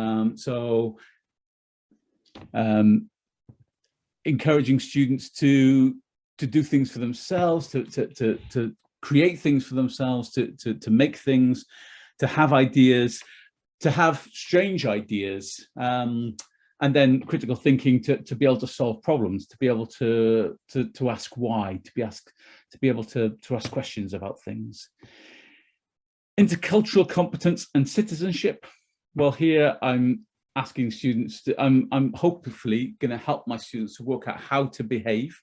So encouraging students to do things for themselves, to create things for themselves, to make things, to have ideas, to have strange ideas, and then critical thinking to be able to solve problems, to be able to ask why, to be able to ask questions about things. Intercultural competence and citizenship. Well, here I'm asking students to, I'm hopefully going to help my students to work out how to behave,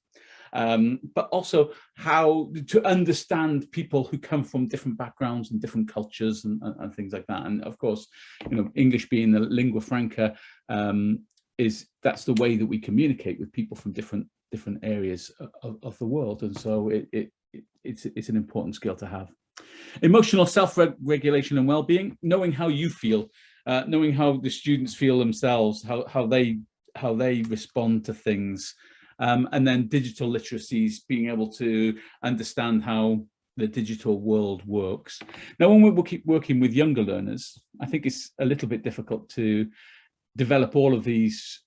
but also how to understand people who come from different backgrounds and different cultures and things like that. And of course, you know, English being the lingua franca, that's the way that we communicate with people from different areas of the world. And so it's an important skill to have. Emotional self-regulation and well-being, knowing how you feel, knowing how the students feel themselves, how they respond to things, and then digital literacies, being able to understand how the digital world works. Now, when we keep working with younger learners, I think it's a little bit difficult to develop all of these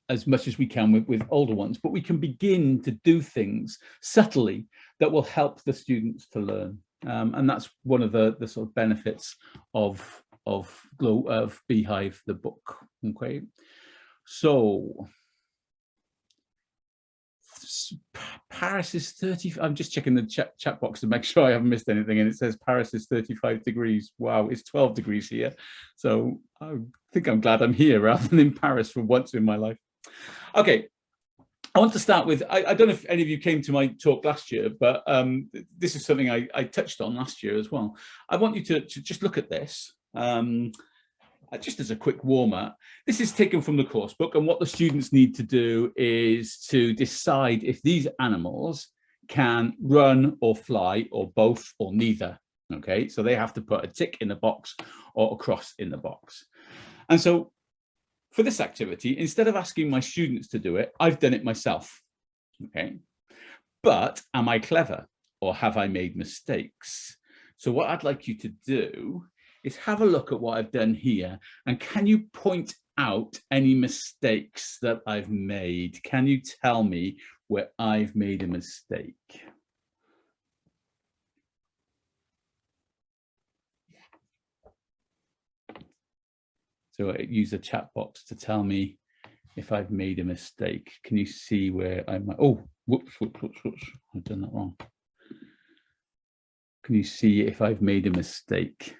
as much as we can with older ones, but we can begin to do things subtly that will help the students to learn. And that's one of the sort of benefits of Beehive, the book. Okay, so Paris is 30. I'm just checking the chat box to make sure I haven't missed anything, and it says Paris is 35 degrees. Wow, it's 12 degrees here. So I think I'm glad I'm here rather than in Paris for once in my life. Okay, I want to start with, I don't know if any of you came to my talk last year, but this is something I touched on last year as well. I want you to just look at this. Just as a quick warm-up, this is taken from the course book, and what the students need to do is to decide if these animals can run or fly or both or neither. Okay, so they have to put a tick in the box or a cross in the box. And so for this activity, instead of asking my students to do it, I've done it myself. Okay, but am I clever or have I made mistakes? So what I'd like you to do is have a look at what I've done here, and can you point out any mistakes that I've made? Can you tell me where I've made a mistake? So I use the chat box to tell me if I've made a mistake. Can you see where I might? Oh, whoops, I've done that wrong. Can you see if I've made a mistake?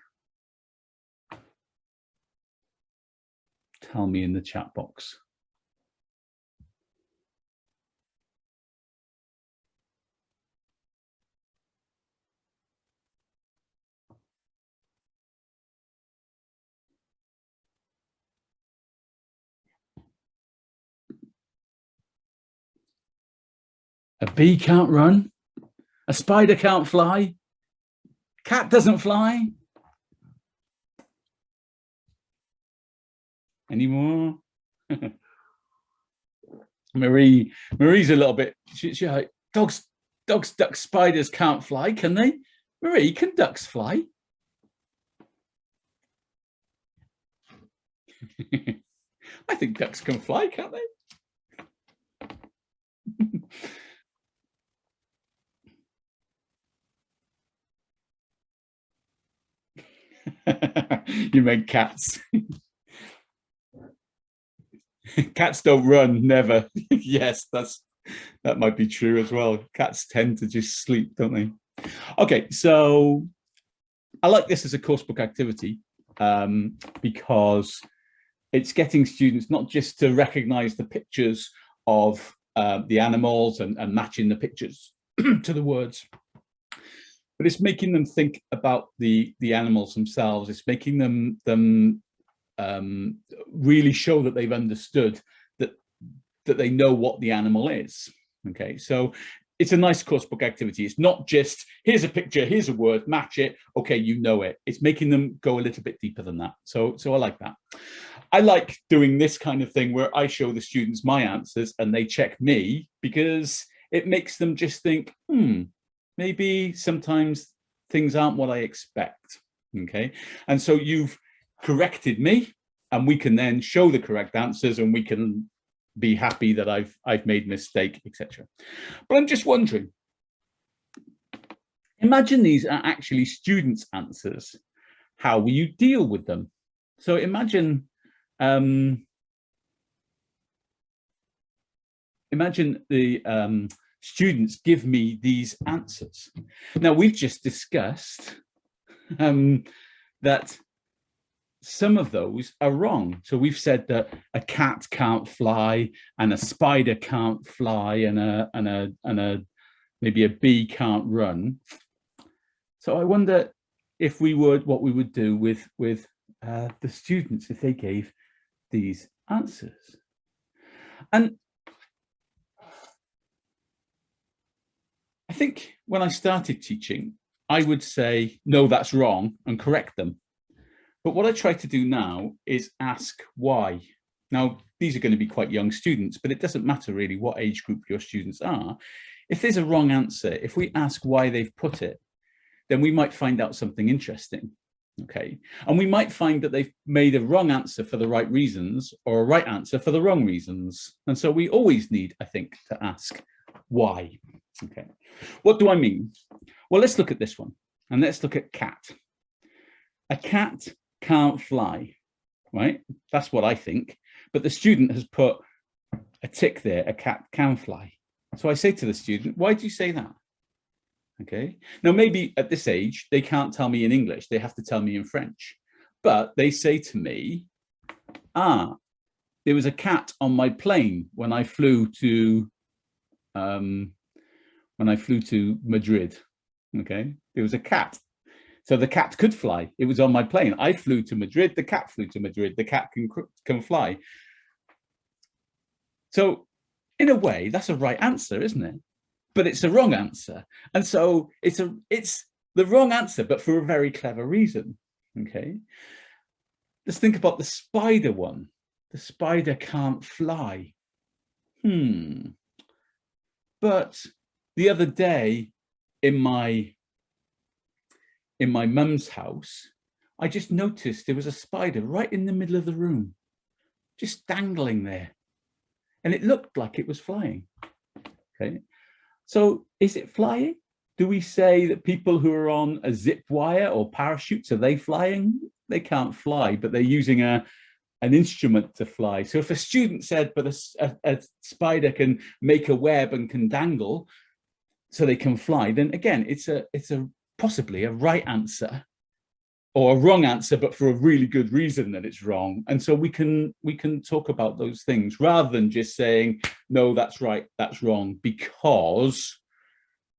Tell me in the chat box. A bee can't run. A spider can't fly. Cat doesn't fly. Any more? Marie's a little bit, she's like, dogs, ducks, spiders can't fly, can they? Marie, can ducks fly? I think ducks can fly, can't they? You meant cats. Cats don't run, never. Yes, that might be true as well. Cats tend to just sleep, don't they? Okay, so I like this as a coursebook activity because it's getting students not just to recognize the pictures of the animals and matching the pictures to the words, but it's making them think about the animals themselves. It's making them really show that they've understood that they know what the animal is. Okay, so it's a nice coursebook activity. It's not just here's a picture, here's a word, match it, okay, you know it. It's making them go a little bit deeper than that. So I like that. I like doing this kind of thing where I show the students my answers and they check me, because it makes them just think, maybe sometimes things aren't what I expect. Okay, and so you've corrected me, and we can then show the correct answers, and we can be happy that I've made a mistake, etc. But I'm just wondering, imagine these are actually students' answers. How will you deal with them? So imagine the students give me these answers. Now, we've just discussed that some of those are wrong. So we've said that a cat can't fly, and a spider can't fly, and maybe a bee can't run. So I wonder if what we would do with the students if they gave these answers. And I think when I started teaching, I would say, no, that's wrong, and correct them. But what I try to do now is ask why. Now, these are going to be quite young students, but it doesn't matter really what age group your students are. If there's a wrong answer, if we ask why they've put it, then we might find out something interesting. Okay. And we might find that they've made a wrong answer for the right reasons, or a right answer for the wrong reasons. And so we always need, I think, to ask why. Okay. What do I mean? Well, let's look at this one, and let's look at cat. A cat can't fly, right? That's what I think. But the student has put a tick there, a cat can fly. So I say to the student, why do you say that? Okay. Now, maybe at this age, they can't tell me in English. They have to tell me in French. But they say to me, there was a cat on my plane when I flew to Madrid. Okay. There was a cat. So the cat could fly. It was on my plane. I flew to Madrid. The cat flew to Madrid. The cat can fly. So in a way, that's a right answer, isn't it? But it's a wrong answer. And so it's the wrong answer, but for a very clever reason. Okay. Let's think about the spider one. The spider can't fly. But the other day in my mum's house, I just noticed there was a spider right in the middle of the room, just dangling there. And it looked like it was flying. Okay. So is it flying? Do we say that people who are on a zip wire or parachutes, are they flying? They can't fly, but they're using an instrument to fly. So if a student said, but a spider can make a web and can dangle so they can fly, then again, it's possibly a right answer, or a wrong answer, but for a really good reason that it's wrong. And so we can talk about those things rather than just saying, no, that's right, that's wrong, because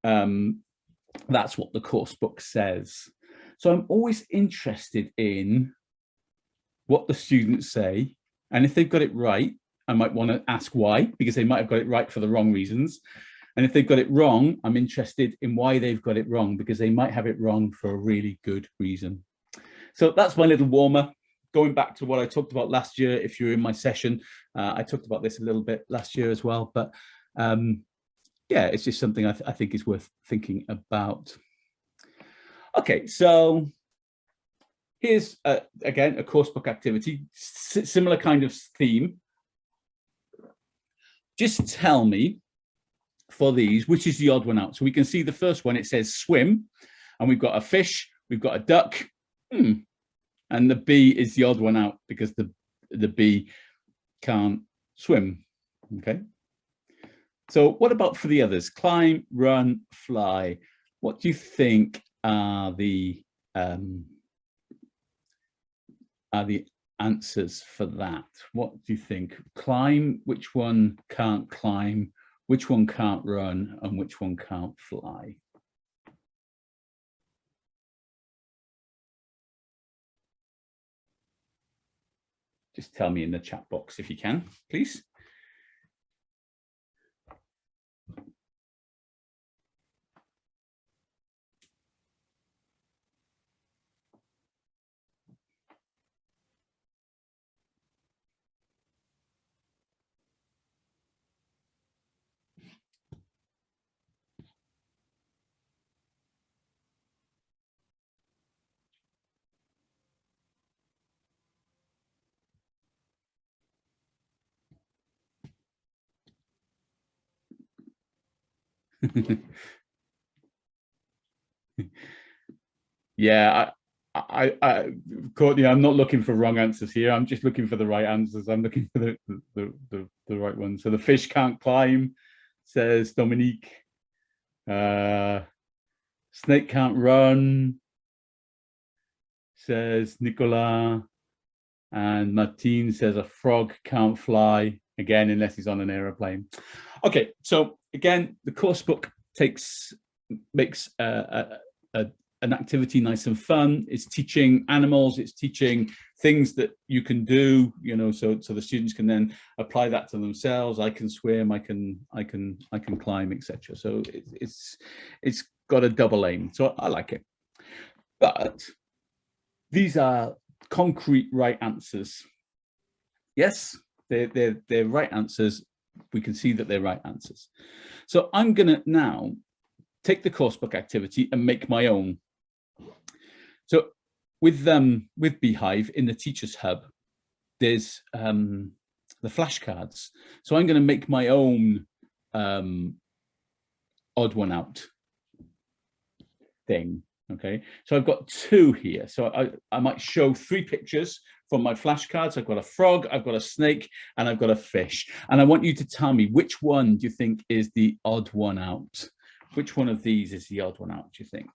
that's what the course book says. So I'm always interested in what the students say. And if they've got it right, I might want to ask why, because they might have got it right for the wrong reasons. And if they've got it wrong, I'm interested in why they've got it wrong, because they might have it wrong for a really good reason. So that's my little warmer. Going back to what I talked about last year, if you're in my session, I talked about this a little bit last year as well. But yeah, it's just something I think is worth thinking about. Okay, so here's, again, a course book activity, similar kind of theme. Just tell me, for these, which is the odd one out. So we can see the first one, it says swim, and we've got a fish, we've got a duck, and the bee is the odd one out because the bee can't swim. Okay. So what about for the others? Climb, run, fly. What do you think are the answers for that? What do you think? Climb, which one can't climb, which one can't run, and which one can't fly? Just tell me in the chat box if you can, please. Yeah, Courtney, I'm not looking for wrong answers here. I'm just looking for the right answers. I'm looking for the right one. So the fish can't climb, says Dominique. Snake can't run, says Nicolas. And Martine says a frog can't fly, again, unless he's on an aeroplane. Okay, so again, the course book makes an activity nice and fun. It's teaching animals, it's teaching things that you can do, you know, so the students can then apply that to themselves. I can swim, I can climb, etc. So it's got a double aim. So I like it. But these are concrete right answers. Yes, they're right answers. We can see that they're right answers. So I'm going to now take the coursebook activity and make my own. So with Beehive in the Teachers Hub, there's the flashcards. So I'm going to make my own odd one out thing. Okay, so I've got two here. So I might show three pictures from my flashcards. I've got a frog, I've got a snake, and I've got a fish. And I want you to tell me which one do you think is the odd one out? Which one of these is the odd one out, do you think?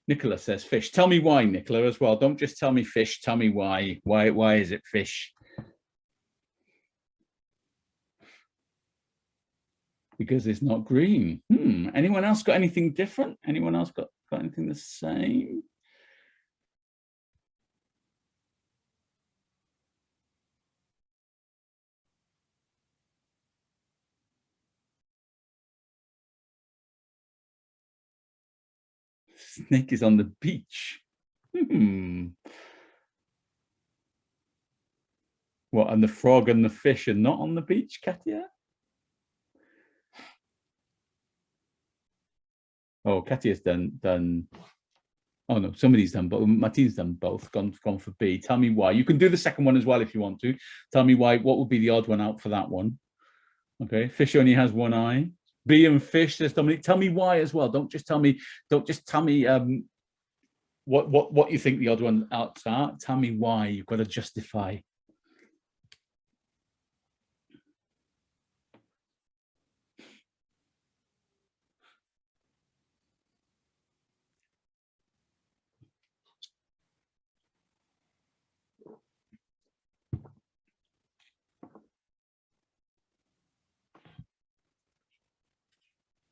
Nicola says fish. Tell me why, Nicola, as well. Don't just tell me fish, tell me why. Why is it fish? Because it's not green. Anyone else got anything different? Anyone else got anything the same? Snake is on the beach. What, and the frog and the fish are not on the beach, Katia? Oh, Katia's done. Oh no, somebody's done both. Martine's done both. Gone for B. Tell me why. You can do the second one as well if you want to. Tell me why. What would be the odd one out for that one? Okay, fish only has one eye. B and fish, says Dominic. Tell me why as well. Don't just tell me. What you think the odd one outs are. Tell me why. You've got to justify.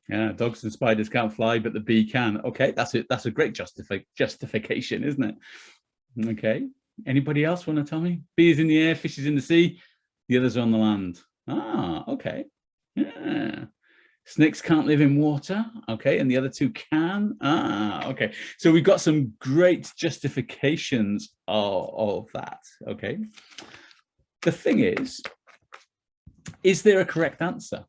Yeah, dogs and spiders can't fly, but the bee can. Okay, that's it. That's a great justification, isn't it? Okay. Anybody else want to tell me? Bee is in the air, fish is in the sea, the others are on the land. Ah, okay. Yeah. Snakes can't live in water. Okay, and the other two can. Ah, okay. So we've got some great justifications of that. Okay. The thing is there a correct answer?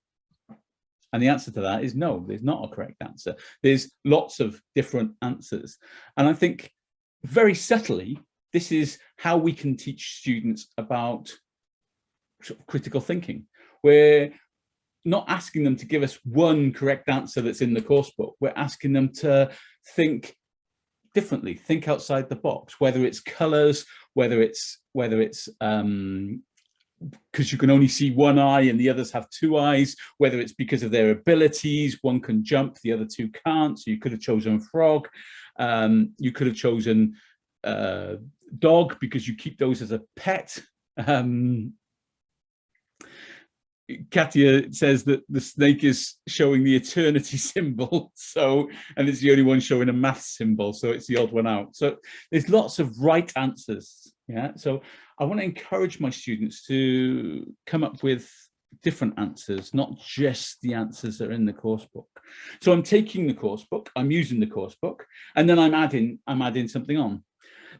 And the answer to that is no, there's not a correct answer. There's lots of different answers. And I think very subtly, this is how we can teach students about sort of critical thinking. We're not asking them to give us one correct answer that's in the course book. We're asking them to think differently, think outside the box, whether it's colors, whether it's because you can only see one eye and the others have two eyes, whether it's because of their abilities, one can jump, the other two can't. So you could have chosen frog. You could have chosen dog because you keep those as a pet. Katia says that the snake is showing the eternity symbol, so, and it's the only one showing a math symbol, so it's the odd one out. So there's lots of right answers. Yeah, so I want to encourage my students to come up with different answers, not just the answers that are in the course book. So I'm taking the course book, I'm using the course book, and then I'm adding something on.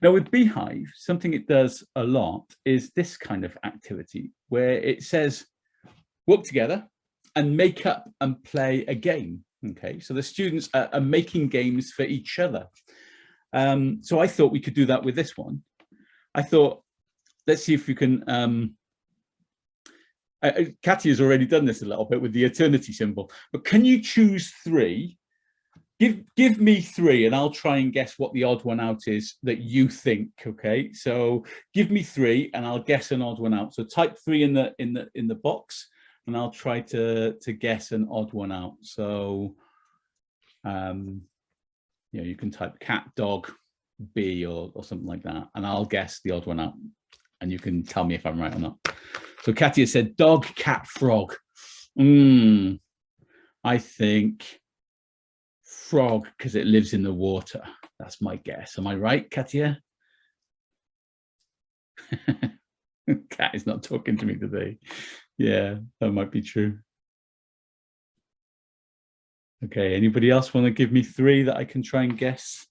Now with Beehive, something it does a lot is this kind of activity where it says, work together and make up and play a game. Okay, so the students are making games for each other. So I thought we could do that with this one. I thought, let's see if we can Katya's already done this a little bit with the eternity symbol, but can you choose 3? Give me 3 and I'll try and guess what the odd one out is that you think. Okay, so give me 3 and I'll guess an odd one out. So type 3 in the box and I'll try to guess an odd one out. So you can type cat, dog, bee or something like that, and I'll guess the odd one out and you can tell me if I'm right or not. So Katya said dog, cat, frog. I think frog because it lives in the water. That's my guess. Am I right, Katya? Cat is not talking to me today. Yeah, that might be true. Okay, anybody else want to give me 3 that I can try and guess?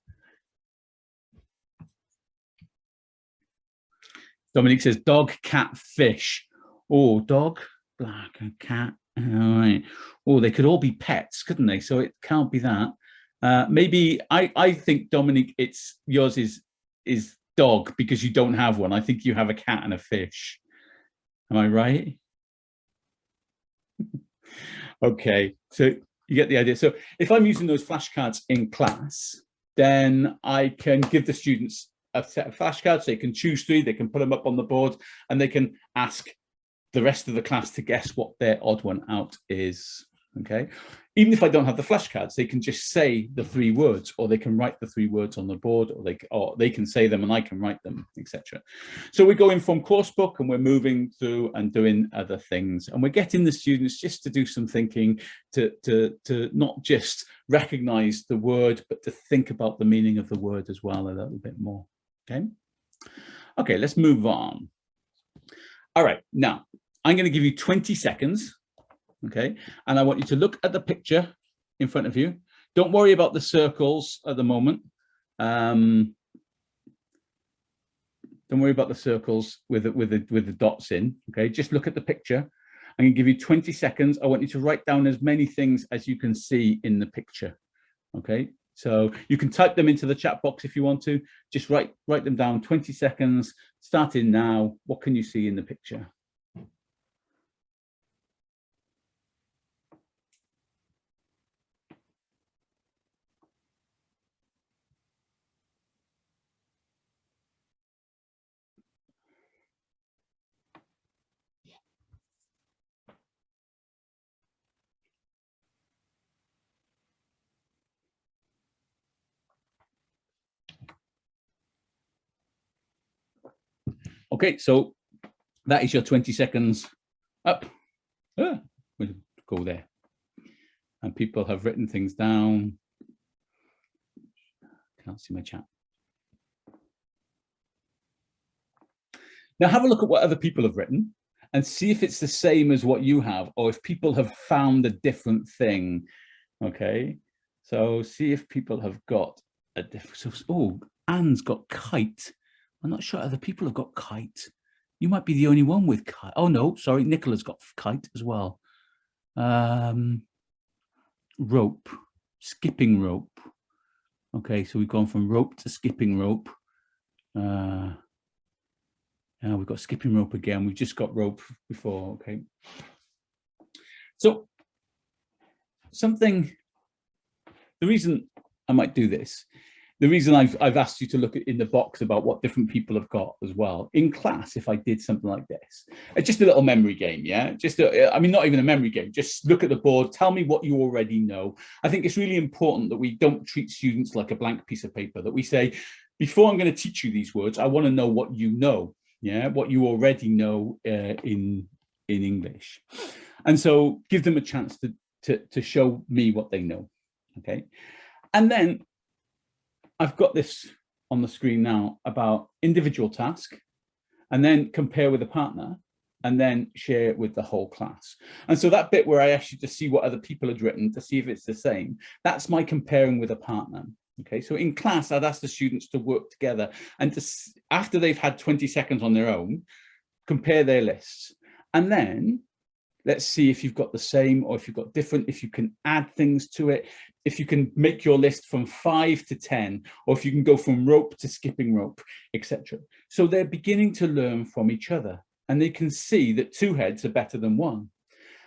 Dominic says dog, cat, fish. Oh, dog, black, and cat. All right. Oh, they could all be pets, couldn't they? So it can't be that. Maybe I think, Dominic, it's yours is dog because you don't have one. I think you have a cat and a fish. Am I right? Okay, so you get the idea. So if I'm using those flashcards in class, then I can give the students a set of flashcards. They can choose 3, they can put them up on the board, and they can ask the rest of the class to guess what their odd one out is. Okay, even if I don't have the flashcards, they can just say the 3 words, or they can write the 3 words on the board, or they can say them and I can write them, etc. So we're going from course book and we're moving through and doing other things, and we're getting the students just to do some thinking, to not just recognize the word, but to think about the meaning of the word as well a little bit more. Okay, let's move on. All right, now I'm going to give you 20 seconds. Okay, and I want you to look at the picture in front of you. Don't worry about the circles at the moment. Don't worry about the circles with the dots in. Okay, just look at the picture. I'm going to give you 20 seconds. I want you to write down as many things as you can see in the picture. Okay, so you can type them into the chat box if you want to. Just write them down. 20 seconds starting now. What can you see in the picture? Okay, so that is your 20 seconds up. We'll go there. And people have written things down. Can't see my chat. Now have a look at what other people have written and see if it's the same as what you have, or if people have found a different thing. Okay, so see if people have got a different. Oh, Anne's got kite. I'm not sure other people have got kite. You might be the only one with kite. Oh no, sorry, Nicola's got kite as well. Rope, skipping rope. Okay, so we've gone from rope to skipping rope. Now we've got skipping rope again. We've just got rope before. Okay, so the reason I might do this, the reason I've asked you to look in the box about what different people have got as well in class, if I did something like this, it's just a little memory game. Yeah, I mean, not even a memory game, just look at the board, tell me what you already know. I think it's really important that we don't treat students like a blank piece of paper, that we say, before I'm going to teach you these words, I want to know what you know. Yeah, what you already know in English. And so give them a chance to show me what they know. Okay, and then I've got this on the screen now about individual task, and then compare with a partner, and then share it with the whole class. And so that bit where I asked you to see what other people had written to see if it's the same, that's my comparing with a partner. Okay, so in class, I'd ask the students to work together and after they've had 20 seconds on their own, compare their lists. And then let's see if you've got the same or if you've got different, if you can add things to it, if you can make your list from 5 to 10, or if you can go from rope to skipping rope, etc. So they're beginning to learn from each other. and they can see that two heads are better than one.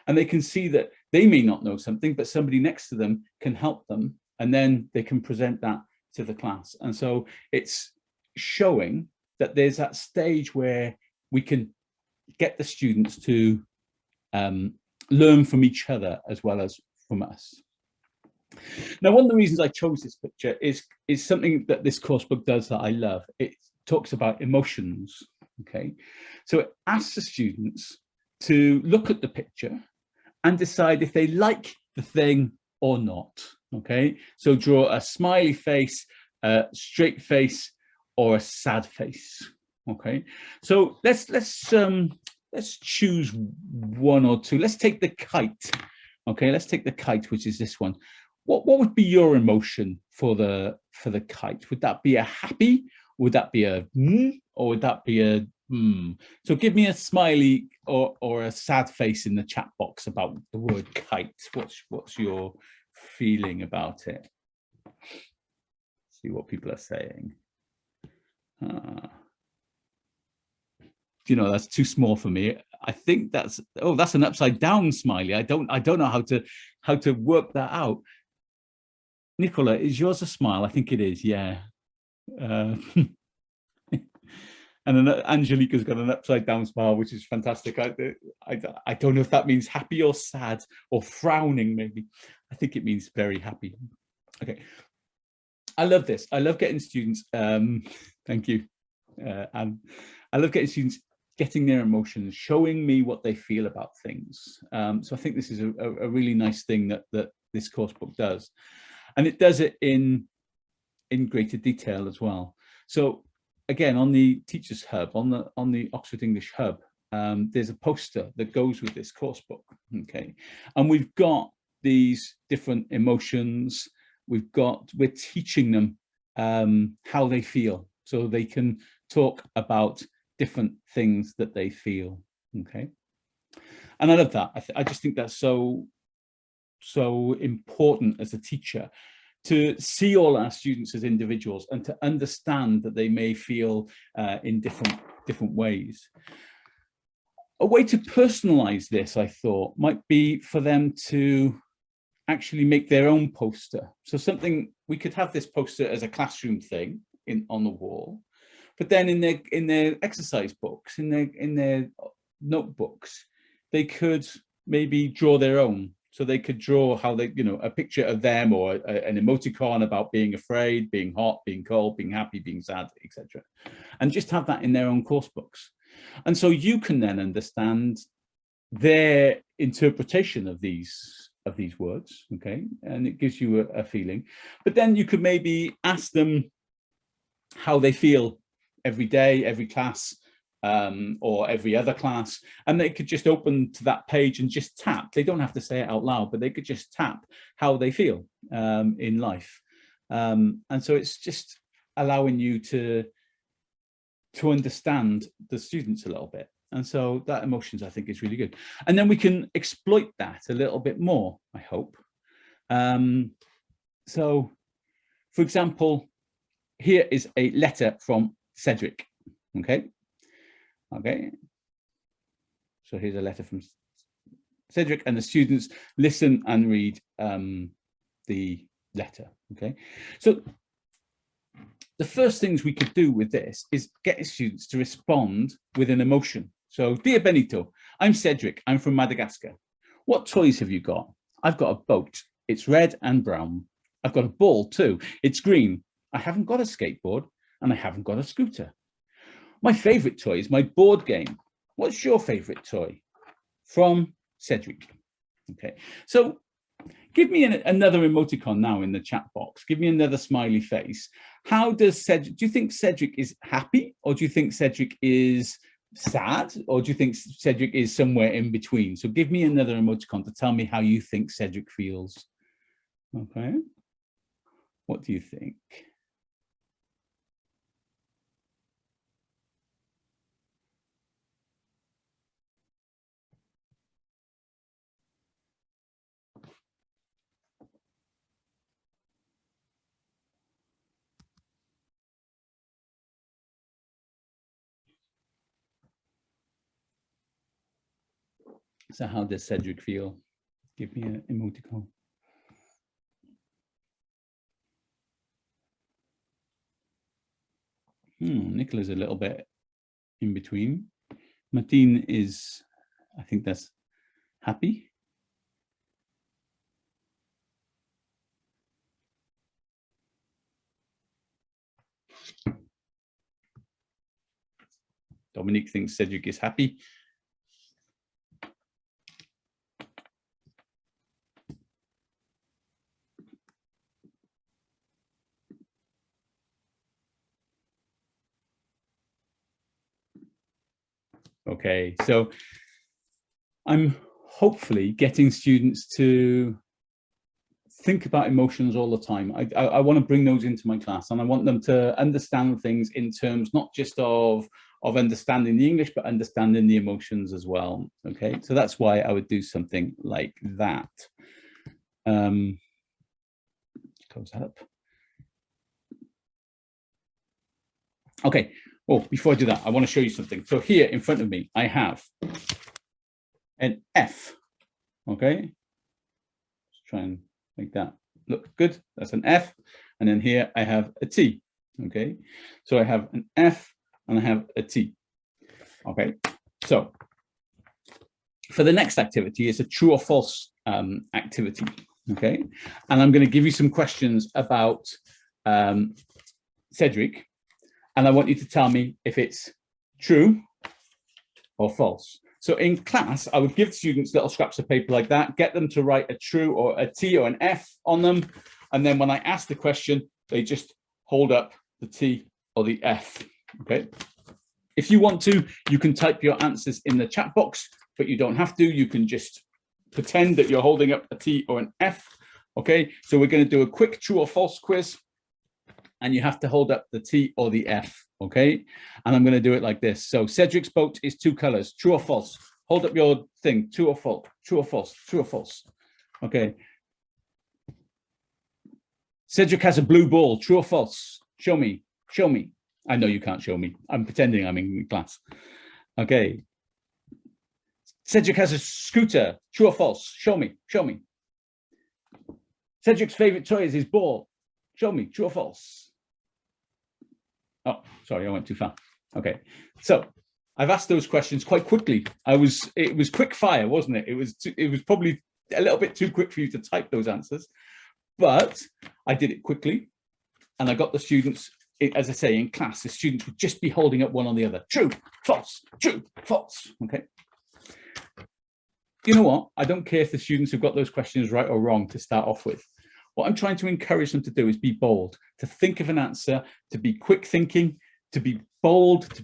And they can see that they may not know something, but somebody next to them can help them. And then they can present that to the class. And so it's showing that there's that stage where we can get the students to learn from each other as well as from us. Now, one of the reasons I chose this picture is something that this course book does that I love. It talks about emotions, okay? So it asks the students to look at the picture and decide if they like the thing or not, okay? So draw a smiley face, a straight face, or a sad face, okay? So let's choose one or two. Let's take the kite, okay? Let's take the kite, which is this one. What would be your emotion for the kite? Would that be a happy? Would that be a or would that be a So give me a smiley or a sad face in the chat box about the word kite. What's your feeling about it? See what people are saying. You know, that's too small for me. I think that's an upside down smiley. I don't know how to work that out. Nicola, is yours a smile? I think it is, yeah. And then Angelica's got an upside down smile, which is fantastic. I don't know if that means happy or sad or frowning, maybe. I think it means very happy. Okay. I love this. I love getting students, thank you. And I love getting students getting their emotions, showing me what they feel about things. So I think this is a really nice thing that this course book does. And it does it in greater detail as well. So again, on the Teachers Hub, on the Oxford English Hub, there's a poster that goes with this course book, okay? And we've got these different emotions. We're teaching them how they feel, so they can talk about different things that they feel, okay? And I love that. I just think that's so important as a teacher, to see all our students as individuals and to understand that they may feel in different ways. A way to personalize this, I thought, might be for them to actually make their own poster. So we could have this poster as a classroom thing on the wall, but then in their exercise books, in their notebooks, they could maybe draw their own. So they could draw how they, a picture of them, or an emoticon about being afraid, being hot, being cold, being happy, being sad, etc. And just have that in their own course books. And so you can then understand their interpretation of these words, okay? And it gives you a feeling. But then you could maybe ask them how they feel every day, every class, or every other class, and they could just open to that page and just tap. They don't have to say it out loud, but they could just tap how they feel in life. And so it's just allowing you to understand the students a little bit. And so that emotions, I think, is really good. And then we can exploit that a little bit more, I hope. So, for example, here is a letter from Cedric, okay? Okay, so here's a letter from Cedric, and the students listen and read the letter, okay? So the first things we could do with this is get students to respond with an emotion. So, dear Benito, I'm Cedric, I'm from Madagascar. What toys have you got? I've got a boat, it's red and brown. I've got a ball too, it's green. I haven't got a skateboard and I haven't got a scooter. My favorite toy is my board game. What's your favorite toy? From Cedric. Okay, so give me another emoticon now in the chat box. Give me another smiley face. How does Cedric, do you think Cedric is happy, or do you think Cedric is sad, or do you think Cedric is somewhere in between? So give me another emoticon to tell me how you think Cedric feels. Okay, what do you think? So how does Cedric feel? Give me an emoticon. Nicola's a little bit in between. Martine is, I think that's happy. Dominique thinks Cedric is happy. Okay, so I'm hopefully getting students to think about emotions all the time. I want to bring those into my class, and I want them to understand things in terms not just of understanding the English, but understanding the emotions as well. Okay, so that's why I would do something like that. Close that up. Okay, well, before I do that, I want to show you something. So here in front of me, I have an F. Okay, let's try and make that look good. That's an F. And then here I have a T. Okay, so I have an F and I have a T. Okay, so for the next activity, it's a true or false activity. Okay, and I'm going to give you some questions about Cedric, and I want you to tell me if it's true or false. So in class, I would give students little scraps of paper like that, get them to write a true or a T or an F on them. And then when I ask the question, they just hold up the T or the F, okay? If you want to, you can type your answers in the chat box, but you don't have to. You can just pretend that you're holding up a T or an F, okay? So we're gonna do a quick true or false quiz, and you have to hold up the T or the F, okay? And I'm gonna do it like this. So Cedric's boat is 2 colors, true or false? Hold up your thing, true or false, true or false, true or false, okay? Cedric has a blue ball, true or false? Show me, show me. I know you can't show me. I'm pretending I'm in class. Okay. Cedric has a scooter, true or false? Show me, show me. Cedric's favorite toy is his ball. Show me, true or false? Oh, sorry, I went too far. Okay, so I've asked those questions quite quickly. It was quick fire, wasn't it? It was probably a little bit too quick for you to type those answers, but I did it quickly, and I got the students, as I say, in class, the students would just be holding up one or the other. True, false, okay? You know what? I don't care if the students have got those questions right or wrong to start off with. What I'm trying to encourage them to do is be bold, to think of an answer, to be quick thinking, to be bold, to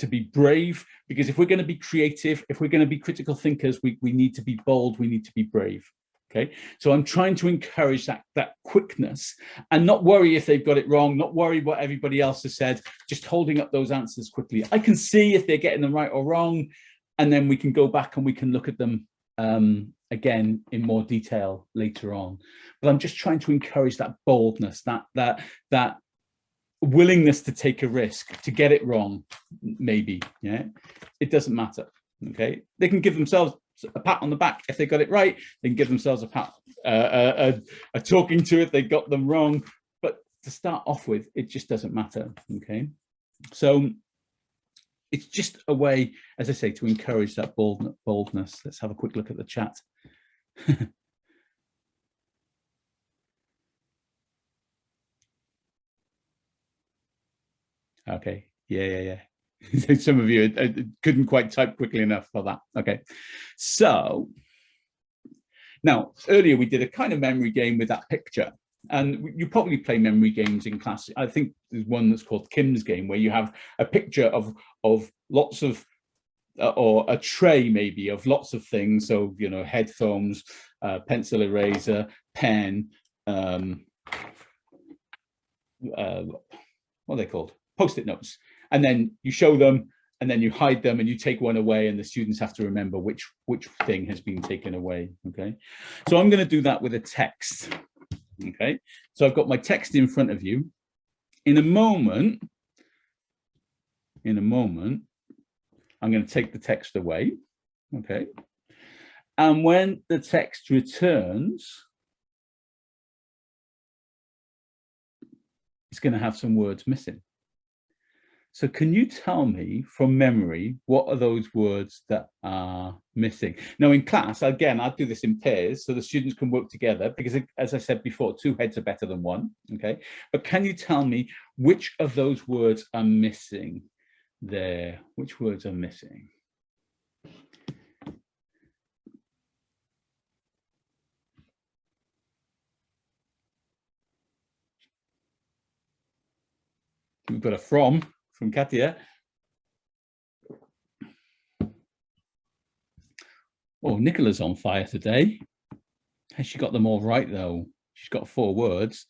be brave, because if we're going to be creative, if we're going to be critical thinkers, we need to be bold, we need to be brave. Okay, so I'm trying to encourage that quickness and not worry if they've got it wrong, not worry what everybody else has said, just holding up those answers quickly. I can see if they're getting them right or wrong, and then we can go back and we can look at them again in more detail later on. But I'm just trying to encourage that boldness, that willingness to take a risk, to get it wrong, maybe. Yeah, it doesn't matter. Okay, they can give themselves a pat on the back if they got it right. They can give themselves a pat, a talking to if they got them wrong. But to start off with, it just doesn't matter. Okay, so it's just a way, as I say, to encourage that boldness. Let's have a quick look at the chat. Okay, yeah. Some of you couldn't quite type quickly enough for that. Okay, so now earlier we did a kind of memory game with that picture, and you probably play memory games in class. I think there's one that's called Kim's game, where you have a picture of lots of or a tray maybe of lots of things. So, you know, headphones, pencil eraser, pen, what are they called? Post-it notes. And then you show them, and then you hide them, and you take one away, and the students have to remember which thing has been taken away. Okay, so I'm going to do that with a text. Okay, so I've got my text in front of you. In a moment, I'm going to take the text away. Okay, And when the text returns, it's going to have some words missing. So can you tell me from memory, what are those words that are missing? Now in class, again, I'll do this in pairs so the students can work together because, as I said before, two heads are better than one, okay? But can you tell me which of those words are missing there? Which words are missing? We've got a from Katia. Oh, Nicola's on fire today. Has she got them all right though? She's got 4 words.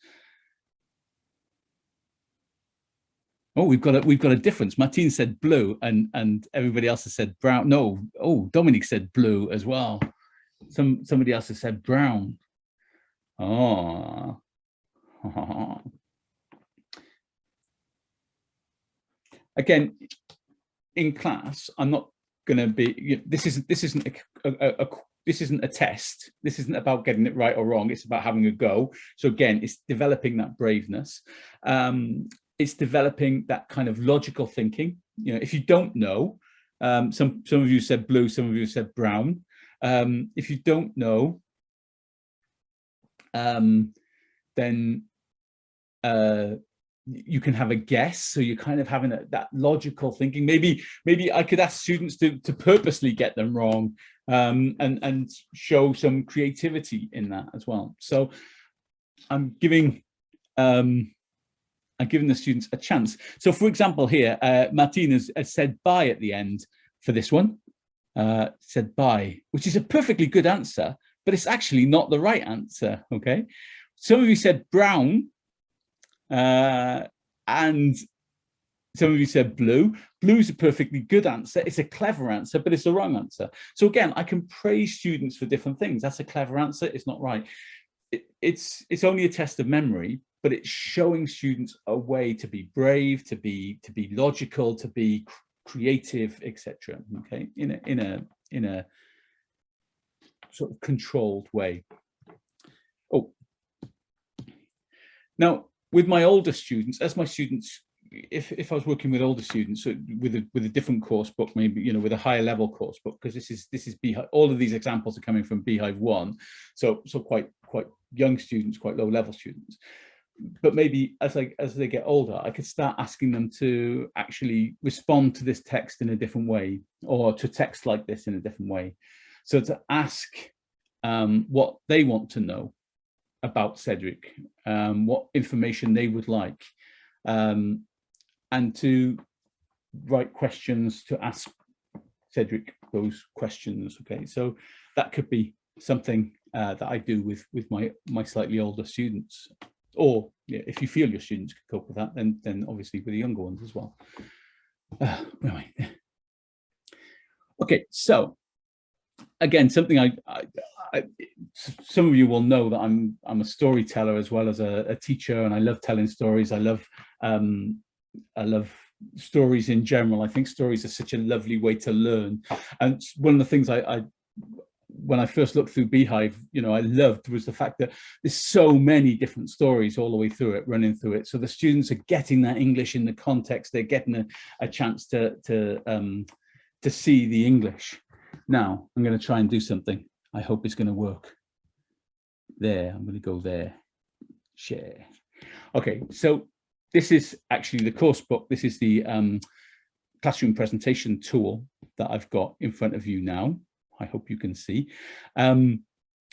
Oh, we've got a difference. Martine said blue, and everybody else has said brown. No, oh, Dominic said blue as well. Somebody else has said brown. Oh. Again, in class, I'm not going to be. This isn't a test. This isn't about getting it right or wrong. It's about having a go. So again, it's developing that braveness. It's developing that kind of logical thinking. You know, if you don't know, some of you said blue, some of you said brown. If you don't know, then you can have a guess. So you're kind of having that logical thinking. Maybe I could ask students to purposely get them wrong, and show some creativity in that as well. So I'm giving the students a chance. So for example, here, Martine has said bye at the end for this one, said bye, which is a perfectly good answer, but it's actually not the right answer, okay? Some of you said brown, and some of you said blue. Blue is a perfectly good answer. It's a clever answer, but it's the wrong answer. So again, I can praise students for different things. That's a clever answer. It's not right. It's only a test of memory, but it's showing students a way to be brave, to be logical, to be creative, etc. Okay, in a sort of controlled way. Oh, now with my older students, as my students, if I was working with older students, so with a different course book, maybe, you know, with a higher level course book, because this is Beehive. All of these examples are coming from Beehive 1, so quite young students, quite low level students. But maybe as they get older, I could start asking them to actually respond to this text in a different way, or to text like this in a different way. So to ask what they want to know about Cedric, what information they would like, and to write questions to ask Cedric those questions. Okay, so that could be something that I do with my slightly older students. Or yeah, if you feel your students can cope with that, then obviously with the younger ones as well. Where am I? Okay, so again, something some of you will know that I'm a storyteller as well as a teacher, and I love telling stories. I love stories in general. I think stories are such a lovely way to learn. And one of the things when I first looked through Beehive, you know, I loved was the fact that there's so many different stories all the way through it, running through it. So the students are getting that English in the context. They're getting a chance to see the English. Now I'm going to try and do something. I hope it's going to work. There, I'm going to go there. Share. Okay, so this is actually the course book. This is the classroom presentation tool that I've got in front of you now. I hope you can see. And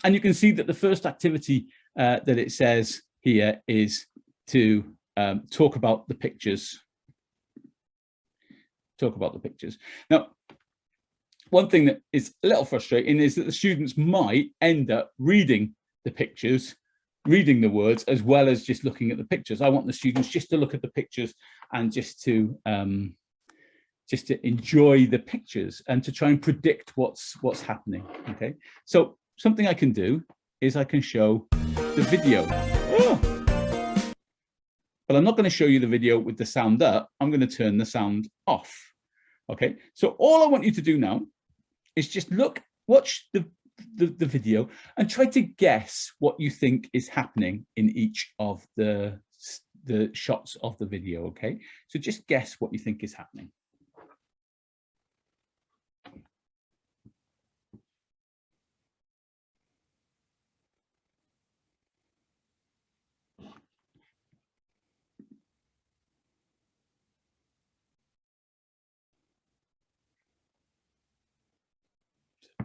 you can see that the first activity that it says here is to talk about the pictures. Talk about the pictures. Now, one thing that is a little frustrating is that the students might end up reading the pictures, reading the words, as well as just looking at the pictures. I want the students just to look at the pictures and just to enjoy the pictures and to try and predict what's happening. Okay, so something I can do is I can show the video. Oh. But I'm not going to show you the video with the sound up. I'm going to turn the sound off. Okay, so all I want you to do now is just watch the video and try to guess what you think is happening in each of the shots of the video. Okay, so just guess what you think is happening.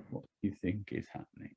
What do you think is happening?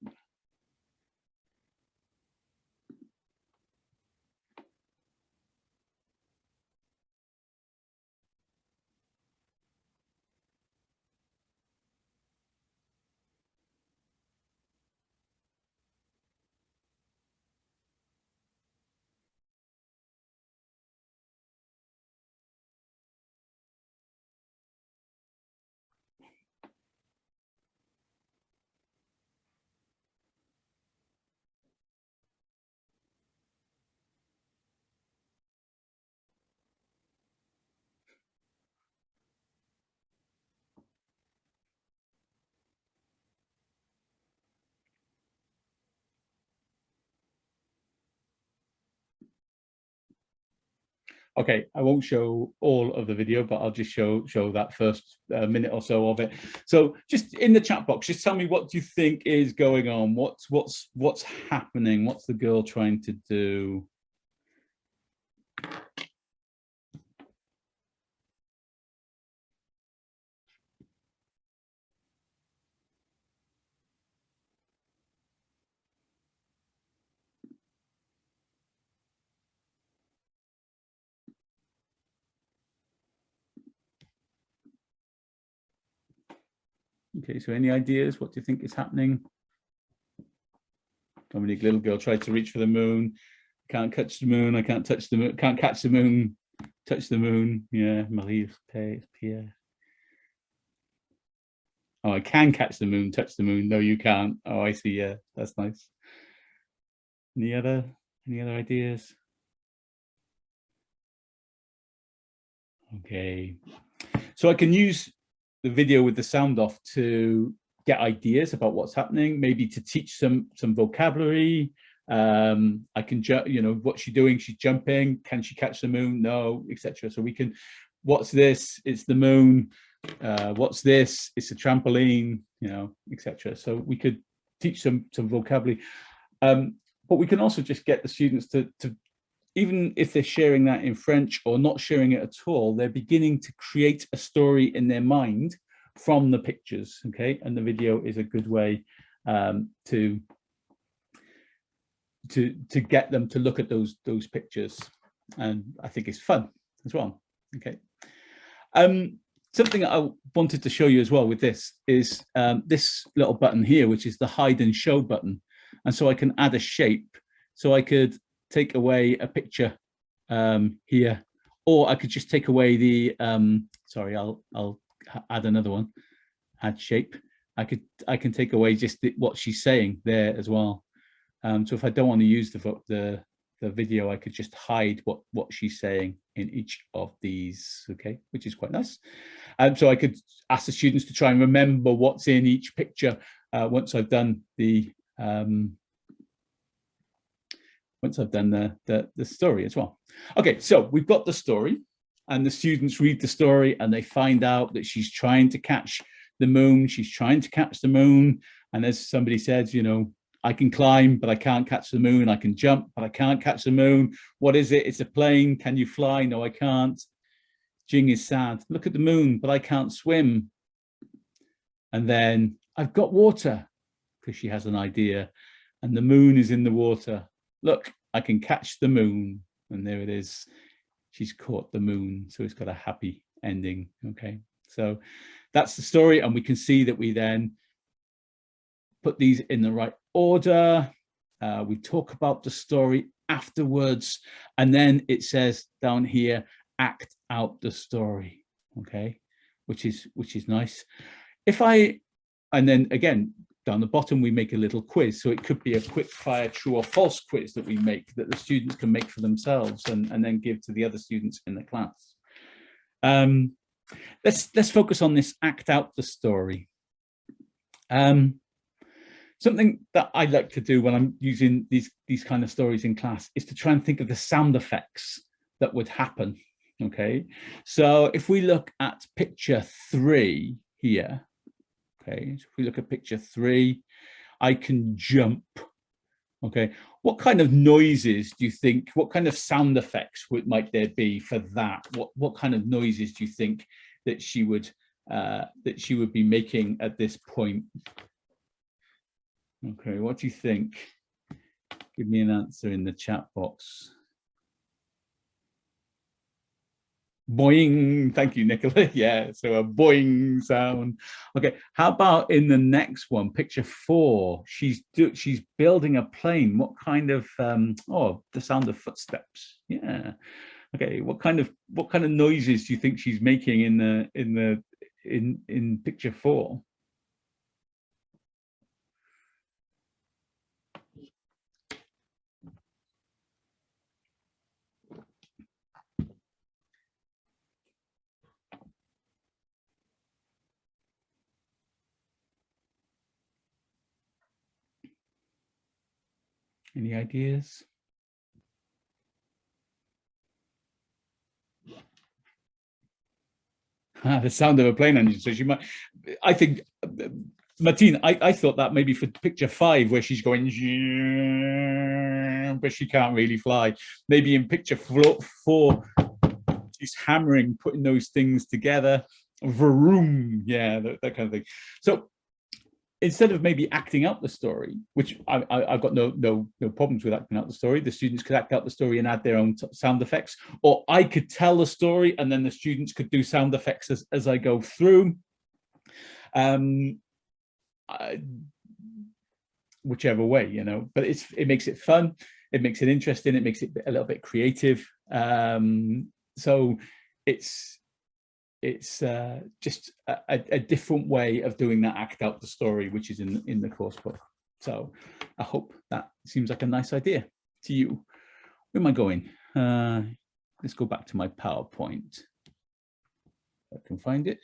Okay, I won't show all of the video, but I'll just show that first minute or so of it. So just in the chat box, just tell me what do you think is going on? What's happening? What's the girl trying to do? Okay, so any ideas? What do you think is happening? Dominique, little girl tried to reach for the moon. Can't catch the moon. I can't touch the moon. Can't catch the moon. Touch the moon. Yeah, Marie Pierre. Oh, I can catch the moon. Touch the moon. No, you can't. Oh, I see. Yeah, that's nice. Any other ideas? Okay, so I can use the video with the sound off to get ideas about what's happening, maybe to teach some vocabulary. I can, you know, what's she doing? She's jumping. Can she catch the moon? No, etc. So we can, what's this? It's the moon. What's this? It's a trampoline, you know, etc. So we could teach some vocabulary, but we can also just get the students to even if they're sharing that in French or not sharing it at all, they're beginning to create a story in their mind from the pictures. Okay, and the video is a good way to get them to look at those pictures, and I think it's fun as well. Okay, something I wanted to show you as well with this is this little button here, which is the hide and show button, and so I can add a shape. So I could take away a picture here, or I could just take away the sorry, I'll add another one, add shape. I can take away just what she's saying there as well. So if I don't want to use the video, I could just hide what she's saying in each of these. Okay, which is quite nice. So I could ask the students to try and remember what's in each picture once I've done the story as well. Okay, so we've got the story, and the students read the story and they find out that she's trying to catch the moon. She's trying to catch the moon. And as somebody says, you know, I can climb, but I can't catch the moon. I can jump, but I can't catch the moon. What is it? It's a plane. Can you fly? No, I can't. Jing is sad. Look at the moon, but I can't swim. And then I've got water, because she has an idea, and the moon is in the water. Look, I can catch the moon. And there it is. She's caught the moon. So it's got a happy ending. Okay, so that's the story. And we can see that we then put these in the right order. We talk about the story afterwards. And then it says down here, act out the story. Okay, which is nice. And then again, down the bottom, we make a little quiz. So it could be a quick fire true or false quiz that we make, that the students can make for themselves and then give to the other students in the class. Let's focus on this act out the story. something that I like to do when I'm using these kind of stories in class is to try and think of the sound effects that would happen. Okay, so if we look at picture 3 here, okay, so if we look at picture 3, I can jump. Okay, what kind of noises do you think, what kind of sound effects might there be for that? What kind of noises do you think that she would be making at this point? Okay, what do you think? Give me an answer in the chat box. Boing. Thank you, Nicola. Yeah, so a boing sound. Okay, how about in the next one, picture 4? She's building a plane. What kind of oh, the sound of footsteps. Yeah. Okay, what kind of noises do you think she's making in picture 4? Any ideas? The sound of a plane engine. So she might, I think, Martine, I thought that maybe for picture 5, where she's going, but she can't really fly. Maybe in picture 4, she's hammering, putting those things together. Vroom, yeah, that kind of thing. So instead of maybe acting out the story, which I've got no problems with acting out the story, the students could act out the story and add their own sound effects, or I could tell the story and then the students could do sound effects as I go through. Whichever way, you know, but it makes it fun, it makes it interesting, it makes it a little bit creative. So it's just a different way of doing that act out the story, which is in the course book. So I hope that seems like a nice idea to you. Where am I going? Let's go back to my PowerPoint. I can find it.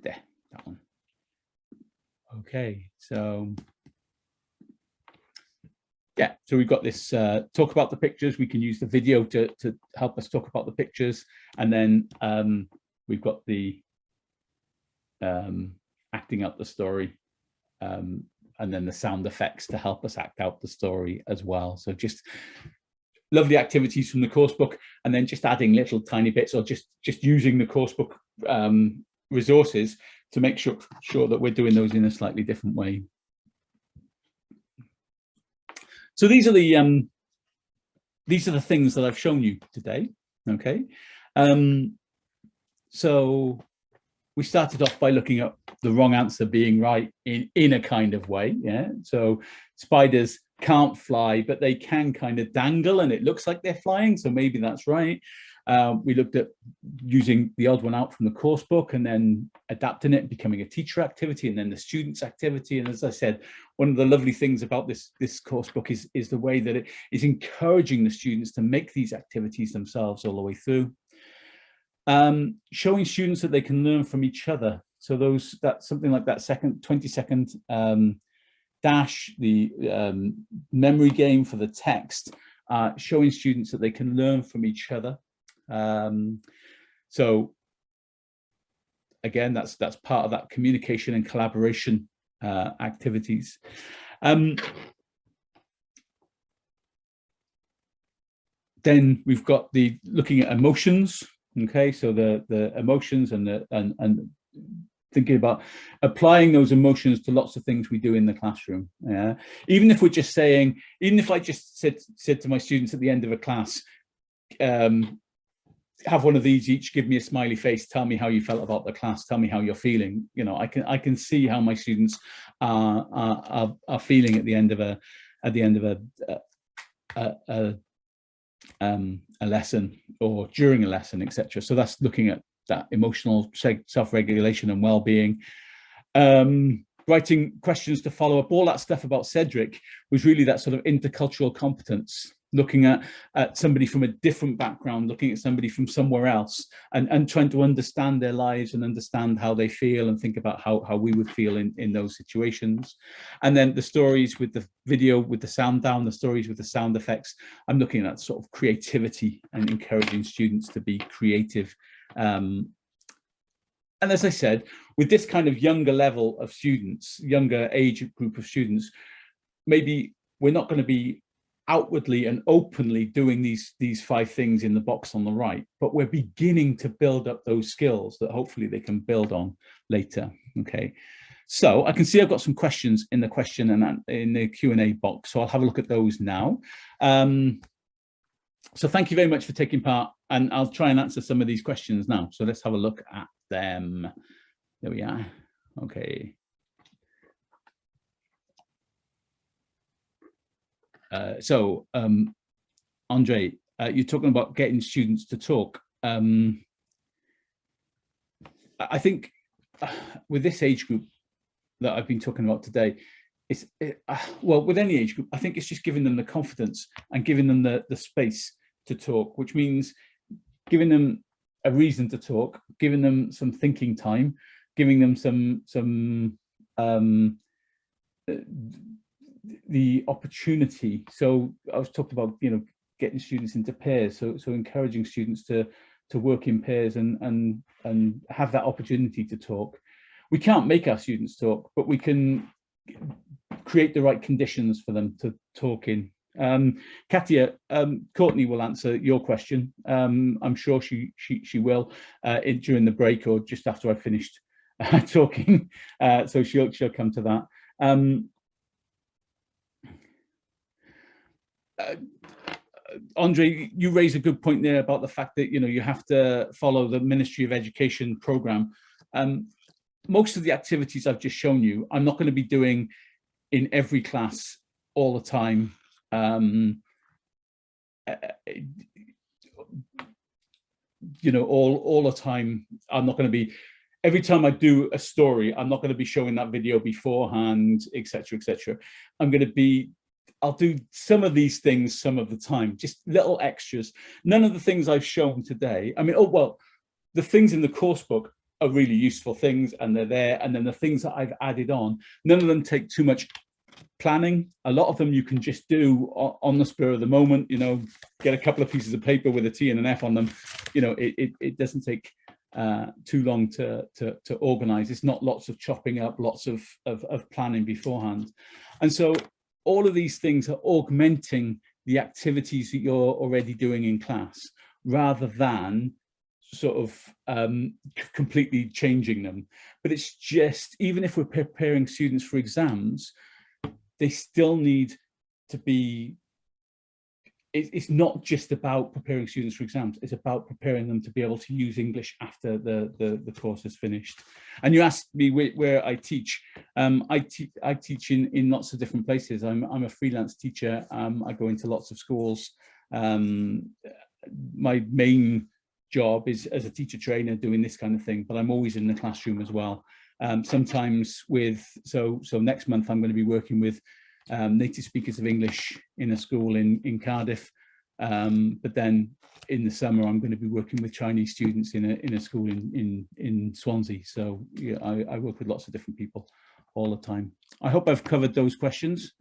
There, that one. Okay, so yeah, so we've got this talk about the pictures. We can use the video to help us talk about the pictures, and then we've got the acting out the story, and then the sound effects to help us act out the story as well. So just lovely activities from the course book, and then just adding little tiny bits, or just using the course book resources to make sure that we're doing those in a slightly different way. So these are the things that I've shown you today. Okay, so we started off by looking at the wrong answer being right in a kind of way. Yeah, so spiders can't fly, but they can kind of dangle, and it looks like they're flying. So maybe that's right. We looked at using the odd one out from the course book and then adapting it, becoming a teacher activity, and then the student's activity. And as I said, one of the lovely things about this course book is the way that it is encouraging the students to make these activities themselves all the way through. Showing students that they can learn from each other. So that's something like that 20-second dash, the memory game for the text, showing students that they can learn from each other. So again, that's part of that communication and collaboration activities. Then we've got the looking at emotions. Okay, so the emotions and thinking about applying those emotions to lots of things we do in the classroom. Yeah, even if we're just saying, even if I just said to my students at the end of a class, have one of these each, give me a smiley face, tell me how you felt about the class, tell me how you're feeling. You know, I can see how my students are feeling at the end of a lesson or during a lesson, etc. So that's looking at that emotional self-regulation and well-being. Writing questions to follow up, all that stuff about Cedric was really that sort of intercultural competence. looking at somebody from a different background, looking at somebody from somewhere else, and trying to understand their lives and understand how they feel and think about how we would feel in those situations. And then the stories with the video, with the sound down, the stories with the sound effects, I'm looking at sort of creativity and encouraging students to be creative. And as I said, with this kind of younger level of students, younger age group of students, maybe we're not going to be outwardly and openly doing these 5 things in the box on the right, but we're beginning to build up those skills that hopefully they can build on later. Okay, so I can see I've got some questions in the question and in the Q&A box, so I'll have a look at those now. So thank you very much for taking part, and I'll try and answer some of these questions now. So let's have a look at them. There we are. Okay. Andre, you're talking about getting students to talk. I think with this age group that I've been talking about today, well, with any age group, I think it's just giving them the confidence and giving them the space to talk, which means giving them a reason to talk, giving them some thinking time, giving them some the opportunity. So I was talking about, you know, getting students into pairs, so encouraging students to work in pairs and have that opportunity to talk. We can't make our students talk, but we can create the right conditions for them to talk in. Katia, Courtney will answer your question. I'm sure she will during the break or just after I finished talking. So she'll come to that. Andre, you raise a good point there about the fact that, you know, you have to follow the Ministry of Education program. Most of the activities I've just shown you, I'm not going to be doing in every class all the time. You know, all the time. I'm not going to be, every time I do a story, I'm not going to be showing that video beforehand, etc., etc. I'm going to be, I'll do some of these things some of the time, just little extras. None of the things I've shown today, I mean, oh, well, the things in the course book are really useful things and they're there. And then the things that I've added on, none of them take too much planning. A lot of them you can just do on the spur of the moment, you know, get a couple of pieces of paper with a T and an F on them. You know, it doesn't take too long to organize. It's not lots of chopping up, lots of planning beforehand. And so all of these things are augmenting the activities that you're already doing in class, rather than sort of completely changing them. But it's just, even if we're preparing students for exams, they still need to be, it's not just about preparing students for exams, it's about preparing them to be able to use English after the course is finished. And you asked me where I teach. I teach in lots of different places. I'm a freelance teacher. I go into lots of schools. My main job is as a teacher trainer doing this kind of thing, but I'm always in the classroom as well. Sometimes with, so next month I'm going to be working with native speakers of English in a school in Cardiff, but then in the summer I'm going to be working with Chinese students in a school in Swansea. So yeah, I work with lots of different people all the time. I hope I've covered those questions.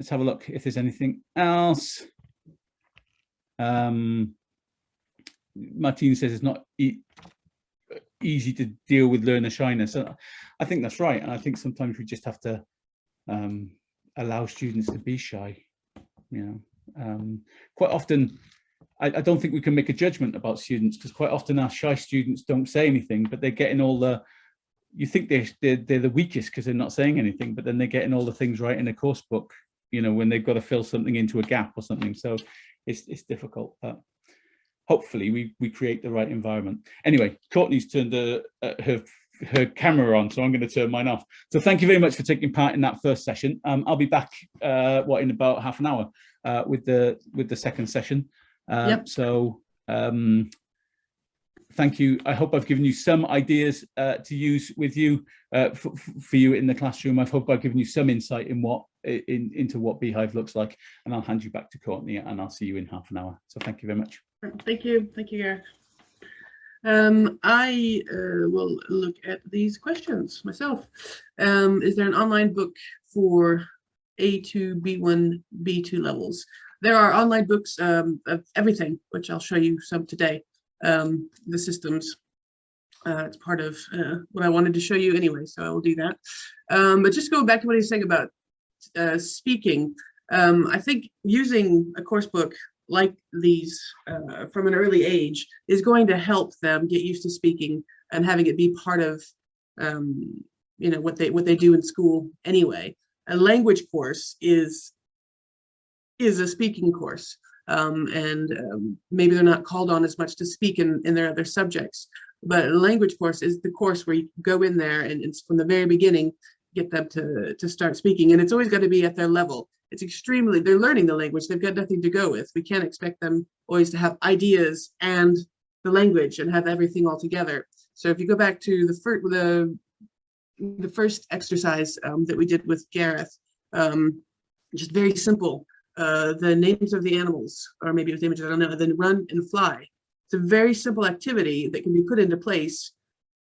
Let's have a look if there's anything else. Martine says it's not easy to deal with learner shyness. I think that's right, and I think sometimes we just have to allow students to be shy. You know, quite often I don't think we can make a judgment about students, because quite often our shy students don't say anything, but they're getting all the, you think they're the weakest because they're not saying anything, but then they're getting all the things right in a course book, you know, when they've got to fill something into a gap or something. So it's difficult, but hopefully we create the right environment. Anyway, Courtney's turned her camera on, so I'm going to turn mine off. So thank you very much for taking part in that first session. I'll be back in about half an hour with the second session. Yep. So thank thank you. I hope I've given you some ideas to use with you for you in the classroom. I hope I've given you some insight into what Beehive looks like, and I'll hand you back to Courtney, and I'll see you in half an hour. So thank you very much. Thank you, Gareth. I will look at these questions myself. Is there an online book for A2, B1, B2 levels? There are online books of everything, which I'll show you some today. The systems, it's part of what I wanted to show you anyway, so I will do that. But just going back to what he was saying about speaking, I think using a course book like these from an early age is going to help them get used to speaking and having it be part of you know, what they do in school anyway. A language course is a speaking course, and maybe they're not called on as much to speak in their other subjects, but a language course is the course where you go in there and it's from the very beginning get them to start speaking, and it's always got to be at their level. It's extremely, they're learning the language, they've got nothing to go with. We can't expect them always to have ideas and the language and have everything all together. So if you go back to the first exercise that we did with Gareth, just very simple, the names of the animals, or maybe it was images, I don't know, then run and fly. It's a very simple activity that can be put into place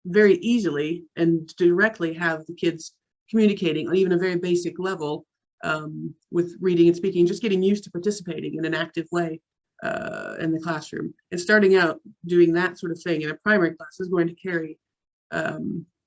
very easily and directly have the kids communicating on even a very basic level with reading and speaking, just getting used to participating in an active way in the classroom. And starting out doing that sort of thing in a primary class is going to carry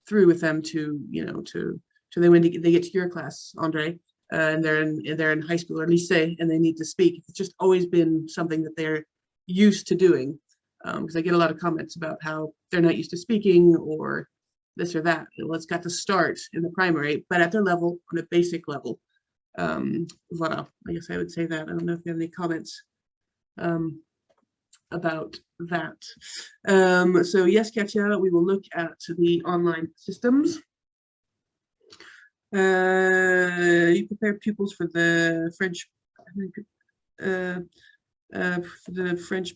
through with them to, you know, to then when they get to your class, Andre, and they're in high school or lycée and they need to speak. It's just always been something that they're used to doing, because I get a lot of comments about how they're not used to speaking or this or that. Well, it's got to start in the primary, but at their level, on a basic level. Voilà, I guess I would say that. I don't know if you have any comments about that. So yes, Katya, we will look at the online systems. You prepare pupils for the French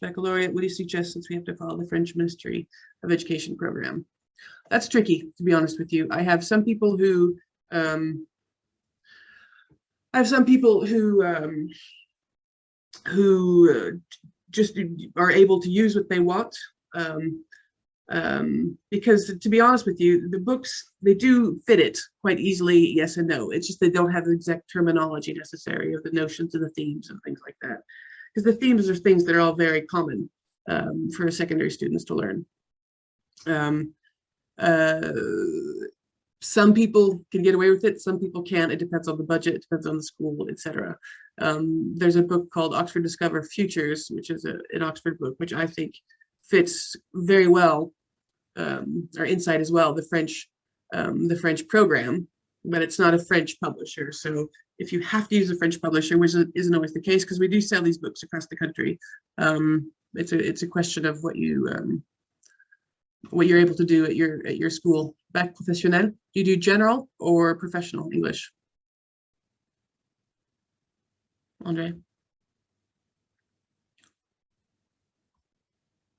baccalaureate. What do you suggest, since we have to follow the French Ministry of Education program? That's tricky, to be honest with you. I have some people who just are able to use what they want, because to be honest with you, the books, they do fit it quite easily, yes and no. It's just they don't have the exact terminology necessary of the notions and the themes and things like that, because the themes are things that are all very common for secondary students to learn. Some people can get away with it, some people can't. It depends on the budget, it depends on the school, etc. There's a book called Oxford Discover Futures, which is an Oxford book, which I think fits very well, or inside as well, the French program, but it's not a French publisher. So if you have to use a French publisher, which isn't always the case, because we do sell these books across the country, it's a question of what you're able to do at your school. Bac professionnel, do you do general or professional English? Andre?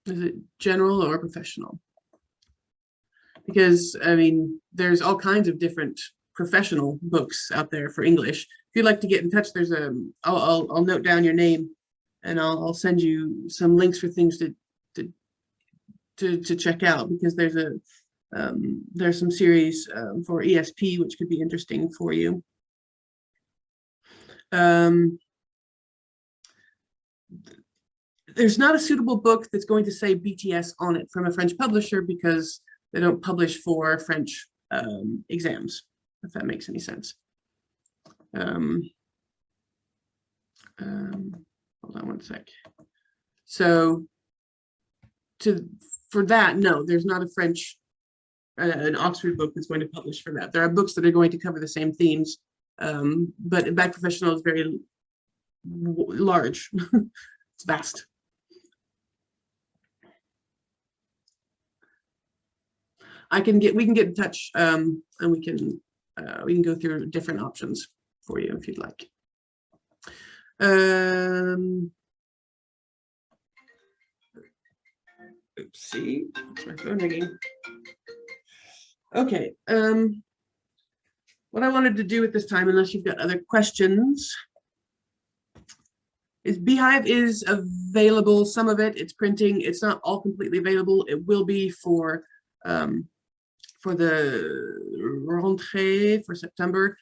Is it general or professional? Because, I mean, there's all kinds of different professional books out there for English. If you'd like to get in touch, there's I'll note down your name and I'll send you some links for things to check out, because there's some series for ESP which could be interesting for you. There's not a suitable book that's going to say BTS on it from a French publisher, because they don't publish for French exams, if that makes any sense. Hold on one sec. So for that, no, there's not a French, an Oxford book that's going to publish for that. There are books that are going to cover the same themes, but Bac Professional is very large. It's vast. We can get in touch, and we can go through different options for you if you'd like. Oopsie, it's my phone ringing. Okay, what I wanted to do at this time, unless you've got other questions, is Beehive is available. Some of it, it's printing. It's not all completely available. It will be for the rentrée for September.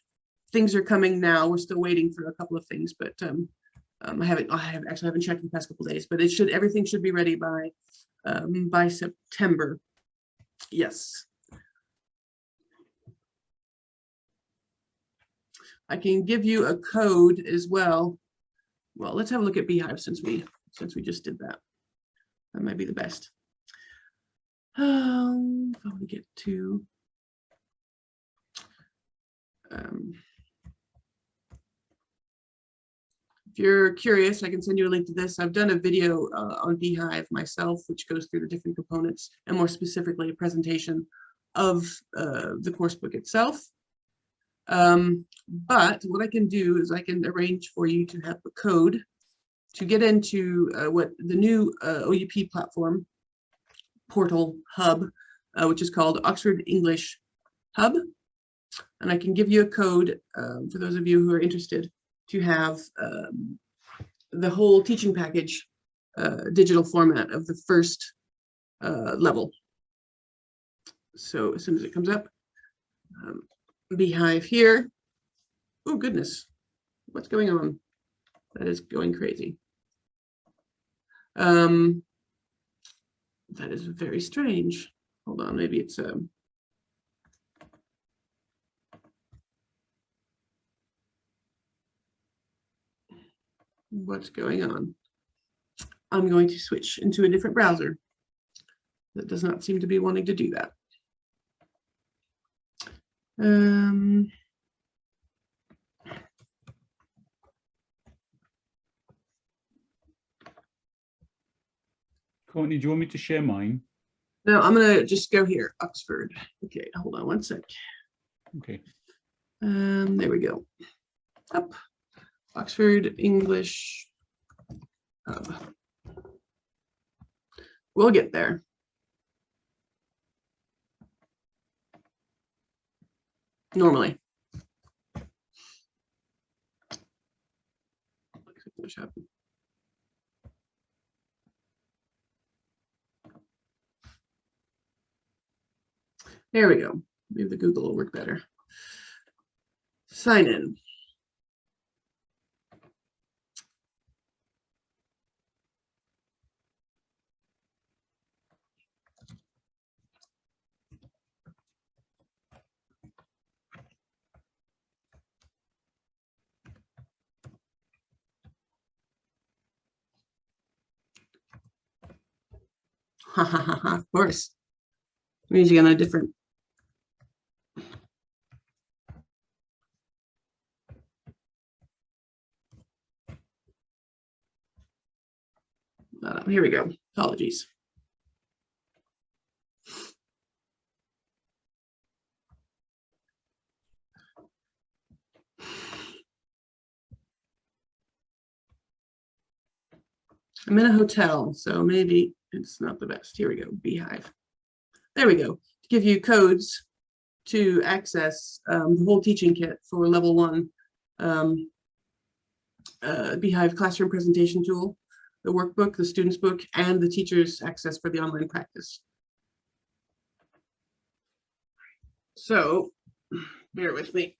Things are coming now. We're still waiting for a couple of things, but I haven't checked in the past couple of days, but everything should be ready by September. Yes. I can give you a code as well. Well, let's have a look at Beehive since we just did that. That might be the best. If I want to get to if you're curious, I can send you a link to this. I've done a video on Beehive myself, which goes through the different components and more specifically a presentation of the course book itself. But what I can do is I can arrange for you to have a code to get into what the new OUP platform portal hub, which is called Oxford English Hub. And I can give you a code for those of you who are interested to have the whole teaching package digital format of the first level. So as soon as it comes up, Beehive here. Oh goodness, what's going on? That is going crazy. That is very strange. Hold on, maybe it's what's going on? I'm going to switch into a different browser. That does not seem to be wanting to do that. Courtney, do you want me to share mine? No, I'm gonna just go here, Oxford. Okay, hold on one sec. Okay. There we go. Up, Oxford English Hub. We'll get there. Normally. There we go. Maybe the Google will work better. Sign in. Ha ha ha ha, of course. It means you're on a different. Here we go. Apologies. I'm in a hotel, so maybe it's not the best. Here we go, Beehive. There we go. To give you codes to access the whole teaching kit for level 1 Beehive classroom presentation tool, the workbook, the student's book, and the teacher's access for the online practice. So bear with me.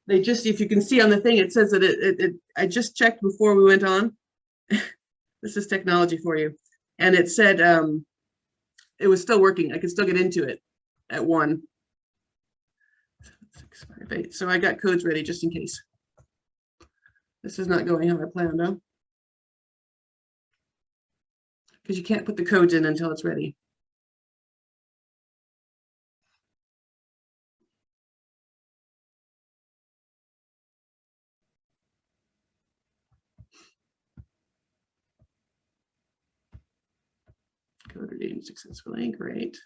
They just, if you can see on the thing, it says that I just checked before we went on. This is technology for you. And it said it was still working. I could still get into it at 1. 6, 5, 8. So I got codes ready just in case. This is not going how I planned, though. Because you can't put the codes in until it's ready. Code redeemed successfully, great.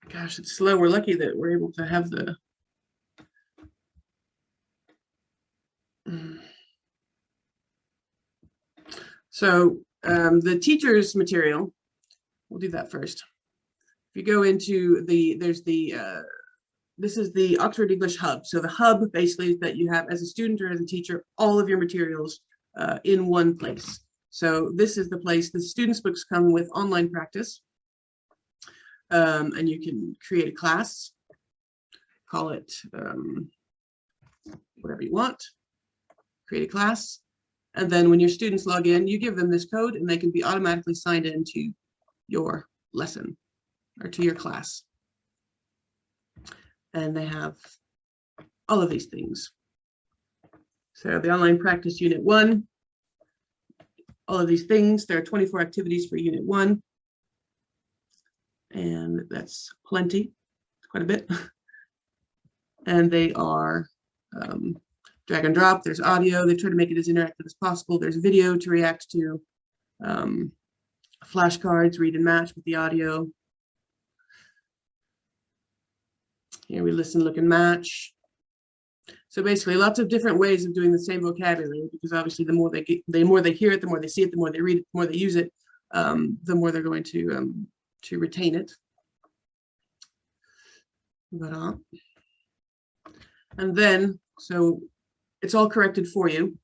Gosh, it's slow. We're lucky that we're able to have the So the teacher's material, we'll do that first. If you go into this is the Oxford English Hub. So the hub basically is that you have, as a student or as a teacher, all of your materials in one place. So this is the place. The students' books come with online practice, and you can create a class, call it whatever you want, create a class. And then when your students log in, you give them this code and they can be automatically signed into your lesson or to your class. And they have all of these things. So the online practice unit 1, all of these things. There are 24 activities for unit 1. And that's plenty, quite a bit. And they are drag and drop. There's audio. They try to make it as interactive as possible. There's video to react to, flashcards, read and match with the audio. Here we listen, look, and match. So basically, lots of different ways of doing the same vocabulary, because obviously the more they hear it, the more they see it, the more they read it, the more they use it, the more they're going to retain it. And then, so it's all corrected for you.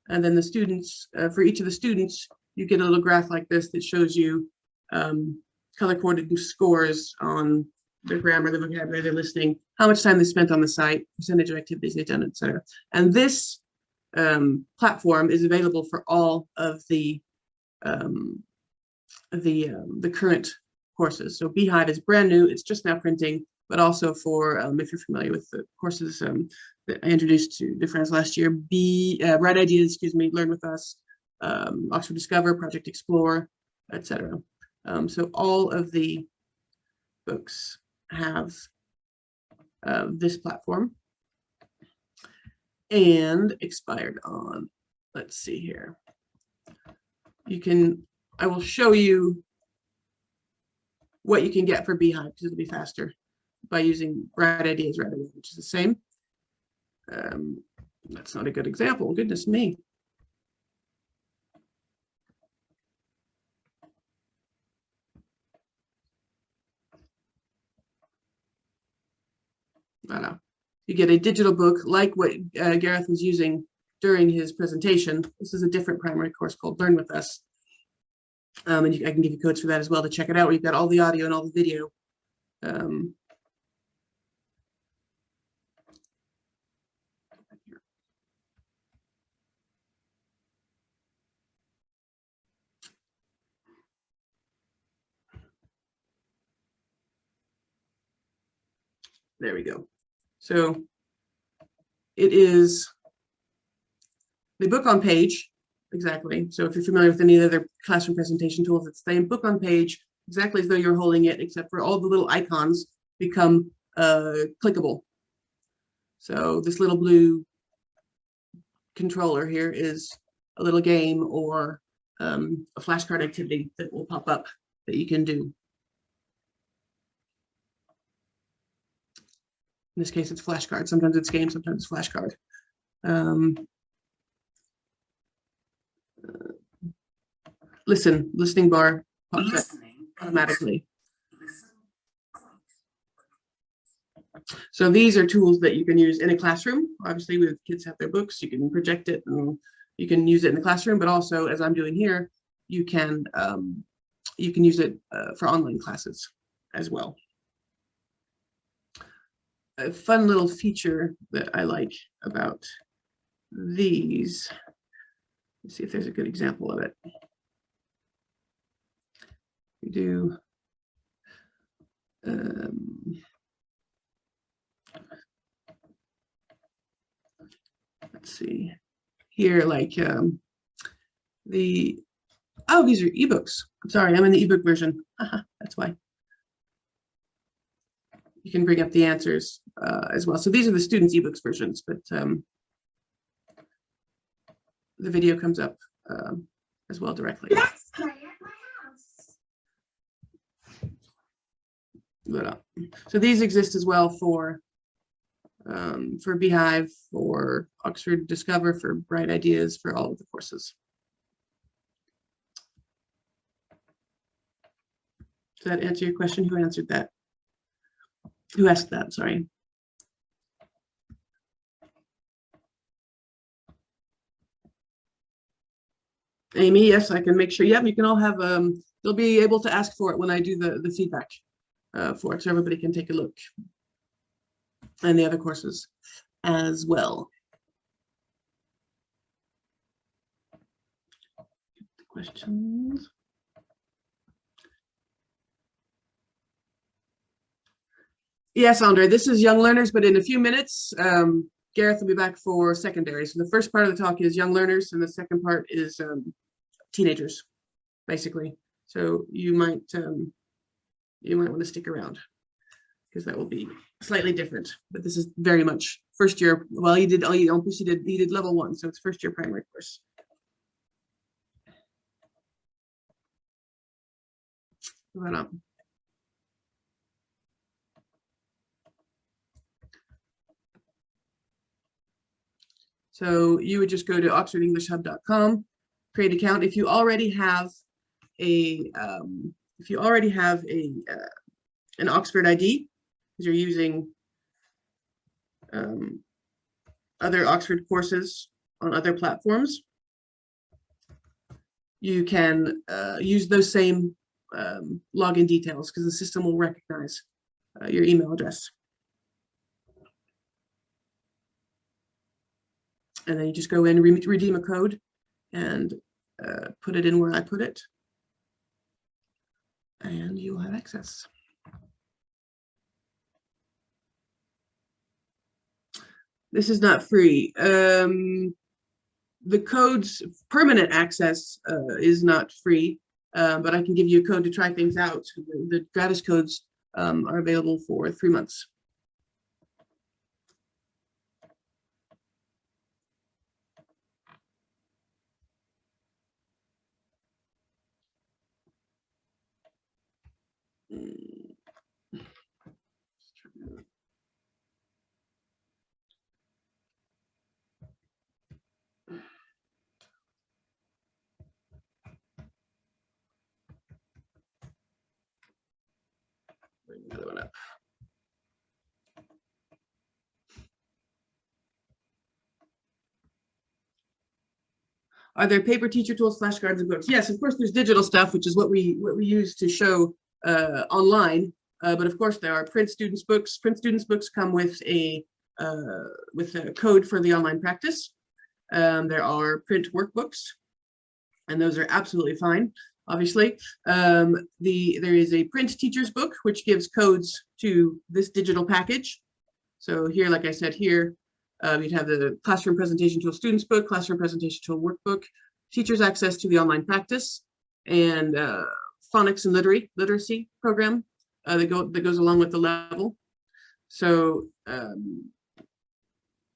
And then the students, for each of the students, you get a little graph like this that shows you color-coded scores on their grammar, the vocabulary, their listening, how much time they spent on the site, percentage of activities they've done, etc. And this platform is available for all of the current courses. So Beehive is brand new; it's just now printing, but also for if you're familiar with the courses that I introduced to the friends last year, Bright Ideas, Learn with Us, Oxford Discover, Project Explore, etc. So all of the books have this platform and expired on, let's see here. I will show you what you can get for Beehive because it'll be faster by using Bright Ideas right away, which is the same. That's not a good example, goodness me. You get a digital book like what Gareth was using during his presentation. This is a different primary course called Learn With Us. And I can give you codes for that as well to check it out. We've got all the audio and all the video. There we go. So it is the book on page, exactly. So if you're familiar with any other classroom presentation tools, it's the same book on page, exactly as though you're holding it, except for all the little icons become clickable. So this little blue controller here is a little game or a flashcard activity that will pop up that you can do. In this case, it's flashcard. Sometimes it's game, sometimes it's flashcard. Listening bar pops up automatically. So these are tools that you can use in a classroom. Obviously, with kids have their books, you can project it and you can use it in the classroom, but also, as I'm doing here, you can use it for online classes as well. A fun little feature that I like about these, let's see if there's a good example of it. We do let's see here, like these are ebooks. I'm sorry, I'm in the ebook version. That's why. You can bring up the answers as well. So these are the students' ebooks versions, but the video comes up as well directly. Let's play at my house. So these exist as well for Beehive, for Oxford Discover, for Bright Ideas, for all of the courses. Does that answer your question? Who answered that? Who asked that? Sorry. Amy, yes, I can make sure. Yep, you can all have, they'll be able to ask for it when I do the feedback for it, so everybody can take a look. And the other courses as well. Questions? Yes, Andre, this is young learners, but in a few minutes, Gareth will be back for secondary. So the first part of the talk is young learners, and the second part is teenagers, basically. So you might want to stick around because that will be slightly different. But this is very much first year. Well, he did level 1, so it's first year primary course. Right on. So you would just go to oxfordenglishhub.com, create an account. If you already have an Oxford ID, because you're using other Oxford courses on other platforms, you can use those same login details because the system will recognize your email address. And then you just go in, redeem a code, and put it in where I put it, and you will have access. This is not free. The code's permanent access is not free, but I can give you a code to try things out. The gratis codes are available for 3 months. Bring another one up. Are there paper teacher tools, flashcards, and books? Yes, of course. There's digital stuff, which is what we use to show online. But of course, there are print students' books. Print students' books come with a code for the online practice. There are print workbooks, and those are absolutely fine. Obviously, there is a print teacher's book, which gives codes to this digital package. So here, like I said, here, you'd have the classroom presentation tool students book, classroom presentation tool workbook, teachers access to the online practice, and phonics and literacy program that goes along with the level. So, and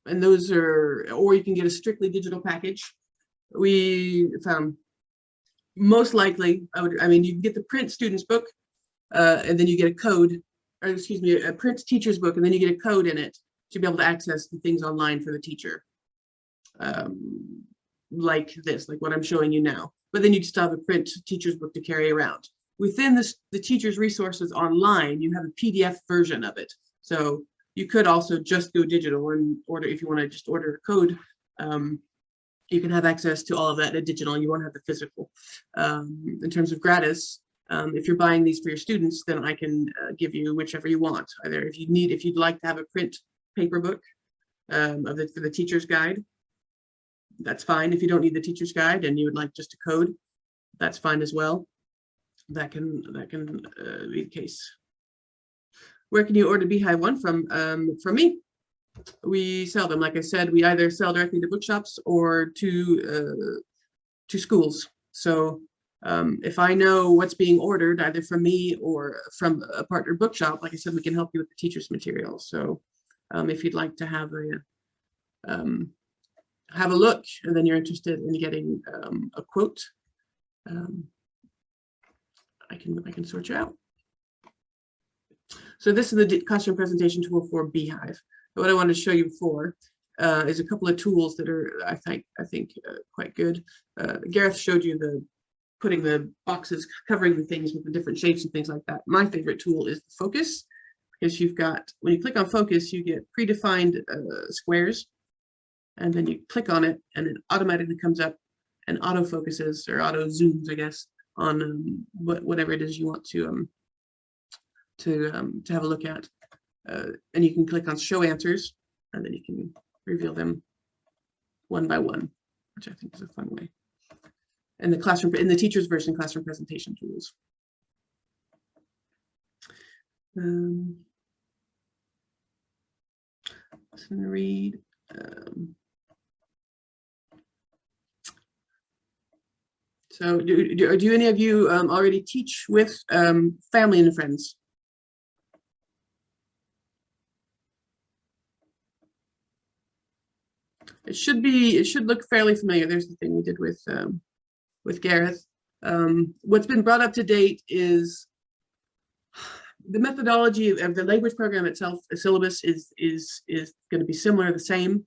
those are, or you can get a strictly digital package. We found most likely, I mean, you can get the print students book, and then you get a code, or excuse me, a print teacher's book, and then you get a code in it to be able to access the things online for the teacher, like this, like what I'm showing you now. But then you still have a print teacher's book to carry around. Within this, the teacher's resources online, you have a PDF version of it. So you could also just go digital and order, if you want to just order a code, you can have access to all of that in digital. You won't have the physical. In terms of gratis, if you're buying these for your students, then I can give you whichever you want. Either if you'd like to have a print paper book for the teacher's guide, that's fine. If you don't need the teacher's guide and you would like just a code, that's fine as well. That can be the case. Where can you order Beehive 1 from? From me. We sell them, like I said, we either sell directly to bookshops or to schools. So if I know what's being ordered either from me or from a partner bookshop, like I said, we can help you with the teacher's material. So if you'd like to have a look and then you're interested in getting a quote, I can sort you out. So this is the classroom presentation tool for Beehive. What I wanted to show you before is a couple of tools that are, I think quite good. Gareth showed you the putting the boxes, covering the things with the different shapes and things like that. My favorite tool is the focus, because you've got, when you click on focus, you get predefined squares, and then you click on it and it automatically comes up and auto focuses, or auto zooms, I guess, on whatever it is you want to have a look at. And you can click on show answers, and then you can reveal them one by one, which I think is a fun way. And the classroom, in the teacher's version, classroom presentation tools. Let's read. So do any of you already teach with family and friends? It should look fairly familiar. There's the thing we did with Gareth. What's been brought up to date is the methodology of the language program itself. The syllabus is going to be similar, the same.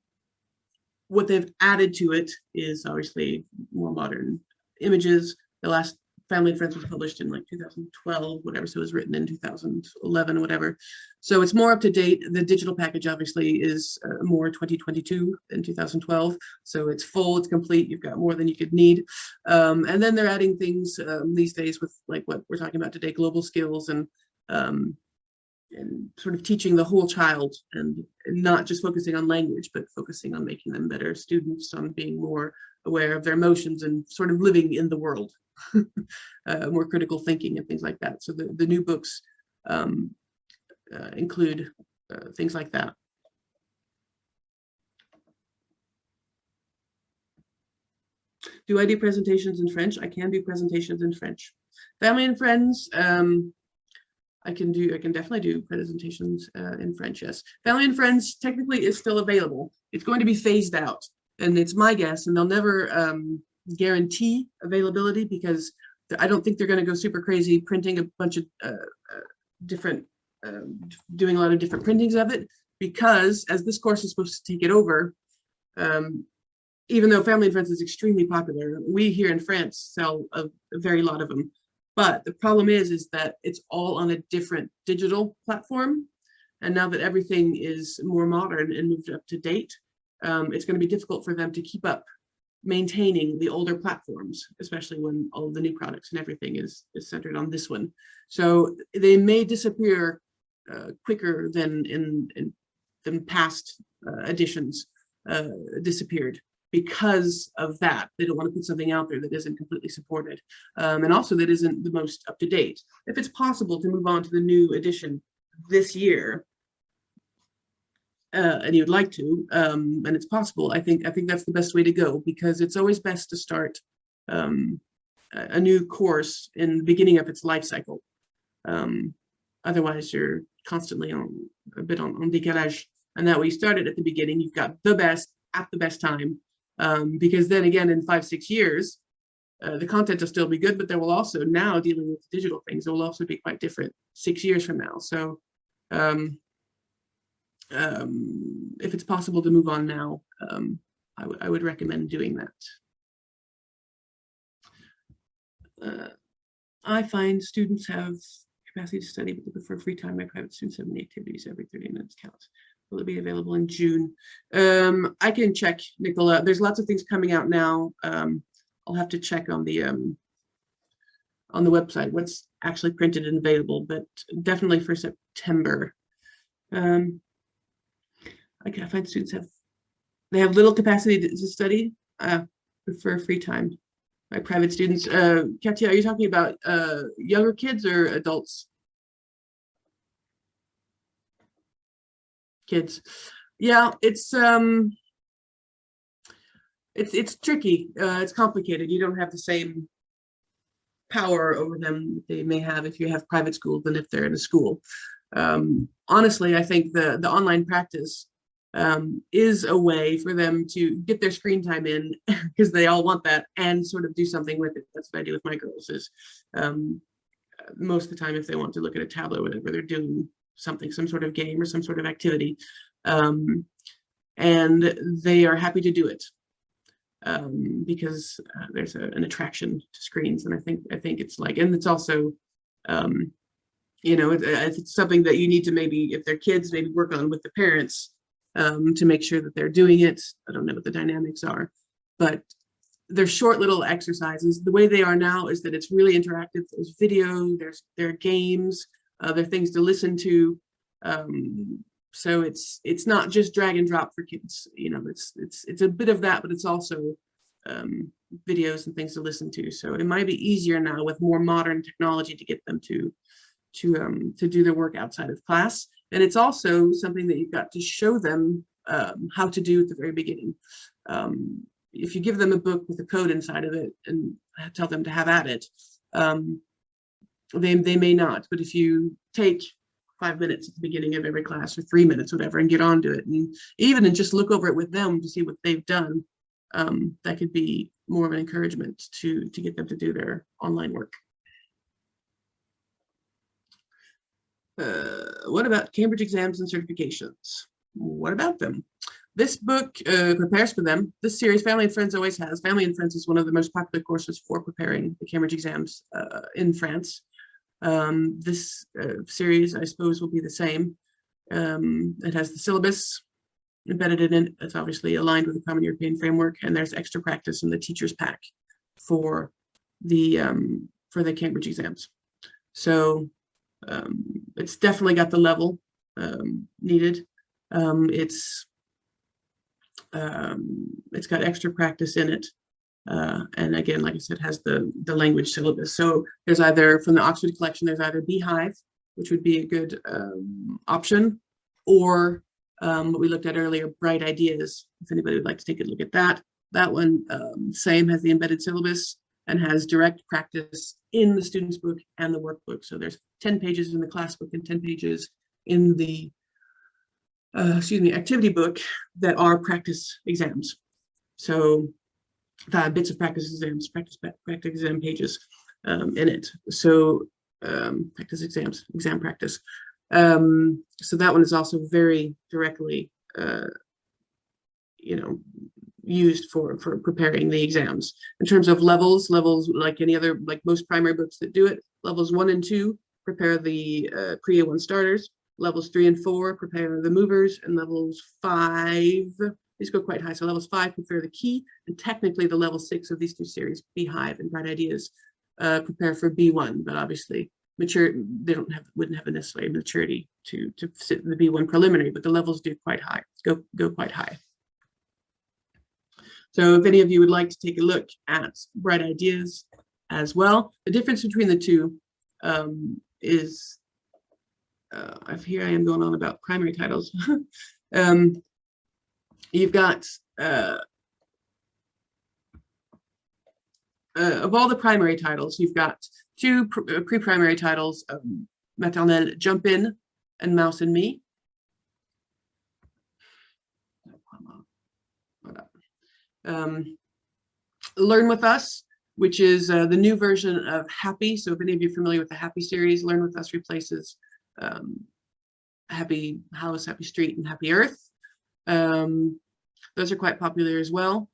What they've added to it is obviously more modern images. The last Family and Friends was published in like 2012, whatever, so it was written in 2011, whatever. So it's more up to date. The digital package obviously is more 2022 than 2012. So it's full, it's complete, you've got more than you could need. And then they're adding things these days with like what we're talking about today, global skills and sort of teaching the whole child, and not just focusing on language, but focusing on making them better students, on being more aware of their emotions and sort of living in the world. More critical thinking and things like that. So the new books include things like that. Do I do presentations in French? I can do presentations in French. Family and Friends, I can definitely do presentations in French, yes. Family and Friends technically is still available. It's going to be phased out, and it's my guess, and they'll never guarantee availability, because I don't think they're going to go super crazy printing a bunch of different, doing a lot of different printings of it, because as this course is supposed to take it over, even though Family and Friends is extremely popular, we here in France sell a very lot of them. But the problem is that it's all on a different digital platform. And now that everything is more modern and moved up to date, it's going to be difficult for them to keep up maintaining the older platforms, especially when all of the new products and everything is centered on this one. So they may disappear quicker than than past editions disappeared. Because of that, they don't want to put something out there that isn't completely supported, and also that isn't the most up to date. If it's possible to move on to the new edition this year, and you'd like to, and it's possible, I think that's the best way to go, because it's always best to start a new course in the beginning of its life cycle. Otherwise, you're constantly on décalage, and that way you started at the beginning, you've got the best at the best time. Because then again, in 5-6 years, the content will still be good, but there will also, now dealing with digital things, it will also be quite different 6 years from now. So if it's possible to move on now, I would recommend doing that. I find students have capacity to study, but they prefer free time. My private students have many activities every 30 minutes counts. Will it be available in June? I can check, Nicola. There's lots of things coming out now. I'll have to check on the website what's actually printed and available, but definitely for September. I find students have little capacity to study. Prefer free time. My private students. Katia, are you talking about younger kids or adults? Kids. Yeah, it's tricky. It's complicated. You don't have the same power over them that they may have if you have private school than if they're in a school. Honestly, I think the online practice is a way for them to get their screen time in, because they all want that, and sort of do something with it. That's what I do with my girls, is most of the time, if they want to look at a tablet or whatever, they're doing something, some sort of game or some sort of activity, and they are happy to do it. because there's an attraction to screens, and I think it's like, and it's also, you know, it's something that you need to maybe, if they're kids, maybe work on with the parents to make sure that they're doing it. I don't know what the dynamics are, but they're short little exercises. The way they are now is that it's really interactive. There's video, there are games, there are things to listen to. So it's not just drag and drop for kids. You know, it's a bit of that, but it's also videos and things to listen to. So it might be easier now with more modern technology to get them to do their work outside of class. And it's also something that you've got to show them how to do at the very beginning. If you give them a book with a code inside of it and tell them to have at it, they may not. But if you take 5 minutes at the beginning of every class, or 3 minutes, whatever, and get onto it, and even just look over it with them to see what they've done, that could be more of an encouragement to get them to do their online work. What about Cambridge exams and certifications? What about them? This book prepares for them. This series, Family and Friends, always has. Family and Friends is one of the most popular courses for preparing the Cambridge exams in France. This series, I suppose, will be the same. It has the syllabus embedded in it. It's obviously aligned with the Common European Framework, and there's extra practice in the teacher's pack for the Cambridge exams. So it's definitely got the level needed. It's got extra practice in it. And again, like I said, has the language syllabus. So there's either, from the Oxford collection, there's either Beehive, which would be a good option, or what we looked at earlier, Bright Ideas, if anybody would like to take a look at that. That one, same, has the embedded syllabus and has direct practice in the student's book and the workbook. So there's 10 pages in the class book and 10 pages in the activity book that are practice exams. So bits of practice exams, practice exam pages in it. So practice exams, exam practice. So that one is also very directly, used for preparing the exams. In terms of levels like any other, like most primary books that do it, levels 1 and 2 prepare the pre-A1 starters. Levels 3 and 4 prepare the movers, and levels 5, these go quite high. So levels 5 prepare the key, and technically the level 6 of these two series, Beehive and Bright Ideas, prepare for B1, but obviously wouldn't have necessarily maturity to sit in the B1 preliminary, but the levels do quite high, go quite high. So if any of you would like to take a look at Bright Ideas as well, the difference between the two is, here I am going on about primary titles. You've got, of all the primary titles, you've got two pre-primary titles, Maternelle Jump In and Mouse and Me. Learn With Us, which is the new version of Happy. So if any of you are familiar with the Happy series, Learn With Us replaces Happy House, Happy Street, and Happy Earth. Those are quite popular as well.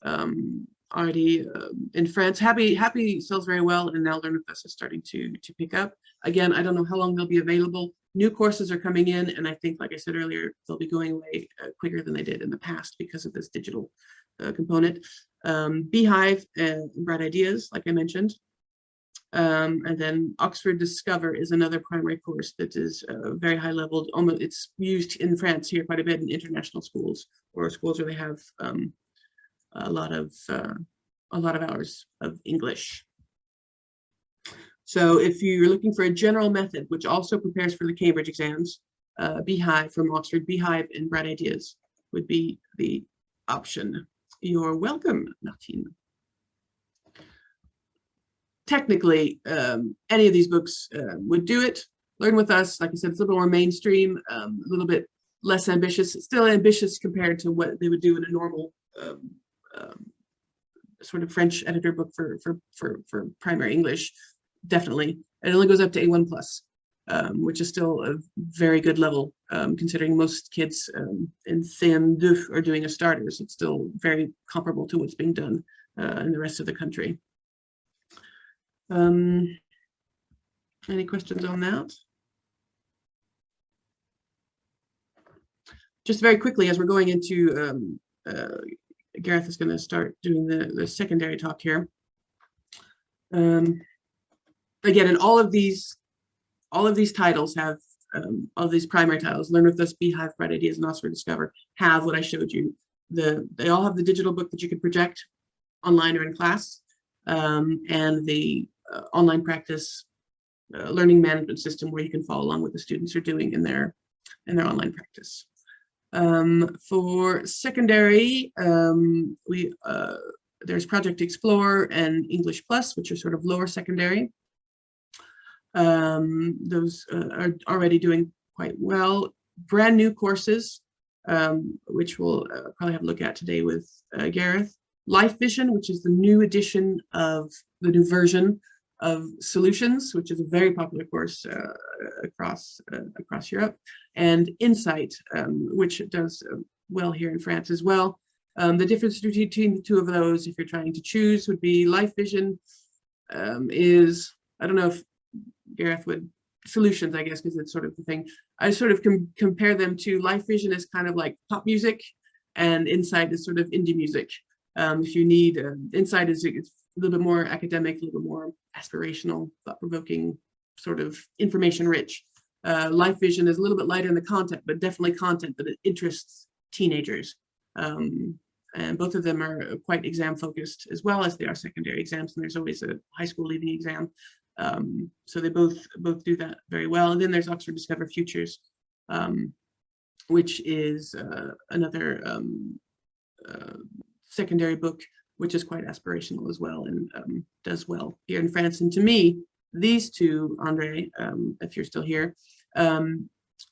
Already in France, Happy sells very well, and now Learn With Us is starting to pick up. Again, I don't know how long they'll be available. New courses are coming in, and I think, like I said earlier, they'll be going away quicker than they did in the past because of this digital component. Beehive and Bright Ideas, like I mentioned. And then Oxford Discover is another primary course that is very high level. Almost, it's used in France here quite a bit in international schools, or schools where they have a lot of hours of English. So if you're looking for a general method, which also prepares for the Cambridge exams, Beehive from Oxford, Beehive and Bright Ideas would be the option. You're welcome, Martine. Technically, any of these books would do it. Learn With Us, like I said, it's a little more mainstream, a little bit less ambitious. It's still ambitious compared to what they would do in a normal sort of French editor book for primary English. Definitely. It only goes up to A1+. which is still a very good level, considering most kids in CM2 are doing a starters. It's still very comparable to what's being done in the rest of the country. Any questions on that? Just very quickly, as we're going into, Gareth is going to start doing the secondary talk here. Again, and all of these titles have, all of these primary titles, Learn With Us, Beehive, Bright Ideas, and Oxford Discover, have what I showed you. They all have the digital book that you can project online or in class, and the online practice learning management system where you can follow along what the students are doing in their online practice. For secondary, there's Project Explore and English Plus, which are sort of lower secondary. Those are already doing quite well. Brand new courses, which we'll probably have a look at today with Gareth. Life Vision, which is the new edition of the new version of Solutions, which is a very popular course across Europe, and Insight, which does well here in France as well. The difference between the two of those, if you're trying to choose, would be Life Vision is, I don't know if Gareth would, Solutions, I guess, because it's sort of the thing. I sort of compare them to Life Vision as kind of like pop music, and Insight is sort of indie music. If you need, Insight is a little bit more academic, a little bit more aspirational, thought-provoking, sort of information-rich. Life Vision is a little bit lighter in the content, but definitely content that interests teenagers. And both of them are quite exam-focused, as well as they are secondary exams, and there's always a high school leaving exam. So they both do that very well. And then there's Oxford Discover Futures, which is another secondary book, which is quite aspirational as well, and does well here in France. And to me, these two, Andre, if you're still here, are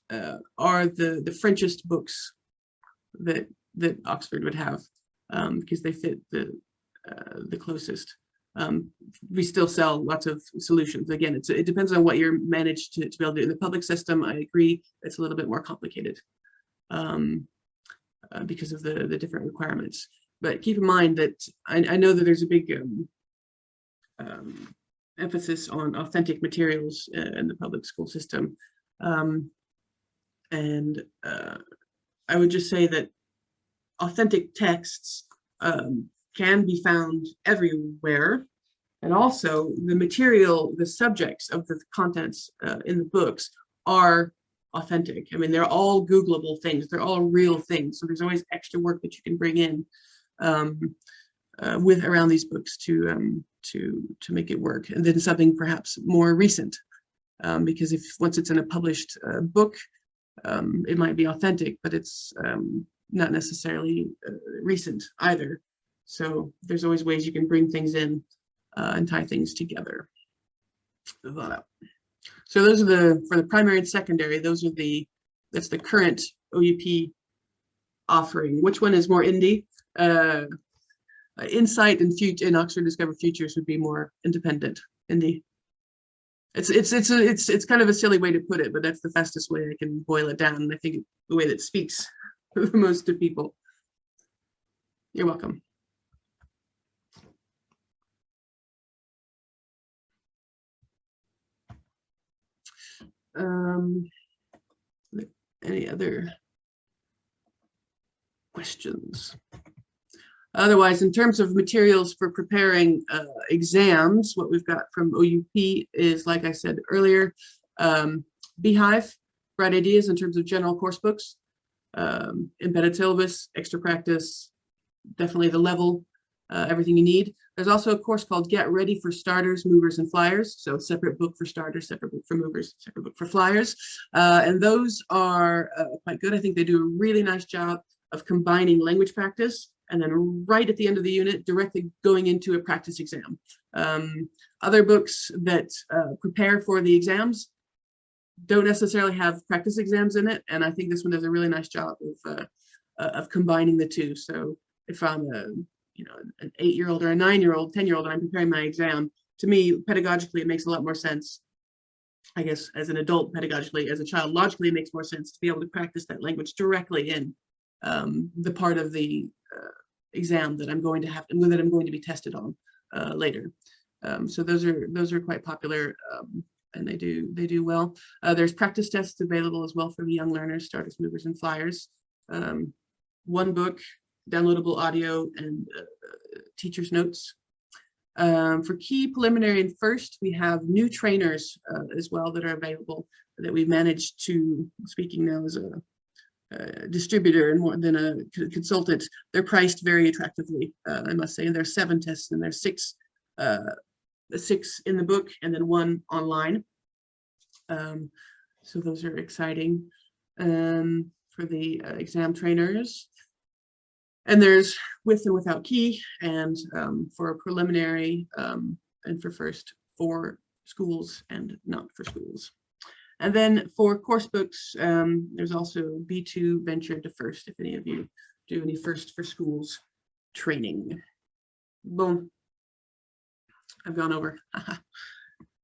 the Frenchest books that Oxford would have, because they fit the closest. We still sell lots of Solutions. Again, it depends on what you're managed to be able to do. In the public system, I agree, it's a little bit more complicated because of the different requirements. But keep in mind that I know that there's a big emphasis on authentic materials in the public school system. And I would just say that authentic texts can be found everywhere. And also the material, the subjects of the contents in the books are authentic. I mean, they're all Googleable things. They're all real things. So there's always extra work that you can bring in with around these books to make it work. And then something perhaps more recent, because once it's in a published book, it might be authentic, but it's not necessarily recent either. So there's always ways you can bring things in and tie things together. So those are for the primary and secondary, that's the current OUP offering. Which one is more indie? Insight and Oxford Discover Futures would be more independent indie. It's kind of a silly way to put it, but that's the fastest way I can boil it down. And I think the way that speaks the most to people. You're welcome. Any other questions? Otherwise, in terms of materials for preparing exams, what we've got from OUP is, like I said earlier, Beehive, Bright Ideas in terms of general course books, embedded syllabus, extra practice, definitely the level, everything you need. There's also a course called Get Ready for Starters, Movers, and Flyers. So separate book for starters, separate book for movers, separate book for flyers. And those are quite good. I think they do a really nice job of combining language practice and then right at the end of the unit, directly going into a practice exam. Other books that prepare for the exams don't necessarily have practice exams in it. And I think this one does a really nice job of combining the two. So if I'm an 8-year-old or a 9-year-old, 10-year-old, and I'm preparing my exam, to me, pedagogically, it makes a lot more sense I guess as an adult pedagogically, as a child logically, it makes more sense to be able to practice that language directly in the part of the exam that I'm going to be tested on later. So those are quite popular, and they do well. There's practice tests available as well for the young learners, starters, movers, and flyers. One book, downloadable audio, and teacher's notes. For key, preliminary, and first, we have new trainers as well that are available that we've managed to, speaking now as a distributor and more than a consultant, they're priced very attractively, I must say. And there's 7 tests, and there's 6 in the book and then 1 online. So those are exciting for the exam trainers. And there's with and without key, and for preliminary and for first for schools and not for schools. And then for course books, there's also B2 venture to first, if any of you do any first for schools training. Boom. I've gone over.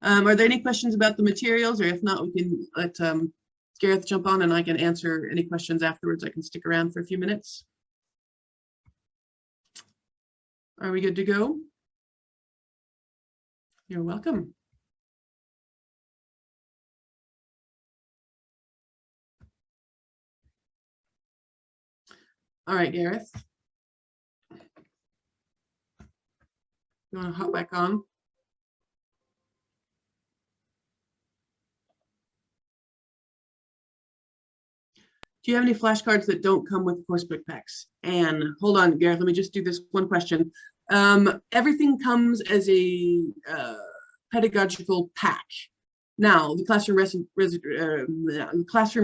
Are there any questions about the materials? Or if not, we can let Gareth jump on and I can answer any questions afterwards. I can stick around for a few minutes. Are we good to go? You're welcome. All right, Gareth. You want to hop back on? Do you have any flashcards that don't come with coursebook packs? And hold on, Gareth, let me just do this one question. Everything comes as a pedagogical pack. Now, the classroom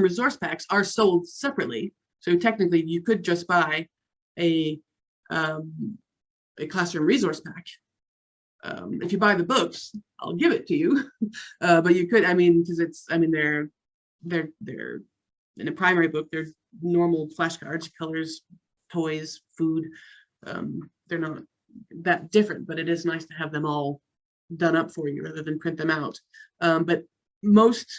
resource packs are sold separately. So technically, you could just buy a classroom resource pack. If you buy the books, I'll give it to you. But you could, I mean, because it's, I mean, they're in a primary book, there's normal flashcards, colors, toys, food. They're not that different, but it is nice to have them all done up for you rather than print them out. But most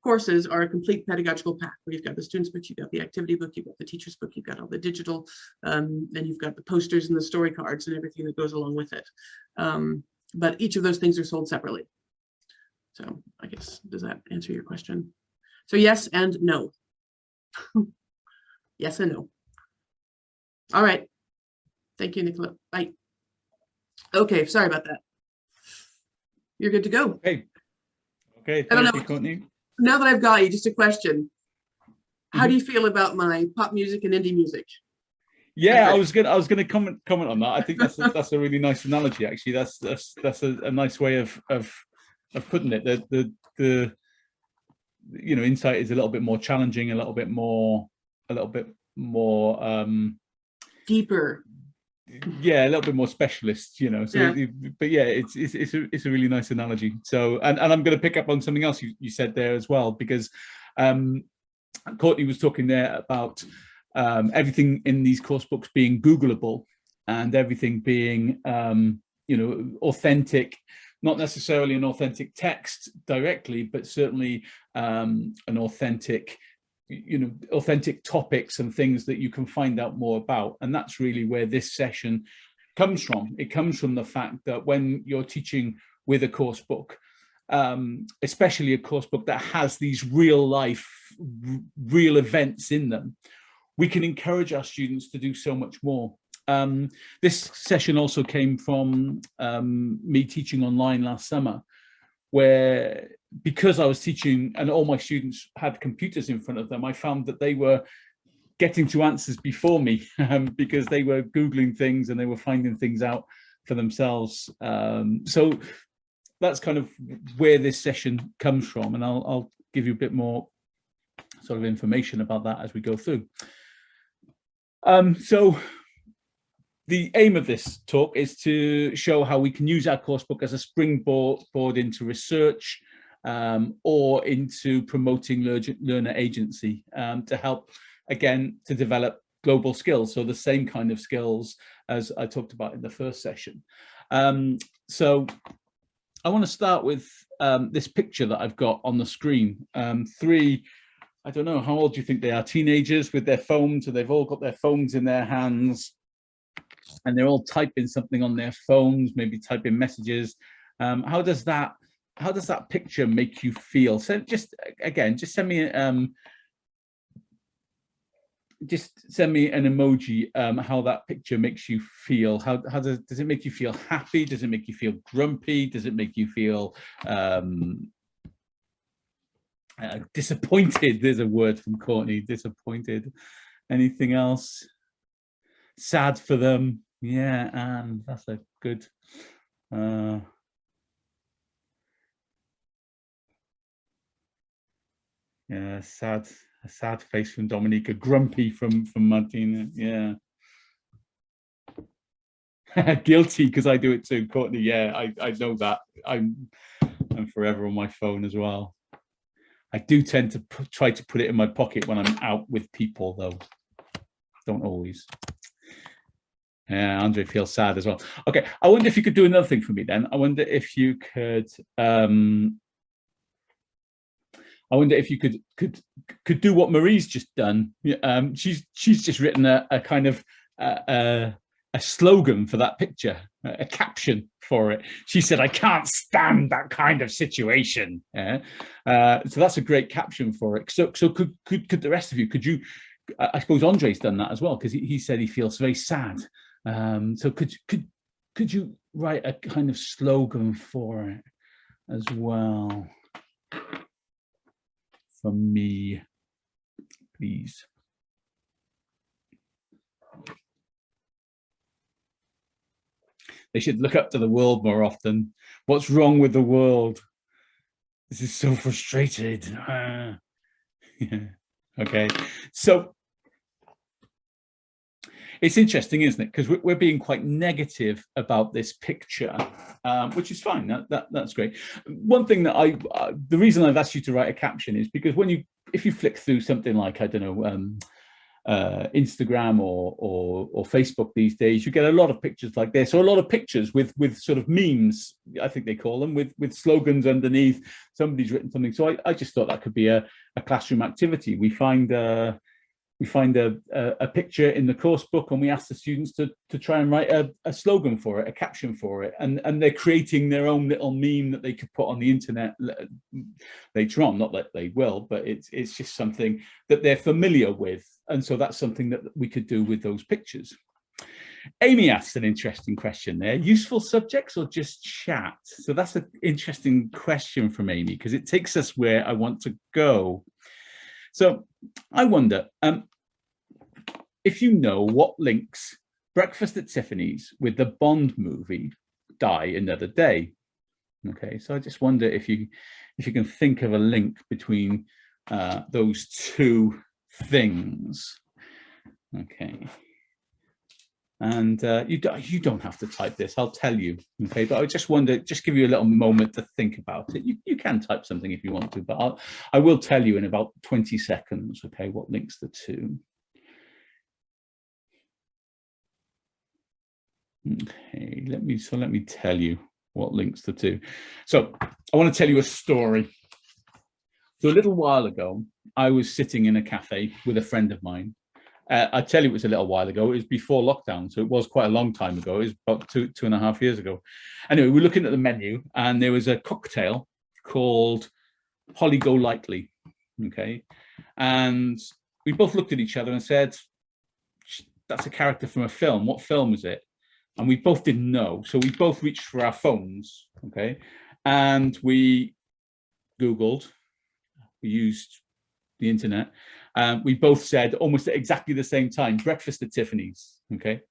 courses are a complete pedagogical pack where you've got the student's book, you've got the activity book, you've got the teacher's book, you've got all the digital, and you've got the posters and the story cards and everything that goes along with it. But each of those things are sold separately. So I guess, does that answer your question? So yes and no. Yes and no. All right. Thank you, Nicola. Bye. Okay, sorry about that. You're good to go. Okay. Okay, I don't thank know. you, Courtney. Now that I've got you, just a question. How do you feel about my pop music and indie music? Yeah, I was gonna comment on that. I think that's a really nice analogy. Actually, that's a nice way of putting it. The you know, insight is a little bit more challenging, a little bit more deeper. Yeah, a little bit more specialist, you know. So yeah. But yeah, it's a really nice analogy. So and I'm going to pick up on something else you said there as well, because Courtney was talking there about everything in these course books being Googleable and everything being you know, authentic. Not necessarily an authentic text directly, but certainly an authentic, you know, authentic topics and things that you can find out more about. And that's really where this session comes from. It comes from the fact that when you're teaching with a course book, especially a course book that has these real life, real events in them, we can encourage our students to do so much more. This session also came from me teaching online last summer, where because I was teaching and all my students had computers in front of them, I found that they were getting to answers before me because they were Googling things and they were finding things out for themselves. So that's kind of where this session comes from, and I'll give you a bit more sort of information about that as we go through. So the aim of this talk is to show how we can use our coursebook as a springboard into research or into promoting learner agency to help, again, to develop global skills. So the same kind of skills as I talked about in the first session. So I want to start with this picture that I've got on the screen. Three, I don't know, how old do you think they are? Teenagers with their phones, and they've all got their phones in their hands, and they're all typing something on their phones, maybe typing messages. How does that picture make you feel? So just send me an emoji, how that picture makes you feel. How does it make you feel happy? Does it make you feel grumpy? Does it make you feel disappointed? There's a word from Courtney, disappointed. Anything else? Sad for them. Yeah, and that's a good yeah, a sad face from Dominica, grumpy from Martina. Yeah. Guilty, because I do it too, Courtney. Yeah, I know that. I'm forever on my phone as well. I do tend to try to put it in my pocket when I'm out with people, though. Don't always. Yeah, Andre feels sad as well. Okay, I wonder if you could do another thing for me then. I wonder if you could do what Marie's just done. She's just written a kind of a slogan for that picture, a caption for it. She said, "I can't stand that kind of situation." Yeah? So that's a great caption for it. So could the rest of you, could you? I suppose Andre's done that as well, because he said he feels very sad. So could you write a kind of slogan for it as well? From me, please. They should look up to the world more often. What's wrong with the world? This is so frustrated. Yeah. Okay, so it's interesting, isn't it? Because we're being quite negative about this picture, which is fine. That's great. One thing that the reason I've asked you to write a caption is because if you flick through something like, I don't know, Instagram or Facebook these days, you get a lot of pictures like this, or a lot of pictures with sort of memes, I think they call them, with slogans underneath. Somebody's written something. So I just thought that could be a classroom activity. We find a picture in the course book, and we ask the students to try and write a slogan for it, a caption for it, and they're creating their own little meme that they could put on the internet later on. Not that they will, but it's just something that they're familiar with, and so that's something that we could do with those pictures. Amy asked an interesting question there: useful subjects or just chat? So that's an interesting question from Amy, because it takes us where I want to go. So I wonder if you know what links Breakfast at Tiffany's with the Bond movie Die Another Day. Okay, so I just wonder if you can think of a link between those two things. Okay, and you don't have to type this. I'll tell you. Okay, but I just wonder, just give you a little moment to think about it. You can type something if you want to, but I will tell you in about 20 seconds. Okay, what links the two? Okay, let me tell you what links the two. So I want to tell you a story. So a little while ago, I was sitting in a cafe with a friend of mine. I tell you, it was a little while ago. It was before lockdown, so it was quite a long time ago. It was about 2.5 years ago. Anyway, we're looking at the menu, and there was a cocktail called Holly Golightly. Okay, and we both looked at each other and said, "That's a character from a film. What film is it?" And we both didn't know, so we both reached for our phones. Okay, and we Googled. We used the internet. We both said almost at exactly the same time, Breakfast at Tiffany's. Okay,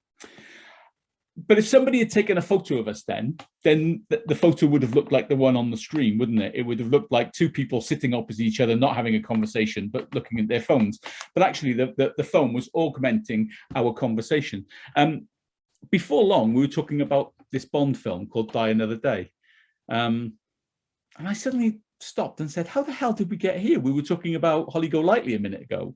but if somebody had taken a photo of us then the photo would have looked like the one on the screen, wouldn't it? It would have looked like two people sitting opposite each other, not having a conversation, but looking at their phones. But actually, the phone was augmenting our conversation. Before long, we were talking about this Bond film called Die Another Day, and I suddenly stopped and said, "How the hell did we get here? We were talking about Holly Golightly a minute ago."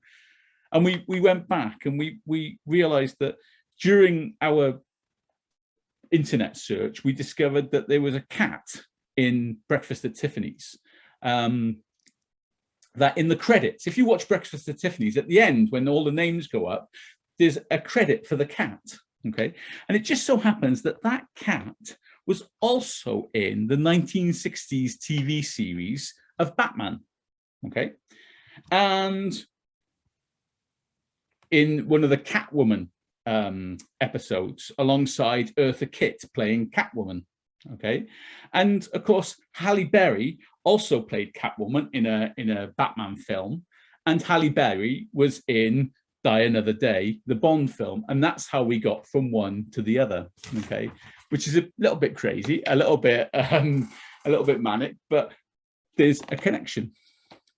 And we went back, and we realized that during our internet search, we discovered that there was a cat in Breakfast at Tiffany's. That in the credits, if you watch Breakfast at Tiffany's, at the end, when all the names go up, there's a credit for the cat, okay? And it just so happens that that cat was also in the 1960s TV series of Batman, okay? And in one of the Catwoman episodes, alongside Eartha Kitt playing Catwoman, okay? And of course, Halle Berry also played Catwoman in a Batman film, and Halle Berry was in Die Another Day, the Bond film, and that's how we got from one to the other, okay? Which is a little bit crazy, a little bit manic, but there's a connection,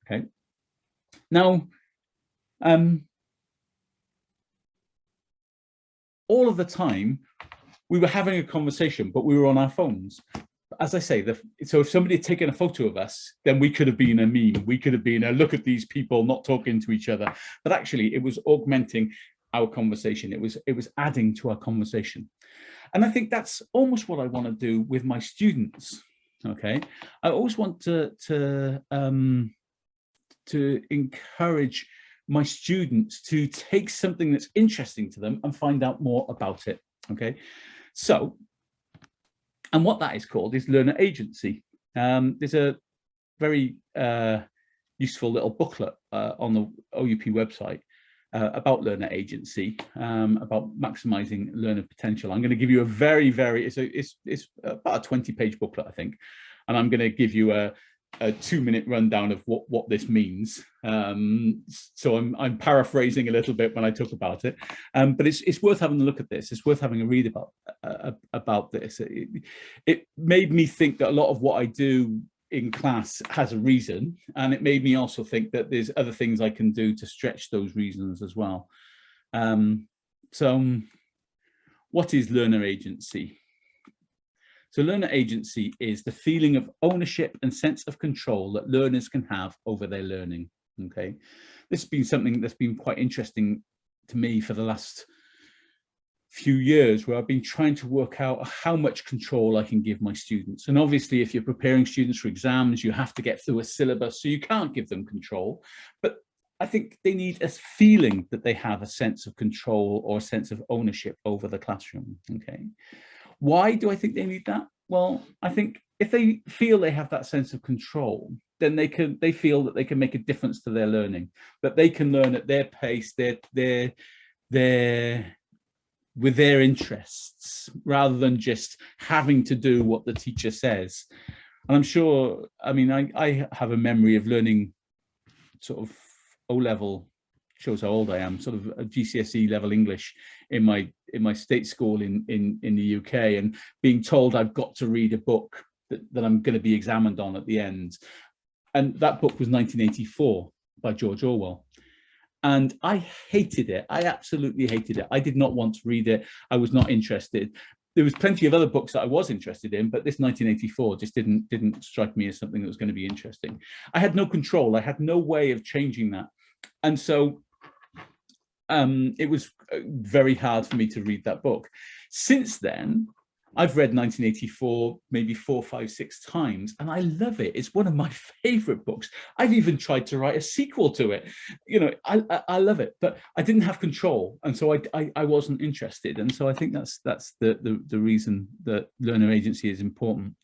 okay? Now, all of the time, we were having a conversation, but we were on our phones. As I say, so if somebody had taken a photo of us, then we could have been a meme. We could have been a look at these people not talking to each other. But actually, it was augmenting our conversation. It was adding to our conversation. And I think that's almost what I want to do with my students. Okay, I always want to encourage my students to take something that's interesting to them and find out more about it. Okay, so, and what that is called is learner agency. There's a very useful little booklet on the OUP website about learner agency, about maximizing learner potential. I'm going to give you a it's about a 20-page booklet, I think, and I'm going to give you a 2-minute rundown of what this means. So I'm paraphrasing a little bit when I talk about it, but it's worth having a look at this. It's worth having a read about this. It made me think that a lot of what I do in class has a reason, and it made me also think that there's other things I can do to stretch those reasons as well. So what is learner agency? So learner agency is the feeling of ownership and sense of control that learners can have over their learning, okay? This has been something that's been quite interesting to me for the last few years, where I've been trying to work out how much control I can give my students. And obviously, if you're preparing students for exams, you have to get through a syllabus, so you can't give them control. But I think they need a feeling that they have a sense of control or a sense of ownership over the classroom, okay? Why do I think they need that? Well, I think if they feel they have that sense of control, then they feel that they can make a difference to their learning, that they can learn at their pace, with their interests, rather than just having to do what the teacher says. And I'm sure, I mean, I have a memory of learning sort of O-level, shows how old I am, sort of a GCSE level English in my state school in the UK, and being told I've got to read a book that I'm going to be examined on at the end. And that book was 1984 by George Orwell. And I hated it. I absolutely hated it. I did not want to read it. I was not interested. There was plenty of other books that I was interested in, but this 1984 just didn't strike me as something that was going to be interesting. I had no control. I had no way of changing that. And so it was very hard for me to read that book. Since then, I've read 1984 maybe 4, 5, 6 times, and I love it. It's one of my favorite books. I've even tried to write a sequel to it. You know, I love it, but I didn't have control, and so I wasn't interested. And so I think that's the reason that learner agency is important.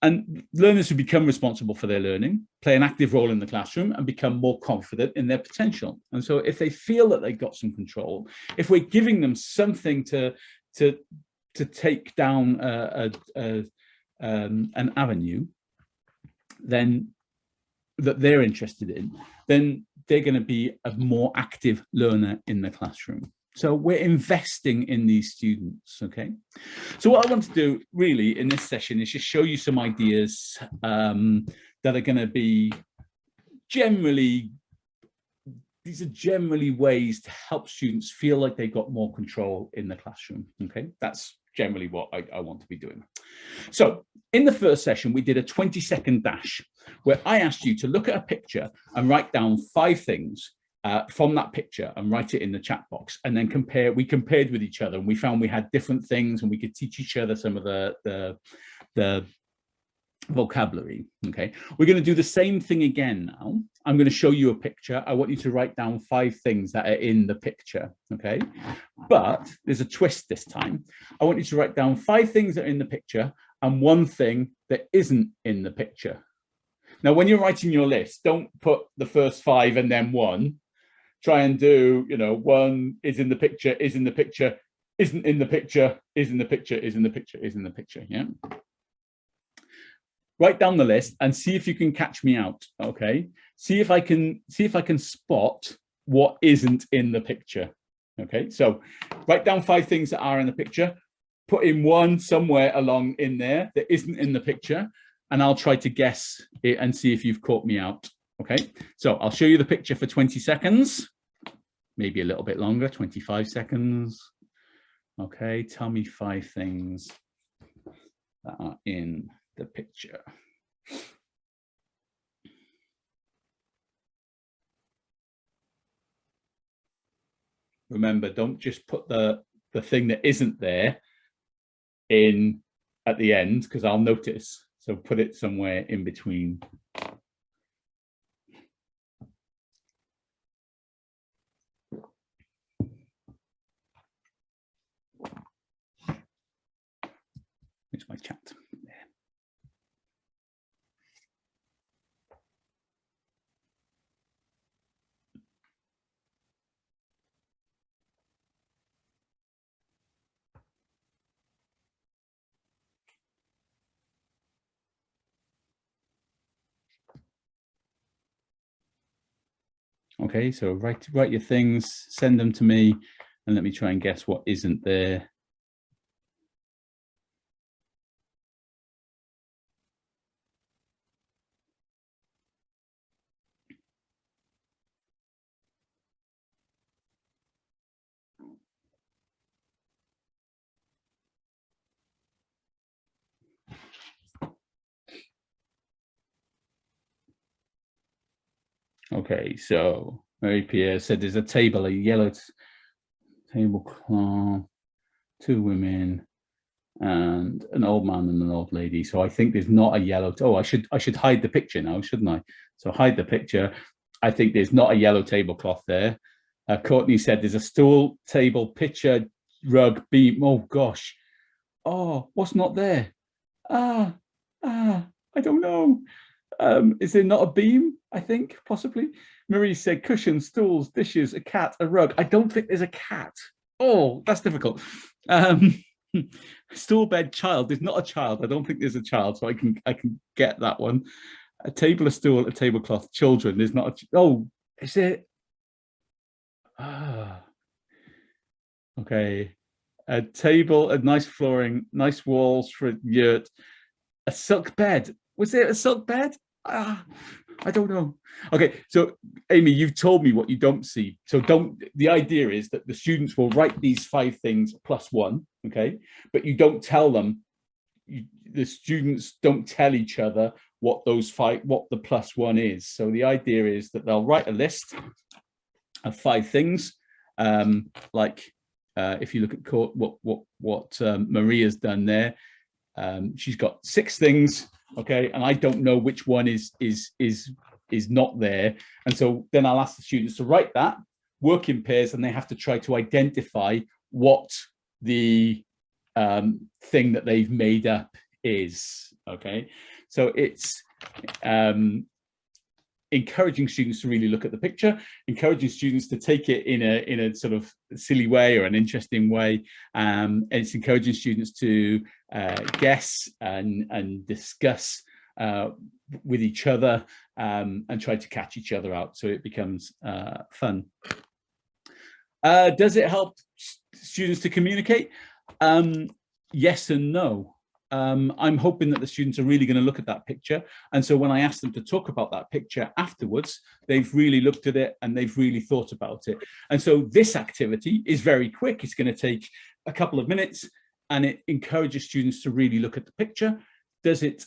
And learners who become responsible for their learning play an active role in the classroom and become more confident in their potential. And so if they feel that they've got some control, if we're giving them something to take down an avenue, then that they're interested in, then they're going to be a more active learner in the classroom. So we're investing in these students, okay? So what I want to do really in this session is just show you some ideas that are going to be these are generally ways to help students feel like they've got more control in the classroom, okay? That's generally what I want to be doing. So in the first session, we did a 20-second dash where I asked you to look at a picture and write down 5 things from that picture and write it in the chat box, and then we compared with each other, and we found we had different things, and we could teach each other some of the vocabulary. Okay, we're going to do the same thing again now. I'm going to show you a picture. I want you to write down 5 things that are in the picture. Okay, but there's a twist this time. I want you to write down 5 things that are in the picture and 1 thing that isn't in the picture. Now, when you're writing your list, don't put the first 5 and then 1. Try and do, you know, 1 is in the picture, is in the picture, isn't in the picture, is in the picture, is in the picture, is in the picture. Yeah. Write down the list and see if you can catch me out. Okay. See if I can spot what isn't in the picture. Okay. So write down 5 things that are in the picture. Put in 1 somewhere along in there that isn't in the picture, and I'll try to guess it and see if you've caught me out. Okay, so I'll show you the picture for 20 seconds, maybe a little bit longer, 25 seconds. Okay, tell me 5 things that are in the picture. Remember, don't just put the thing that isn't there in at the end, because I'll notice. So put it somewhere in between. It's my chat. There. Okay, so write your things, send them to me, and let me try and guess what isn't there. Okay, so Mary Pierre said there's a table, a yellow tablecloth, 2 women, and an old man and an old lady. So I think there's not a yellow. Oh, I should hide the picture now, shouldn't I? So hide the picture. I think there's not a yellow tablecloth there. Courtney said there's a stool, table, picture, rug, beam. Oh gosh. Oh, what's not there? I don't know. Is there not a beam? I think possibly. Marie said cushions, stools, dishes, a cat, a rug. I don't think there's a cat. Oh, that's difficult. Stool, bed, child. There's not a child. I don't think there's a child, so I can get that one. A table, a stool, a tablecloth. Children. There's not a. Oh, is it? Okay. A table, a nice flooring, nice walls for a yurt. A silk bed. Was there a silk bed? I don't know. Okay, so Amy, you've told me what you don't see. So the idea is that the students will write these 5 things plus 1, okay? But you don't tell them, the students don't tell each other what the plus 1 is. So the idea is that they'll write a list of 5 things, if you look at what Maria's done there, she's got 6 things. Okay, and I don't know which one is not there, and so then I'll ask the students to write that, work in pairs, and they have to try to identify what the thing that they've made up is. Okay, so it's encouraging students to really look at the picture, encouraging students to take it in a sort of silly way or an interesting way. And it's encouraging students to guess and discuss with each other and try to catch each other out, so it becomes fun. Does it help students to communicate? Yes and no. I'm hoping that the students are really going to look at that picture, and so when I ask them to talk about that picture afterwards, they've really looked at it and they've really thought about it. And so this activity is very quick. It's going to take a couple of minutes, and it encourages students to really look at the picture. Does it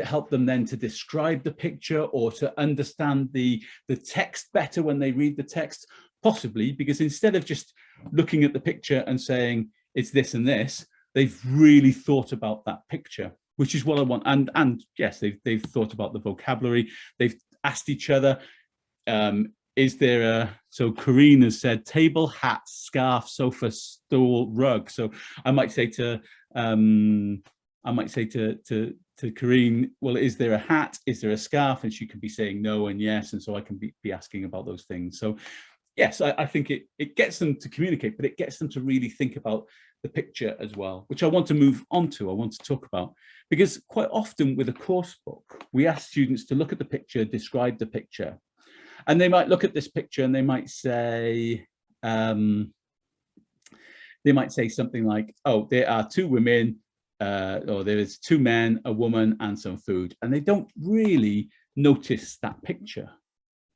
help them then to describe the picture or to understand the text better when they read the text? Possibly, because instead of just looking at the picture and saying it's this and this, they've really thought about that picture. which is what I want. And yes, they've thought about the vocabulary. They've asked each other, is there a, so Corrine has said table, hat, scarf, sofa, stool, rug. So I might say to Corrine, well, is there a hat? Is there a scarf? And she could be saying no and yes. And so I can be asking about those things. So yes, I think it gets them to communicate, but it gets them to really think about the picture as well, which I want to move on to, I want to talk about. Because quite often with a course book, we ask students to look at the picture, describe the picture. And they might look at this picture and they might say something like, oh, there are two women, or there is two men, a woman, and some food. And they don't really notice that picture.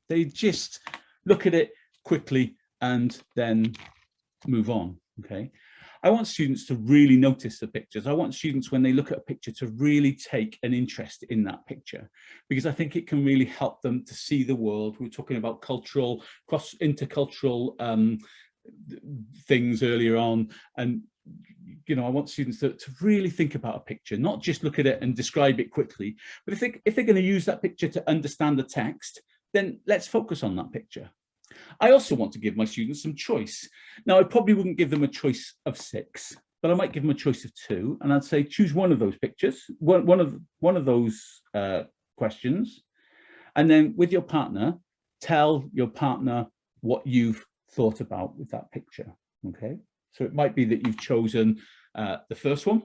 They just look at it quickly and then move on, okay? I want students to really notice the pictures. I want students, when they look at a picture, to really take an interest in that picture, because I think it can really help them to see the world. We were talking about cultural, intercultural things earlier on. And, you know, I want students to really think about a picture, not just look at it and describe it quickly. But if they're going to use that picture to understand the text, then let's focus on that picture. I also want to give my students some choice. Now, I probably wouldn't give them a choice of 6, but I might give them a choice of 2, and I'd say choose one of those pictures, one of those questions, and then with your partner, tell your partner what you've thought about with that picture. Okay, so it might be that you've chosen the first one.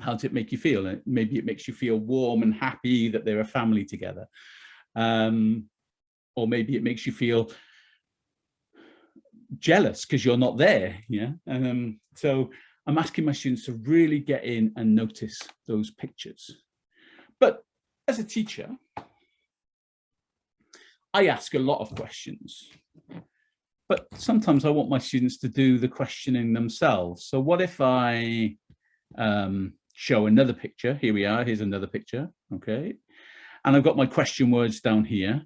How does it make you feel? And maybe it makes you feel warm and happy that they're a family together. Or maybe it makes you feel jealous because you're not there. Yeah. So I'm asking my students to really get in and notice those pictures. But as a teacher, I ask a lot of questions, but sometimes I want my students to do the questioning themselves. So what if I show another picture? Here we are, here's another picture, okay? And I've got my question words down here.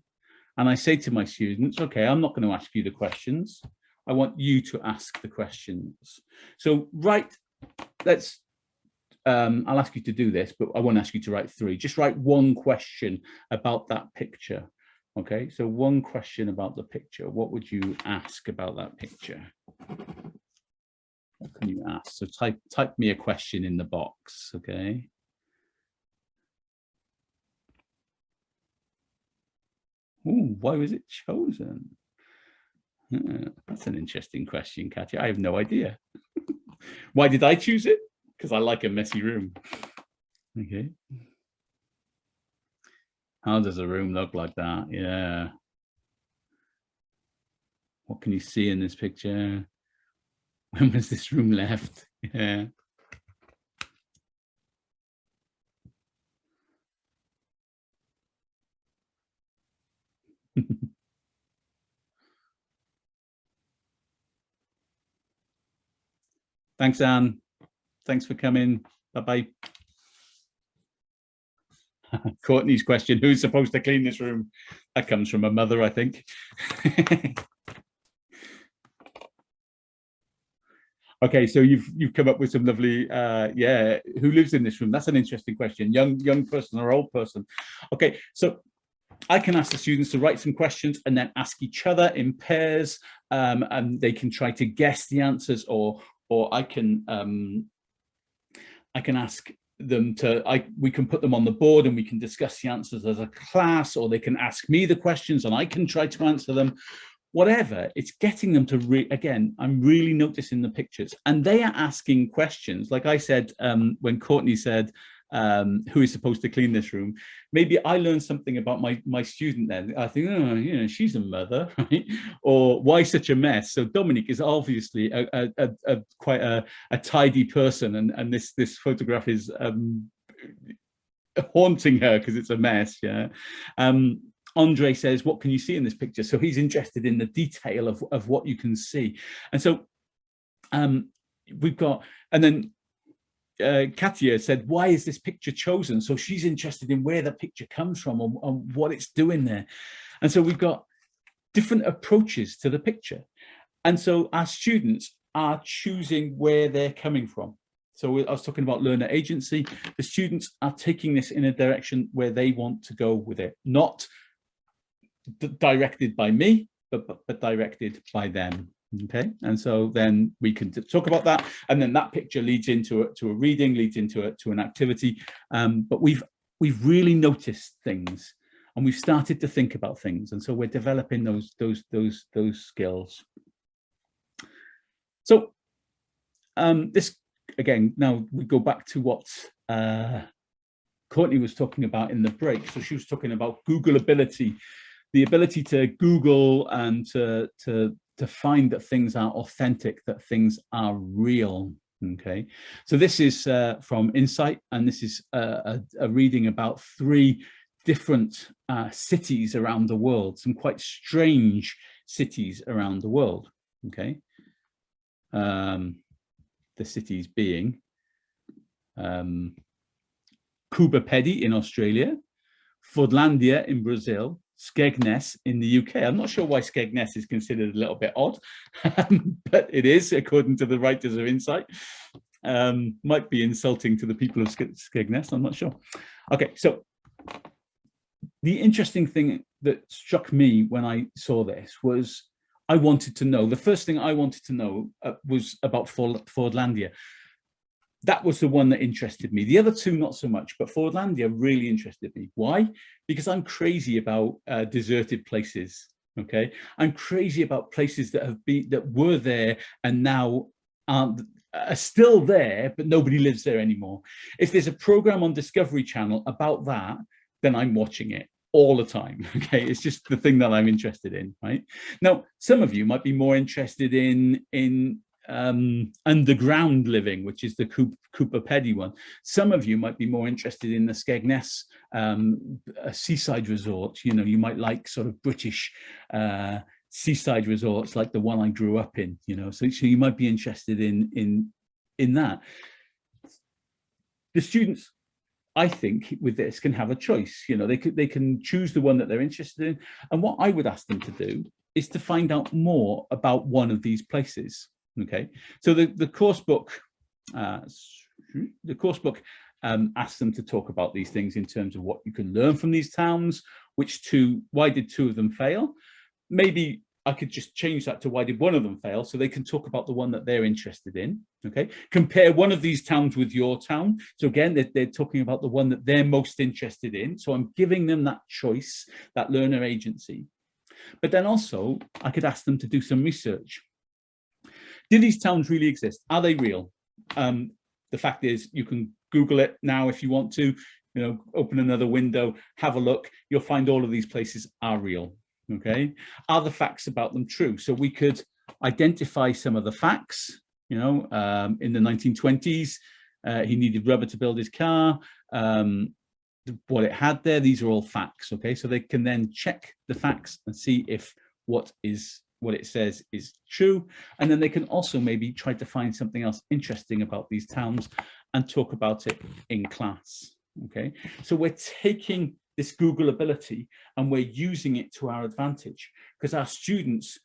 And I say to my students, okay, I'm not going to ask you the questions. I want you to ask the questions. So I'll ask you to do this, but I won't ask you to write 3. Just write one question about that picture. Okay, so one question about the picture. What would you ask about that picture? What can you ask? So type me a question in the box, okay? Ooh, why was it chosen? That's an interesting question, Katya. I have no idea. Why did I choose it? Because I like a messy room. Okay. How does a room look like that? Yeah. What can you see in this picture? When was this room left? Yeah. Thanks, Anne. Thanks for coming. Bye-bye. Courtney's question, who's supposed to clean this room? That comes from a mother, I think. Okay, so you've come up with some lovely, yeah, who lives in this room? That's an interesting question. Young person or old person? Okay, so I can ask the students to write some questions and then ask each other in pairs, and they can try to guess the answers, or I can ask them to, we can put them on the board and we can discuss the answers as a class, or they can ask me the questions and I can try to answer them. Whatever, it's getting them to again, I'm really noticing the pictures, and they are asking questions. Like I said, when Courtney said, who is supposed to clean this room? Maybe I learned something about my student then. I think, oh, you know, she's a mother, right? Or why such a mess? So Dominique is obviously quite a tidy person, and this photograph is haunting her because it's a mess. Yeah. Andre says, what can you see in this picture? So he's interested in the detail of what you can see. And so we've got, and then Katya said, why is this picture chosen? So she's interested in where the picture comes from and what it's doing there. And so we've got different approaches to the picture. And so our students are choosing where they're coming from. So I was talking about learner agency. The students are taking this in a direction where they want to go with it, not directed by me, but directed by them. Okay, and so then we can talk about that, and then that picture leads into a reading, leads into an activity. But we've really noticed things, and we've started to think about things, and so we're developing those skills. So this again, now we go back to what Courtney was talking about in the break. So she was talking about Google ability, the ability to Google and to find that things are authentic, that things are real. Okay, so this is from Insight, and this is a reading about 3 different cities around the world, some quite strange cities around the world. Okay, the cities being Cubapedi in Australia, Fordlandia in Brazil, Skegness in the UK. I'm not sure why Skegness is considered a little bit odd, but it is, according to the writers of Insight. Might be insulting to the people of Skegness, I'm not sure. Okay, so the interesting thing that struck me when I saw this was I wanted to know, the first thing I wanted to know was about Fordlandia. That was the one that interested me. The other 2, not so much, but Fordlandia really interested me. Why? Because I'm crazy about deserted places. Okay, I'm crazy about places that were there and now are still there, but nobody lives there anymore. If there's a program on Discovery Channel about that, then I'm watching it all the time. Okay, it's just the thing that I'm interested in. Right now, some of you might be more interested in underground living, which is the Cubapedi one. Some of you might be more interested in the Skegness seaside resort. You know, you might like sort of British seaside resorts like the one I grew up in. You know, so you might be interested in that. The students, I think, with this can have a choice. You know, they can choose the one that they're interested in, and what I would ask them to do is to find out more about one of these places. Okay, so the course book asks them to talk about these things in terms of what you can learn from these towns. Why did 2 of them fail? Maybe I could just change that to why did 1 of them fail, so they can talk about the one that they're interested in. Okay, compare one of these towns with your town. So again, they're talking about the one that they're most interested in. So I'm giving them that choice, that learner agency. But then also I could ask them to do some research. Do these towns really exist? Are they real? The fact is, you can Google it now if you want to. You know, open another window, have a look. You'll find all of these places are real. Okay, are the facts about them true? So we could identify some of the facts. You know, in the 1920s, he needed rubber to build his car. What it had there, these are all facts. Okay, so they can then check the facts and see if what it says is true, and then they can also maybe try to find something else interesting about these towns and talk about it in class. Okay, so we're taking this Google ability and we're using it to our advantage, because our students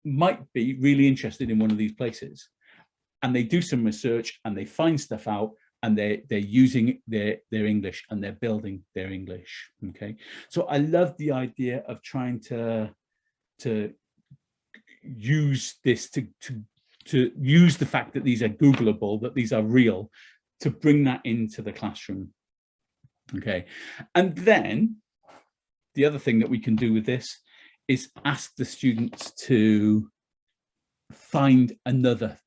might be really interested in one of these places, and they do some research and they find stuff out, and they're using their English and they're building their English. Okay, so I love the idea of trying to use this to use the fact that these are Googleable, that these are real, to bring that into the classroom. Okay, and then the other thing that we can do with this is ask the students to find another.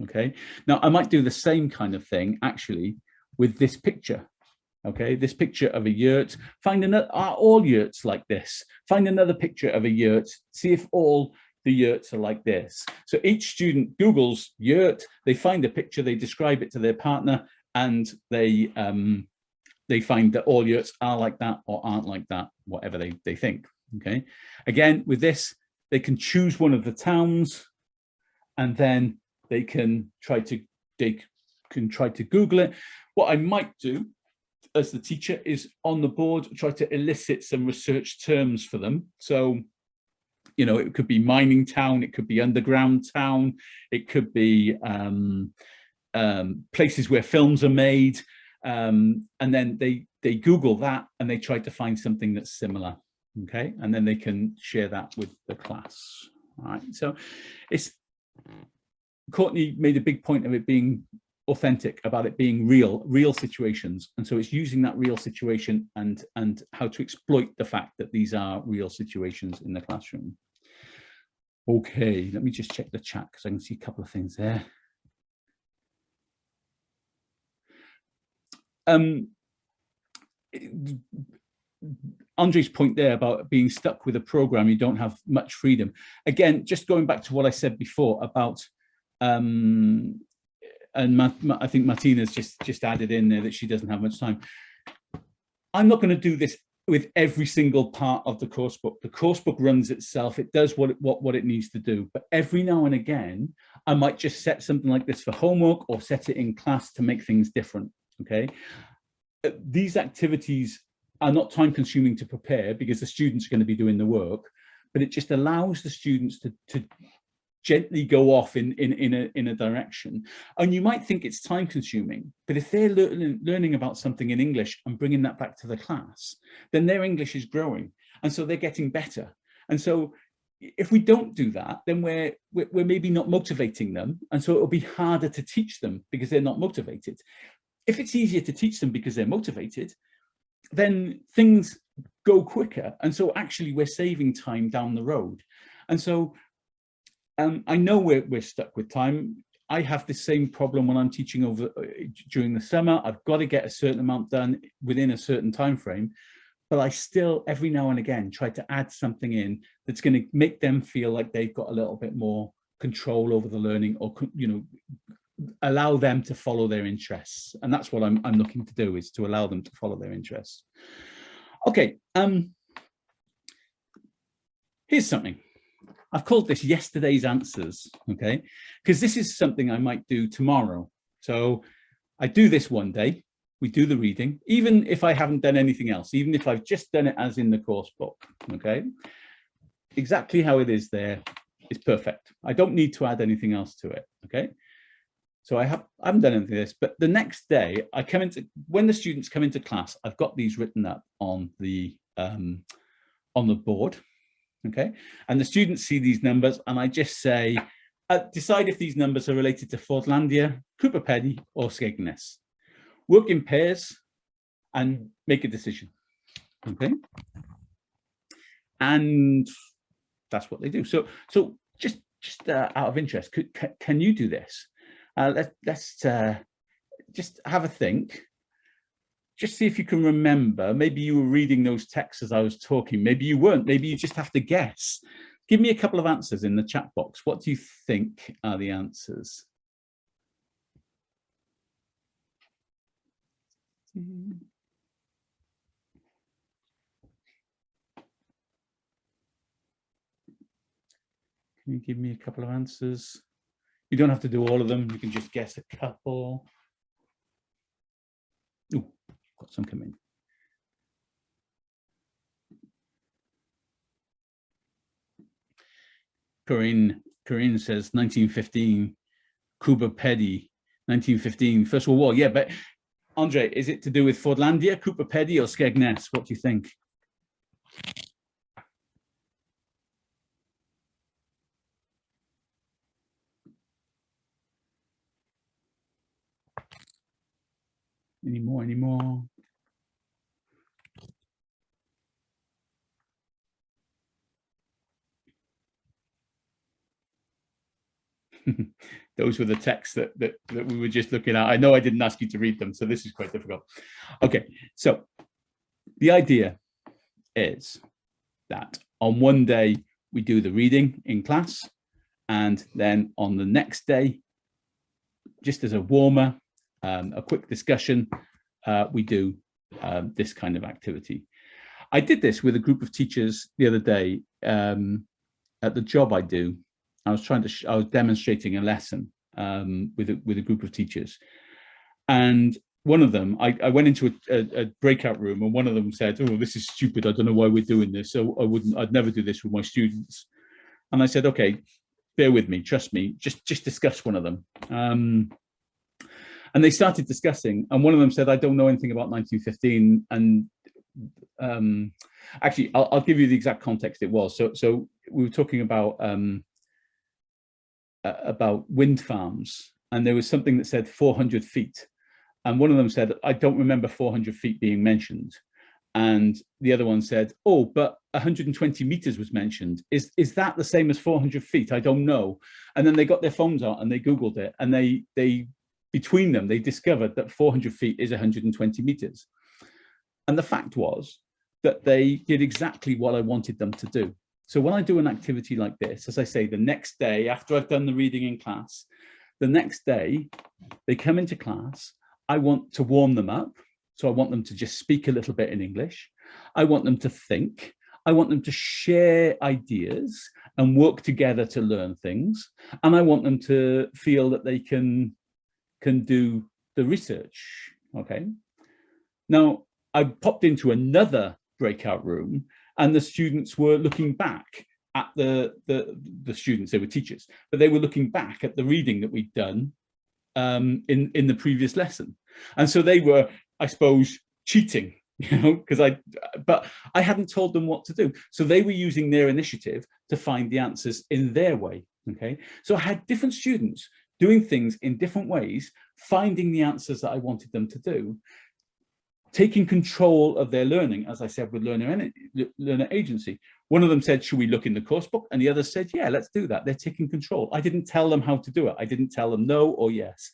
Okay, now I might do the same kind of thing actually with this picture. Okay, this picture of a yurt. Find another. Are all yurts like this? Find another picture of a yurt. See if all the yurts are like this. So each student Googles yurt. They find a picture. They describe it to their partner, and they find that all yurts are like that or aren't like that, whatever they think. Okay. Again, with this, they can choose one of the towns, and then they can try to Google it. What I might do as the teacher is on the board try to elicit some research terms for them. So, you know, it could be mining town, it could be underground town, it could be places where films are made, and then they Google that and they try to find something that's similar, okay, and then they can share that with the class. All right, so it's, Courtney made a big point of it being authentic, about it being real situations, and so it's using that real situation and how to exploit the fact that these are real situations in the classroom. Okay, let me just check the chat because I can see a couple of things there. Andre's point there about being stuck with a program, you don't have much freedom. Again, just going back to what I said before about, and I think Martina's just added in there that she doesn't have much time. I'm not going to do this with every single part of the course book. The course book runs itself. It does what it needs to do. But every now and again, I might just set something like this for homework or set it in class to make things different. Okay. These activities are not time consuming to prepare because the students are going to be doing the work, but it just allows the students to gently go off in a direction. And you might think it's time consuming, but if they're learning about something in English and bringing that back to the class, then their English is growing. And so they're getting better. And so if we don't do that, then we're maybe not motivating them. And so it'll be harder to teach them because they're not motivated. If it's easier to teach them because they're motivated, then things go quicker. And so actually we're saving time down the road. And so I know we're stuck with time. I have the same problem when I'm teaching during the summer. I've got to get a certain amount done within a certain time frame, but I still every now and again try to add something in that's going to make them feel like they've got a little bit more control over the learning, or allow them to follow their interests. And that's what I'm looking to do, is to allow them to follow their interests. Okay, here's something. I've called this yesterday's answers, okay? Because this is something I might do tomorrow. So I do this one day, we do the reading, even if I haven't done anything else, even if I've just done it as in the course book, okay? Exactly how it is there is perfect. I don't need to add anything else to it, okay? So I haven't done anything of this, but the next day I come into, when the students come into class, I've got these written up on the board. Okay, and the students see these numbers, and I just say, decide if these numbers are related to Fordlandia, Cooper Pedy, or Skegness. Work in pairs and make a decision. Okay, and that's what they do. So just out of interest, can you do this? Let's just have a think. Just see if you can remember. Maybe you were reading those texts as I was talking. Maybe you weren't. Maybe you just have to guess. Give me a couple of answers in the chat box. What do you think are the answers? Can you give me a couple of answers? You don't have to do all of them. You can just guess a couple. Ooh, got some coming. Corinne says 1915, Cooper Pedy, 1915, First World War. Yeah, but Andre, is it to do with Fordlandia, Cooper Pedy, or Skegness? What do you think? Any more? Those were the texts that we were just looking at. I know I didn't ask you to read them, so this is quite difficult. Okay, so the idea is that on one day we do the reading in class, and then on the next day, just as a warmer, a quick discussion, we do this kind of activity. I did this with a group of teachers the other day at the job I do. I was demonstrating a lesson with a group of teachers, and one of them, I went into a breakout room, and one of them said, "Oh, this is stupid. I don't know why we're doing this. So I'd never do this with my students." And I said, "Okay, bear with me, trust me. Just discuss one of them." And they started discussing, and one of them said, I don't know anything about 1915. And actually, I'll give you the exact context it was. So we were talking about wind farms, and there was something that said 400 feet. And one of them said, I don't remember 400 feet being mentioned. And the other one said, oh, but 120 meters was mentioned. Is that the same as 400 feet? I don't know. And then they got their phones out and they Googled it, and they between them, they discovered that 400 feet is 120 meters. And the fact was that they did exactly what I wanted them to do. So when I do an activity like this, as I say, the next day after I've done the reading in class, the next day they come into class, I want to warm them up. So I want them to just speak a little bit in English. I want them to think. I want them to share ideas and work together to learn things. And I want them to feel that they can do the research, okay? Now, I popped into another breakout room, and the students were looking back at the students, they were teachers, but they were looking back at the reading that we'd done in the previous lesson. And so they were, I suppose, cheating, because but I hadn't told them what to do. So they were using their initiative to find the answers in their way, okay? So I had different students doing things in different ways, finding the answers that I wanted them to do, taking control of their learning, as I said, with learner agency. One of them said, should we look in the course book? And the other said, yeah, let's do that. They're taking control. I didn't tell them how to do it. I didn't tell them no or yes.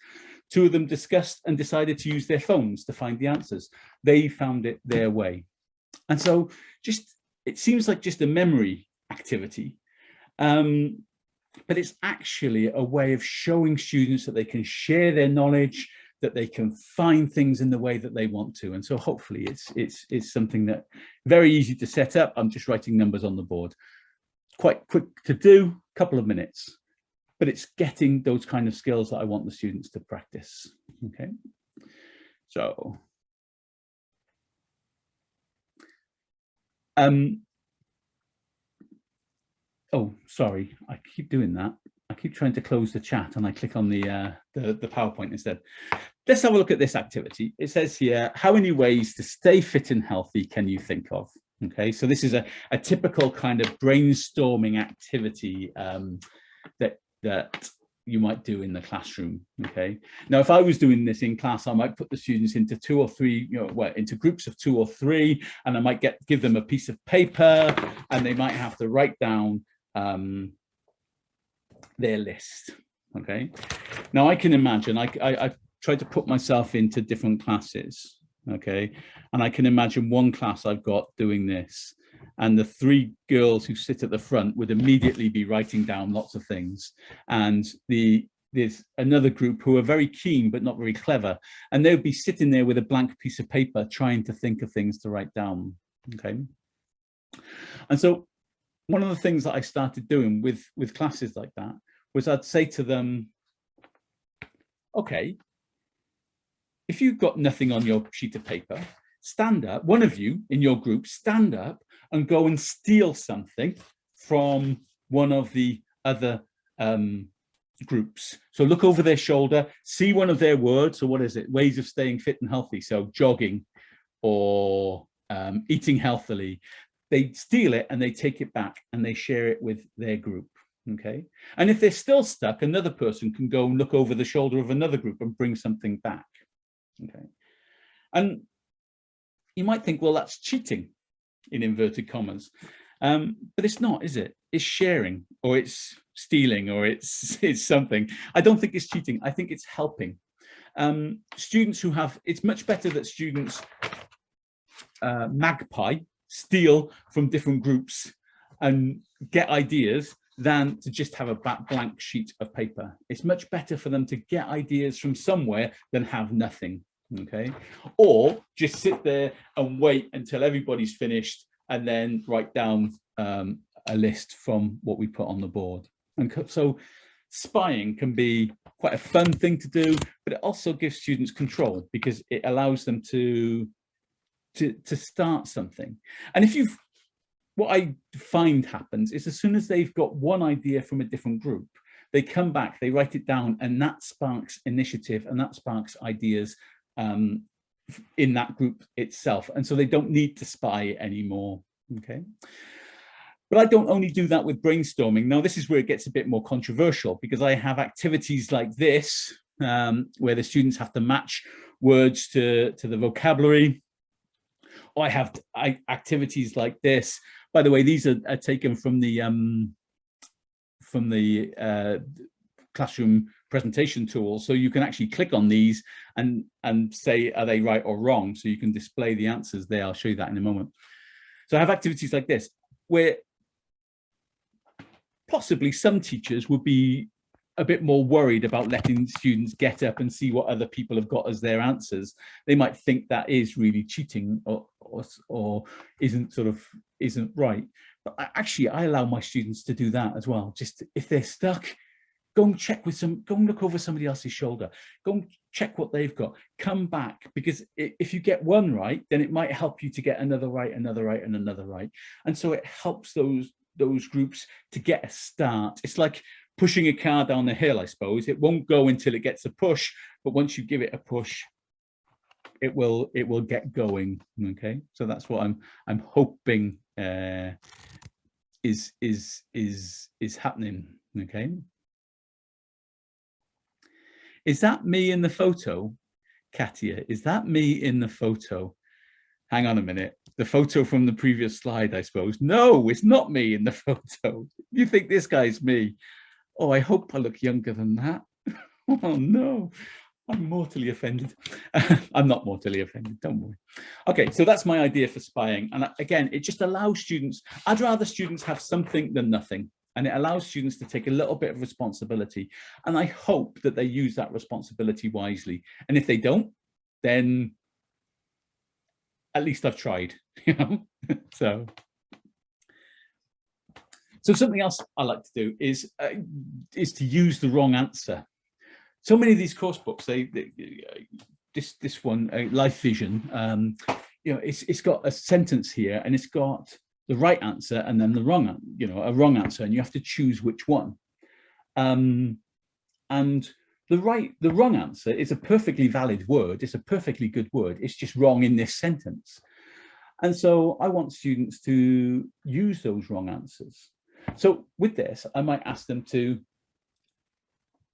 Two of them discussed and decided to use their phones to find the answers. They found it their way. And so it seems like just a memory activity, but it's actually a way of showing students that they can share their knowledge, that they can find things in the way that they want to. And so hopefully it's something that very easy to set up. I'm just writing numbers on the board. Quite quick to do, couple of minutes, but it's getting those kind of skills that I want the students to practice, okay? So, oh, sorry, I keep doing that. I keep trying to close the chat and I click on the PowerPoint instead. Let's have a look at this activity. It says here, how many ways to stay fit and healthy can you think of? Okay, so this is a typical kind of brainstorming activity that you might do in the classroom. Okay, now if I was doing this in class, I might put the students into 2 or 3, into groups of 2 or 3, and I might give them a piece of paper, and they might have to write down their list. Okay, now I can imagine I tried to put myself into different classes. Okay, and I can imagine one class I've got doing this, and the 3 girls who sit at the front would immediately be writing down lots of things, and there's another group who are very keen but not very clever, and they would be sitting there with a blank piece of paper trying to think of things to write down. Okay, and so one of the things that I started doing with classes like that was I'd say to them, okay, if you've got nothing on your sheet of paper, stand up, one of you in your group, stand up and go and steal something from one of the other groups. So look over their shoulder, see one of their words. So what is it? Ways of staying fit and healthy. So jogging or eating healthily. They steal it and they take it back and they share it with their group. Okay. And if they're still stuck, another person can go and look over the shoulder of another group and bring something back. Okay. And you might think, well, that's cheating in inverted commas. But it's not, is it? It's sharing, or it's stealing, or it's something. I don't think it's cheating. I think it's helping. Students who have, it's much better that students magpie, steal from different groups and get ideas than to just have a blank sheet of paper. It's much better for them to get ideas from somewhere than have nothing, okay? Or just sit there and wait until everybody's finished and then write down a list from what we put on the board. And so spying can be quite a fun thing to do, but it also gives students control because it allows them to start something. And if you've, what I find happens is as soon as they've got one idea from a different group, they come back, they write it down, and that sparks initiative and that sparks ideas in that group itself. And so they don't need to spy anymore. Okay. But I don't only do that with brainstorming. Now, this is where it gets a bit more controversial, because I have activities like this, where the students have to match words to the vocabulary. Or I have activities like this. By the way, these are taken from the classroom presentation tool. So you can actually click on these and say, are they right or wrong? So you can display the answers there. I'll show you that in a moment. So I have activities like this, where possibly some teachers would be a bit more worried about letting students get up and see what other people have got as their answers. They might think that is really cheating or isn't right. But actually, I allow my students to do that as well. Just if they're stuck, go and check with go and look over somebody else's shoulder, go and check what they've got, come back, because if you get one right, then it might help you to get another right, another right, and another right. And so it helps those groups to get a start. It's like pushing a car down the hill, I suppose. It won't go until it gets a push, but once you give it a push, it will get going. Okay, so that's what I'm hoping is happening. Okay, is that me in the photo, Katia? Is that me in the photo? Hang on a minute. The photo from the previous slide, I suppose. No, it's not me in the photo. You think this guy's me? Oh, I hope I look younger than that. Oh no, I'm mortally offended. I'm not mortally offended, don't worry. Okay, so that's my idea for spying. And again, it just allows students, I'd rather students have something than nothing. And it allows students to take a little bit of responsibility. And I hope that they use that responsibility wisely. And if they don't, then at least I've tried, you know. So something else I like to do is to use the wrong answer. So many of these course books, this one, Life Vision, you know, it's got a sentence here, and it's got the right answer and then the wrong, you know, a wrong answer, and you have to choose which one. And the wrong answer is a perfectly valid word. It's a perfectly good word. It's just wrong in this sentence. And so I want students to use those wrong answers. So with this, I might ask them to,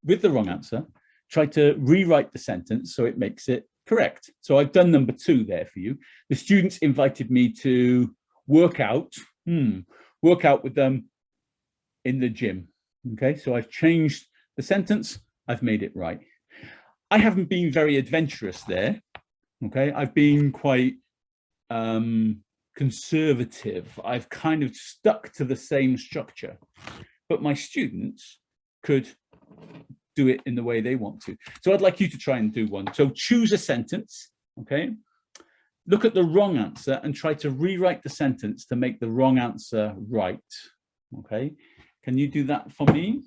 with the wrong answer, try to rewrite the sentence so it makes it correct. So I've done number 2 there for you. The students invited me to work out with them in the gym. Okay, so I've changed the sentence. I've made it right. I haven't been very adventurous there. Okay, I've been quite conservative. I've kind of stuck to the same structure, but my students could do it in the way they want to. So I'd like you to try and do one. So choose a sentence, okay? Look at the wrong answer and try to rewrite the sentence to make the wrong answer right, okay? Can you do that for me?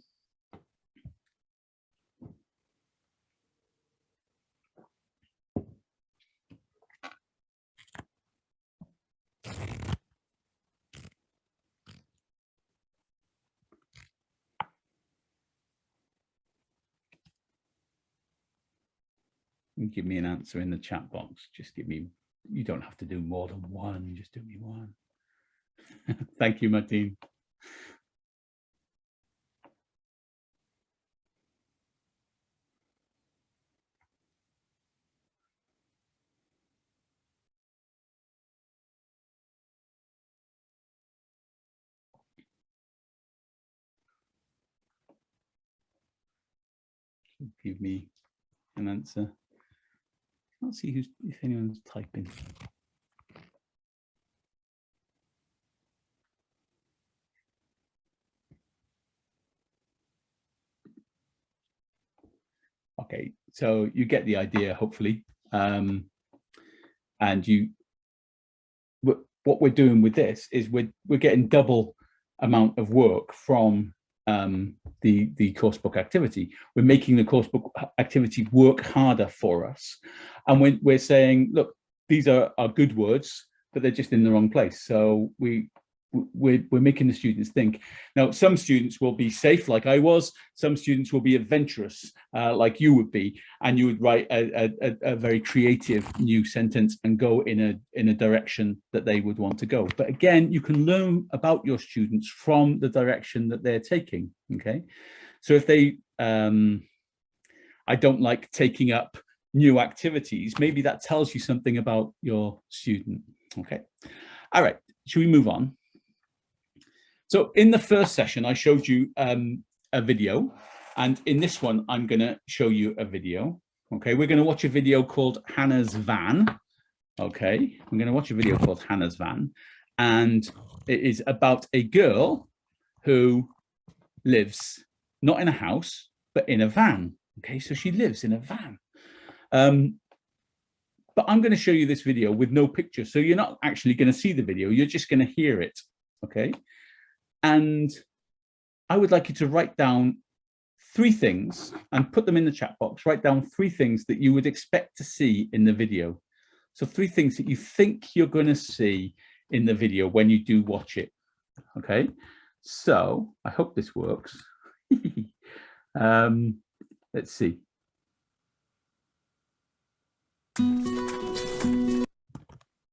Give me an answer in the chat box. Just give me, you don't have to do more than one, just do me one. Thank you, Martine. Give me an answer. Let's see if anyone's typing. Okay, so you get the idea, hopefully. And what we're doing with this is we're getting double amount of work from the coursebook activity. We're making the coursebook activity work harder for us. And we're saying, look, these are good words, but they're just in the wrong place. So we we're making the students think. Now, some students will be safe, like I was. Some students will be adventurous, like you would be, and you would write a very creative new sentence and go in a direction that they would want to go. But again, you can learn about your students from the direction that they're taking. Okay, so if they, I don't like taking up new activities, maybe that tells you something about your student. Okay, all right, should we move on? So in the first session, I showed you a video, and in this one, I'm going to show you a video. Okay, we're going to watch a video called Hannah's Van. Okay, I'm going to watch a video called Hannah's Van, and it is about a girl who lives not in a house, but in a van. Okay, so she lives in a van. But I'm going to show you this video with no picture, so you're not actually going to see the video, you're just going to hear it. Okay. And I would like you to write down 3 things and put them in the chat box. Write down 3 things that you would expect to see in the video. So 3 things that you think you're going to see in the video when you do watch it. Okay, so I hope this works. Let's see.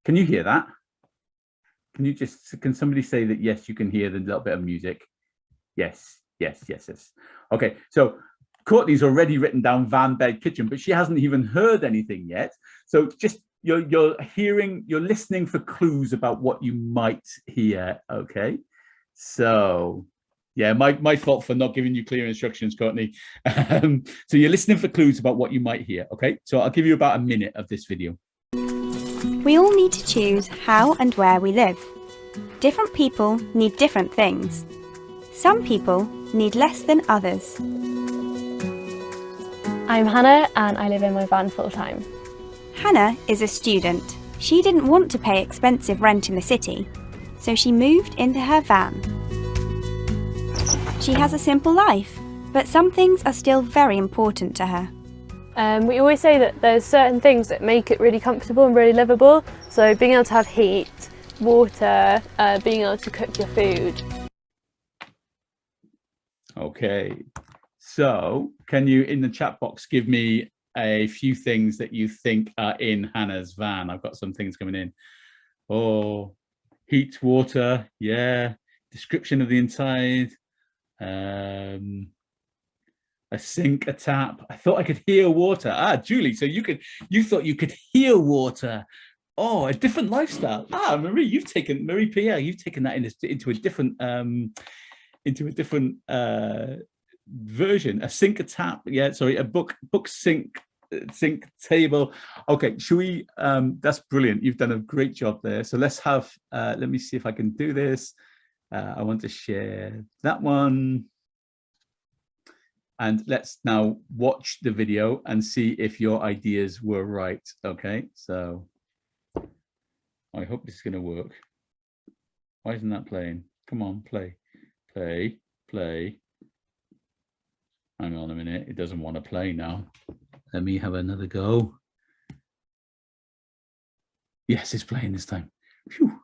Can you hear that? Can somebody say that, yes, you can hear the little bit of music? Yes, yes, yes, yes. Okay, so Courtney's already written down van, bed, kitchen, but she hasn't even heard anything yet. So just you're listening for clues about what you might hear. Okay, so yeah, my fault for not giving you clear instructions, Courtney. So you're listening for clues about what you might hear. Okay, so I'll give you about a minute of this video. We all need to choose how and where we live. Different people need different things. Some people need less than others. I'm Hannah and I live in my van full-time. Hannah is a student. She didn't want to pay expensive rent in the city, so she moved into her van. She has a simple life, but some things are still very important to her. We always say that there's certain things that make it really comfortable and really livable. So being able to have heat, water, being able to cook your food. Okay, so can you in the chat box give me a few things that you think are in Hannah's van? I've got some things coming in. Oh, heat, water, yeah. Description of the inside. A sink, a tap. I thought I could hear water. Ah, Julie, so you thought you could hear water. Oh, a different lifestyle. Ah, Marie Pierre, you've taken that into a different version. A sink, a tap. Yeah, sorry, a book sink table. Okay, should we? That's brilliant. You've done a great job there. So let's have. Let me see if I can do this. I want to share that one. And let's now watch the video and see if your ideas were right. Okay, so I hope this is going to work. Why isn't that playing? Come on, play. Hang on a minute, it doesn't want to play now. Let me have another go. Yes, it's playing this time. Phew.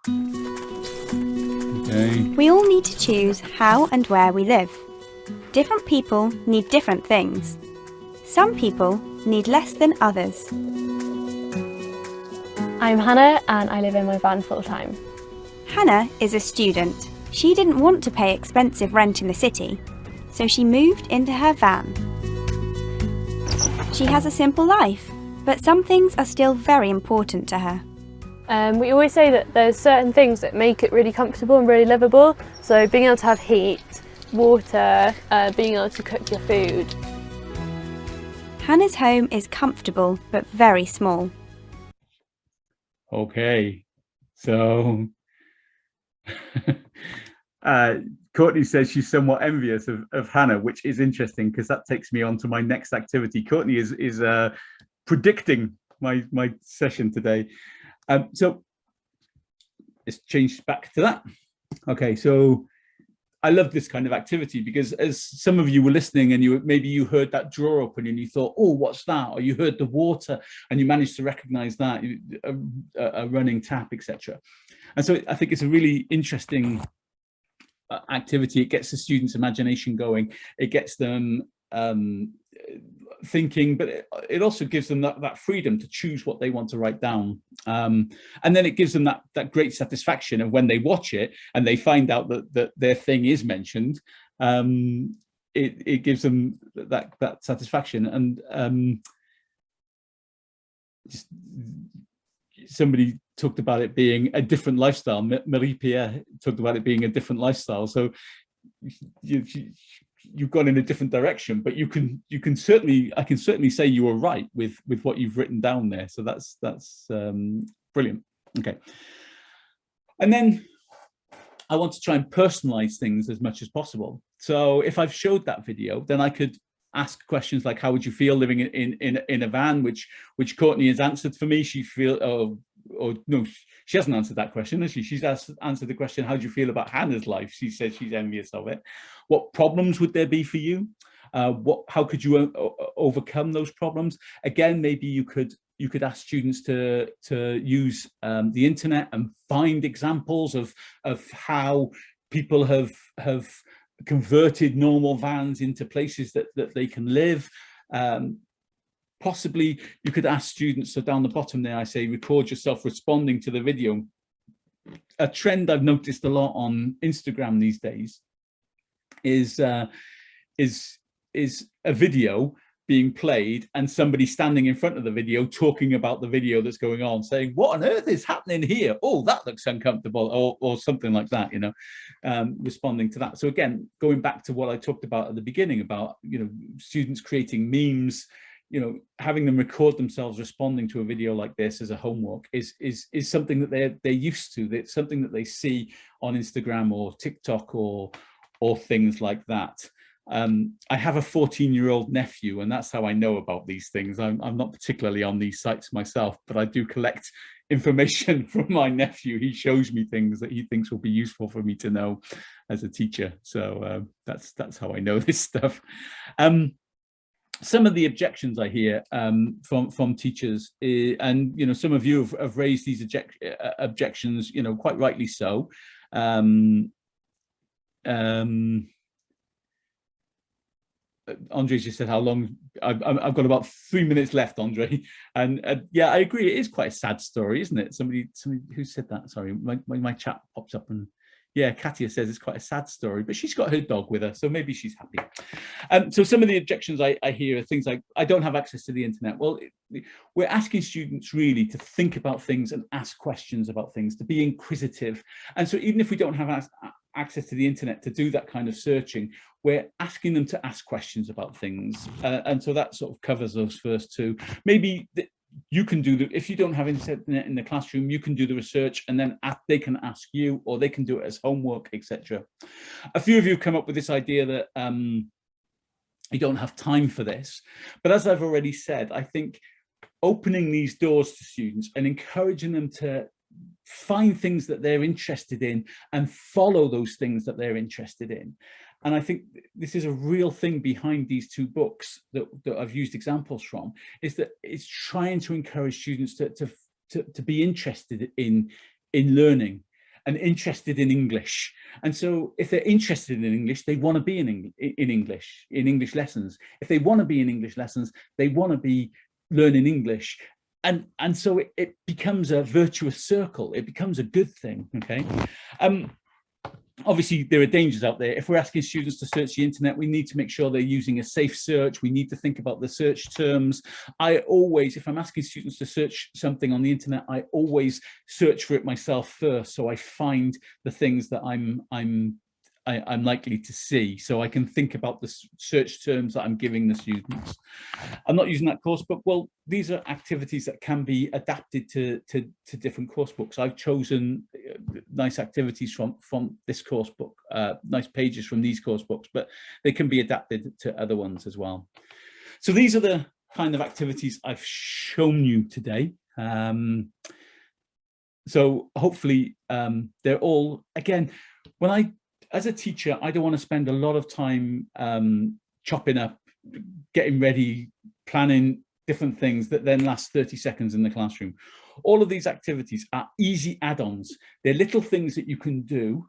Okay. We all need to choose how and where we live. Different people need different things. Some people need less than others. I'm Hannah and I live in my van full-time. Hannah is a student. She didn't want to pay expensive rent in the city, so she moved into her van. She has a simple life, but some things are still very important to her. We always say that there's certain things that make it really comfortable and really livable. So being able to have heat, water, being able to cook your food. Hannah's home is comfortable but very small. Okay, so Courtney says she's somewhat envious of Hannah, which is interesting because that takes me on to my next activity. Courtney is predicting my session today. So let's change back to that. Okay, so I love this kind of activity, because as some of you were listening and maybe you heard that drawer open and you thought, oh, what's that? Or you heard the water and you managed to recognize that, a running tap, etc. And so I think it's a really interesting activity. It gets the students' imagination going. It gets them thinking, but it also gives them that freedom to choose what they want to write down. And then it gives them that great satisfaction of when they watch it and they find out that their thing is mentioned. It gives them that satisfaction. And just, somebody talked about it being a different lifestyle. Marie-Pierre talked about it being a different lifestyle. So you've gone in a different direction, but I can certainly say you were right with what you've written down there. So that's brilliant. Okay. And then I want to try and personalize things as much as possible. So if I've showed that video, then I could ask questions like, how would you feel living in a van, which Courtney has answered for me. She no, she hasn't answered that question, has she? She's answered the question, how do you feel about Hannah's life? She said she's envious of it. What problems would there be for you? How could you overcome those problems? Again, maybe you could ask students to use the internet and find examples of how people have converted normal vans into places that they can live. Possibly you could ask students, so down the bottom there I say record yourself responding to the video. A trend I've noticed a lot on Instagram these days is a video being played and somebody standing in front of the video talking about the video that's going on, saying, what on earth is happening here? Oh, that looks uncomfortable, or something like that, you know, responding to that. So again, going back to what I talked about at the beginning about, you know, students creating memes, you know, having them record themselves responding to a video like this as a homework is something that they're used to. It's something that they see on Instagram or TikTok or things like that. I have a 14-year-old nephew, and that's how I know about these things. I'm not particularly on these sites myself, but I do collect information from my nephew. He shows me things that he thinks will be useful for me to know as a teacher. So that's how I know this stuff. Some of the objections I hear from teachers, and you know, some of you have raised these objections, you know, quite rightly so. Andre just said how long. I've got about 3 minutes left, Andre, and yeah, I agree. It is quite a sad story, isn't it? Somebody who said that. Sorry, my chat pops up and. Yeah, Katia says it's quite a sad story, but she's got her dog with her, so maybe she's happy. So some of the objections I hear are things like, I don't have access to the internet. Well, we're asking students really to think about things and ask questions about things, to be inquisitive. And so even if we don't have access to the internet to do that kind of searching, we're asking them to ask questions about things. And so that sort of covers those first two. Maybe you can do if you don't have internet in the classroom, you can do the research and then they can ask you, or they can do it as homework, etc. A few of you have come up with this idea that you don't have time for this, but as I've already said, I think opening these doors to students and encouraging them to find things that they're interested in and follow those things that they're interested in. And I think this is a real thing behind these two books that I've used examples from, is that it's trying to encourage students to be interested in learning and interested in English. And so if they're interested in English, they want to be in English lessons. If they want to be in English lessons, they want to be learning English. And so it becomes a virtuous circle. It becomes a good thing, okay? Obviously, there are dangers out there. If we're asking students to search the internet, we need to make sure they're using a safe search. We need to think about the search terms. I always, if I'm asking students to search something on the internet, I always search for it myself first, so I find the things that I'm likely to see, so I can think about the search terms that I'm giving the students. I'm not using that course book. Well, these are activities that can be adapted to different course books. I've chosen nice activities from this course book, nice pages from these course books, but they can be adapted to other ones as well. So these are the kind of activities I've shown you today. So hopefully they're all, again, when I as a teacher, I don't want to spend a lot of time chopping up, getting ready, planning different things that then last 30 seconds in the classroom. All of these activities are easy add-ons. They're little things that you can do.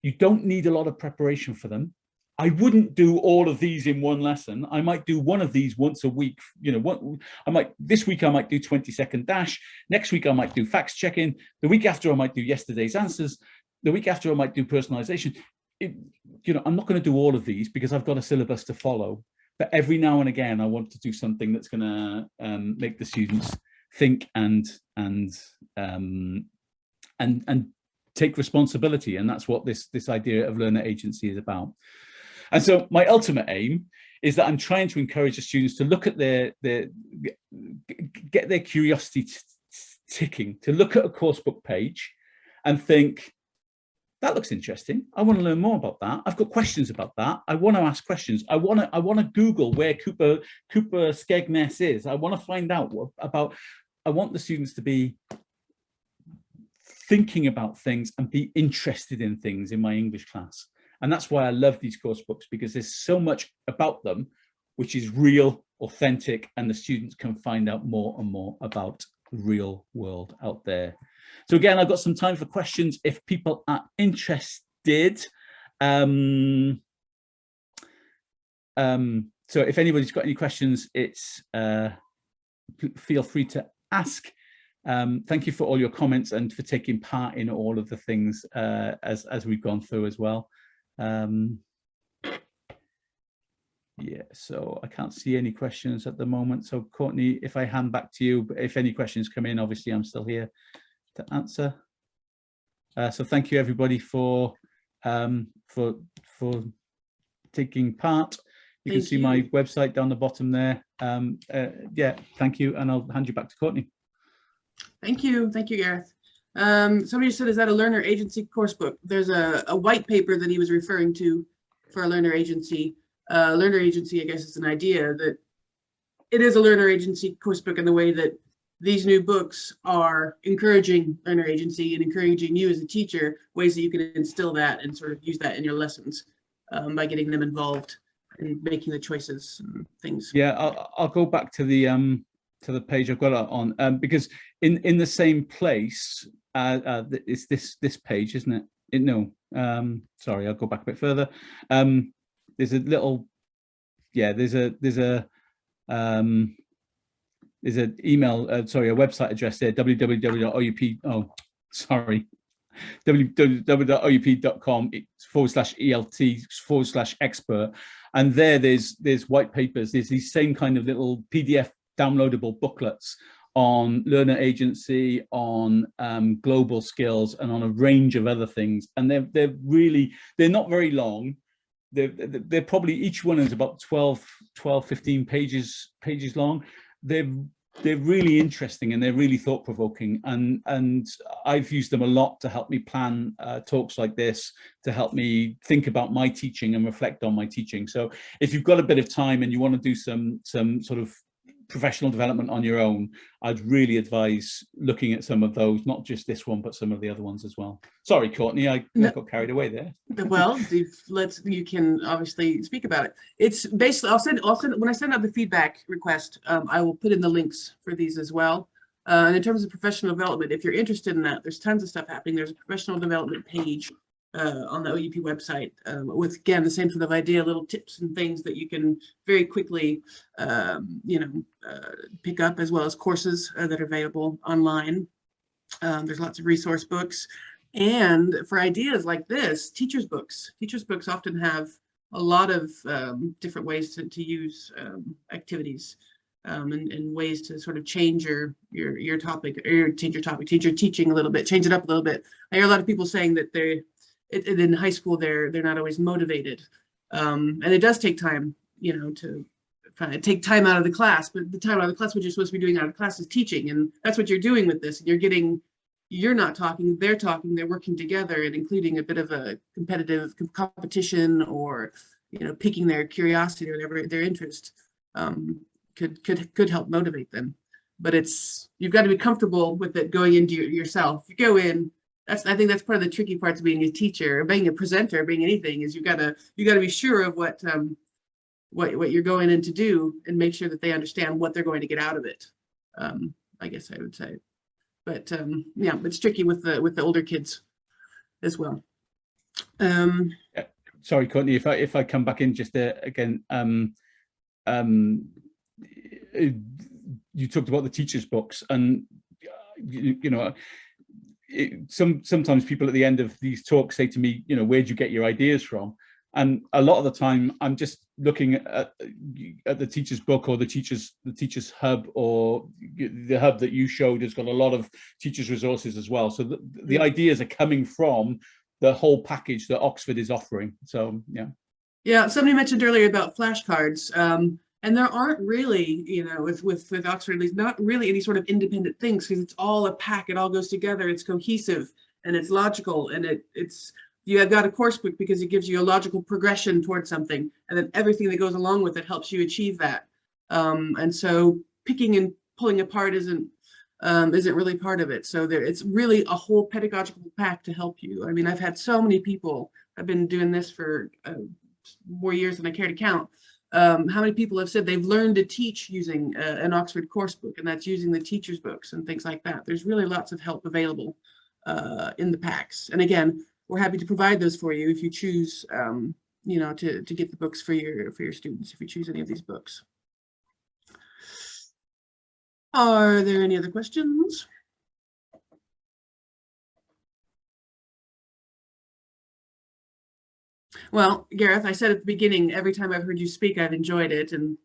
You don't need a lot of preparation for them. I wouldn't do all of these in one lesson. I might do one of these once a week. You know, this week I might do 20-second dash. Next week I might do facts checking. The week after I might do yesterday's answers. The week after I might do personalization. You know, I'm not going to do all of these because I've got a syllabus to follow. But every now and again, I want to do something that's going to make the students think and take responsibility. And that's what this idea of learner agency is about. And so my ultimate aim is that I'm trying to encourage the students to look at get their curiosity ticking, to look at a coursebook page and think, that looks interesting. I want to learn more about that. I've got questions about that. I want to ask questions. I want to Google where Cooper Skegness is. I want to find out about. I want the students to be thinking about things and be interested in things in my English class. And that's why I love these course books, because there's so much about them which is real, authentic, and the students can find out more and more about the real world out there. So again, I've got some time for questions if people are interested. So if anybody's got any questions, it's feel free to ask. Thank you for all your comments and for taking part in all of the things as we've gone through as well. Yeah, so I can't see any questions at the moment. So Courtney, if I hand back to you, but if any questions come in, obviously I'm still here to answer. So thank you everybody for taking part. You can see my website down the bottom there. Yeah, thank you, and I'll hand you back to Courtney. Thank you, Gareth. Somebody said, is that a learner agency course book? There's a white paper that he was referring to for a learner agency. Learner agency, I guess, is an idea that it is a learner agency course book in the way that these new books are encouraging learner agency and encouraging you as a teacher, ways that you can instill that and sort of use that in your lessons by getting them involved and making the choices and things. Yeah, I'll go back to the page I've got it on, because in the same place, it's this page, isn't it? No, sorry, I'll go back a bit further. There's a little, yeah, there's an email, sorry, a website address there, www.oup.com/ELT/expert, and there's white papers. There's these same kind of little PDF downloadable booklets on learner agency, on global skills, and on a range of other things. And they're not very long. They're probably, each one is about 15 pages long. They're really interesting and they're really thought-provoking, and I've used them a lot to help me plan talks like this, to help me think about my teaching and reflect on my teaching. So if you've got a bit of time and you want to do some sort of professional development on your own, I'd really advise looking at some of those, not just this one, but some of the other ones as well. Sorry, Courtney, I got carried away there. Well, you can obviously speak about it. It's basically, I'll send when I send out the feedback request, I will put in the links for these as well. And in terms of professional development, if you're interested in that, there's tons of stuff happening. There's a professional development page on the OUP website with, again, the same sort of idea, little tips and things that you can very quickly, pick up, as well as courses that are available online. There's lots of resource books. And for ideas like this, teachers' books often have a lot of different ways to use activities and ways to sort of change your topic, or change your teaching a little bit, change it up a little bit. I hear a lot of people saying that in high school they're not always motivated, and it does take time, to kind of take time out of the class. But the time out of the class, what you're supposed to be doing out of class, is teaching, and that's what you're doing with this. And you're not talking, they're talking, they're working together, and including a bit of a competitive competition, or piquing their curiosity or whatever their interest could help motivate them. But you've got to be comfortable with it going into yourself. You go in I think that's part of the tricky parts of being a teacher, being a presenter, being anything, is you gotta be sure of what you're going in to do and make sure that they understand what they're going to get out of it. I guess I would say, but yeah, it's tricky with the older kids as well. Sorry, Courtney, if I come back in just again, you talked about the teachers' books, and you know, sometimes people at the end of these talks say to me, you know, where'd you get your ideas from? And a lot of the time, I'm just looking at the teacher's book or the teacher's hub, or the hub that you showed has got a lot of teachers' resources as well. So the ideas are coming from the whole package that Oxford is offering. So yeah. Yeah, somebody mentioned earlier about flashcards, and there aren't really, you know, with Oxford at least, not really any sort of independent things, because it's all a pack. It all goes together. It's cohesive and it's logical, and it's you have got a course book because it gives you a logical progression towards something, and then everything that goes along with it helps you achieve that. And so picking and pulling apart isn't really part of it. So it's really a whole pedagogical pack to help you. I mean, I've had so many people. I've been doing this for more years than I care to count. How many people have said they've learned to teach using an Oxford course book, and that's using the teacher's books and things like that. There's really lots of help available in the packs. And again, we're happy to provide those for you if you choose, you know, to get the books for your students, if you choose any of these books. Are there any other questions? Well, Gareth, I said at the beginning, every time I've heard you speak, I've enjoyed it, and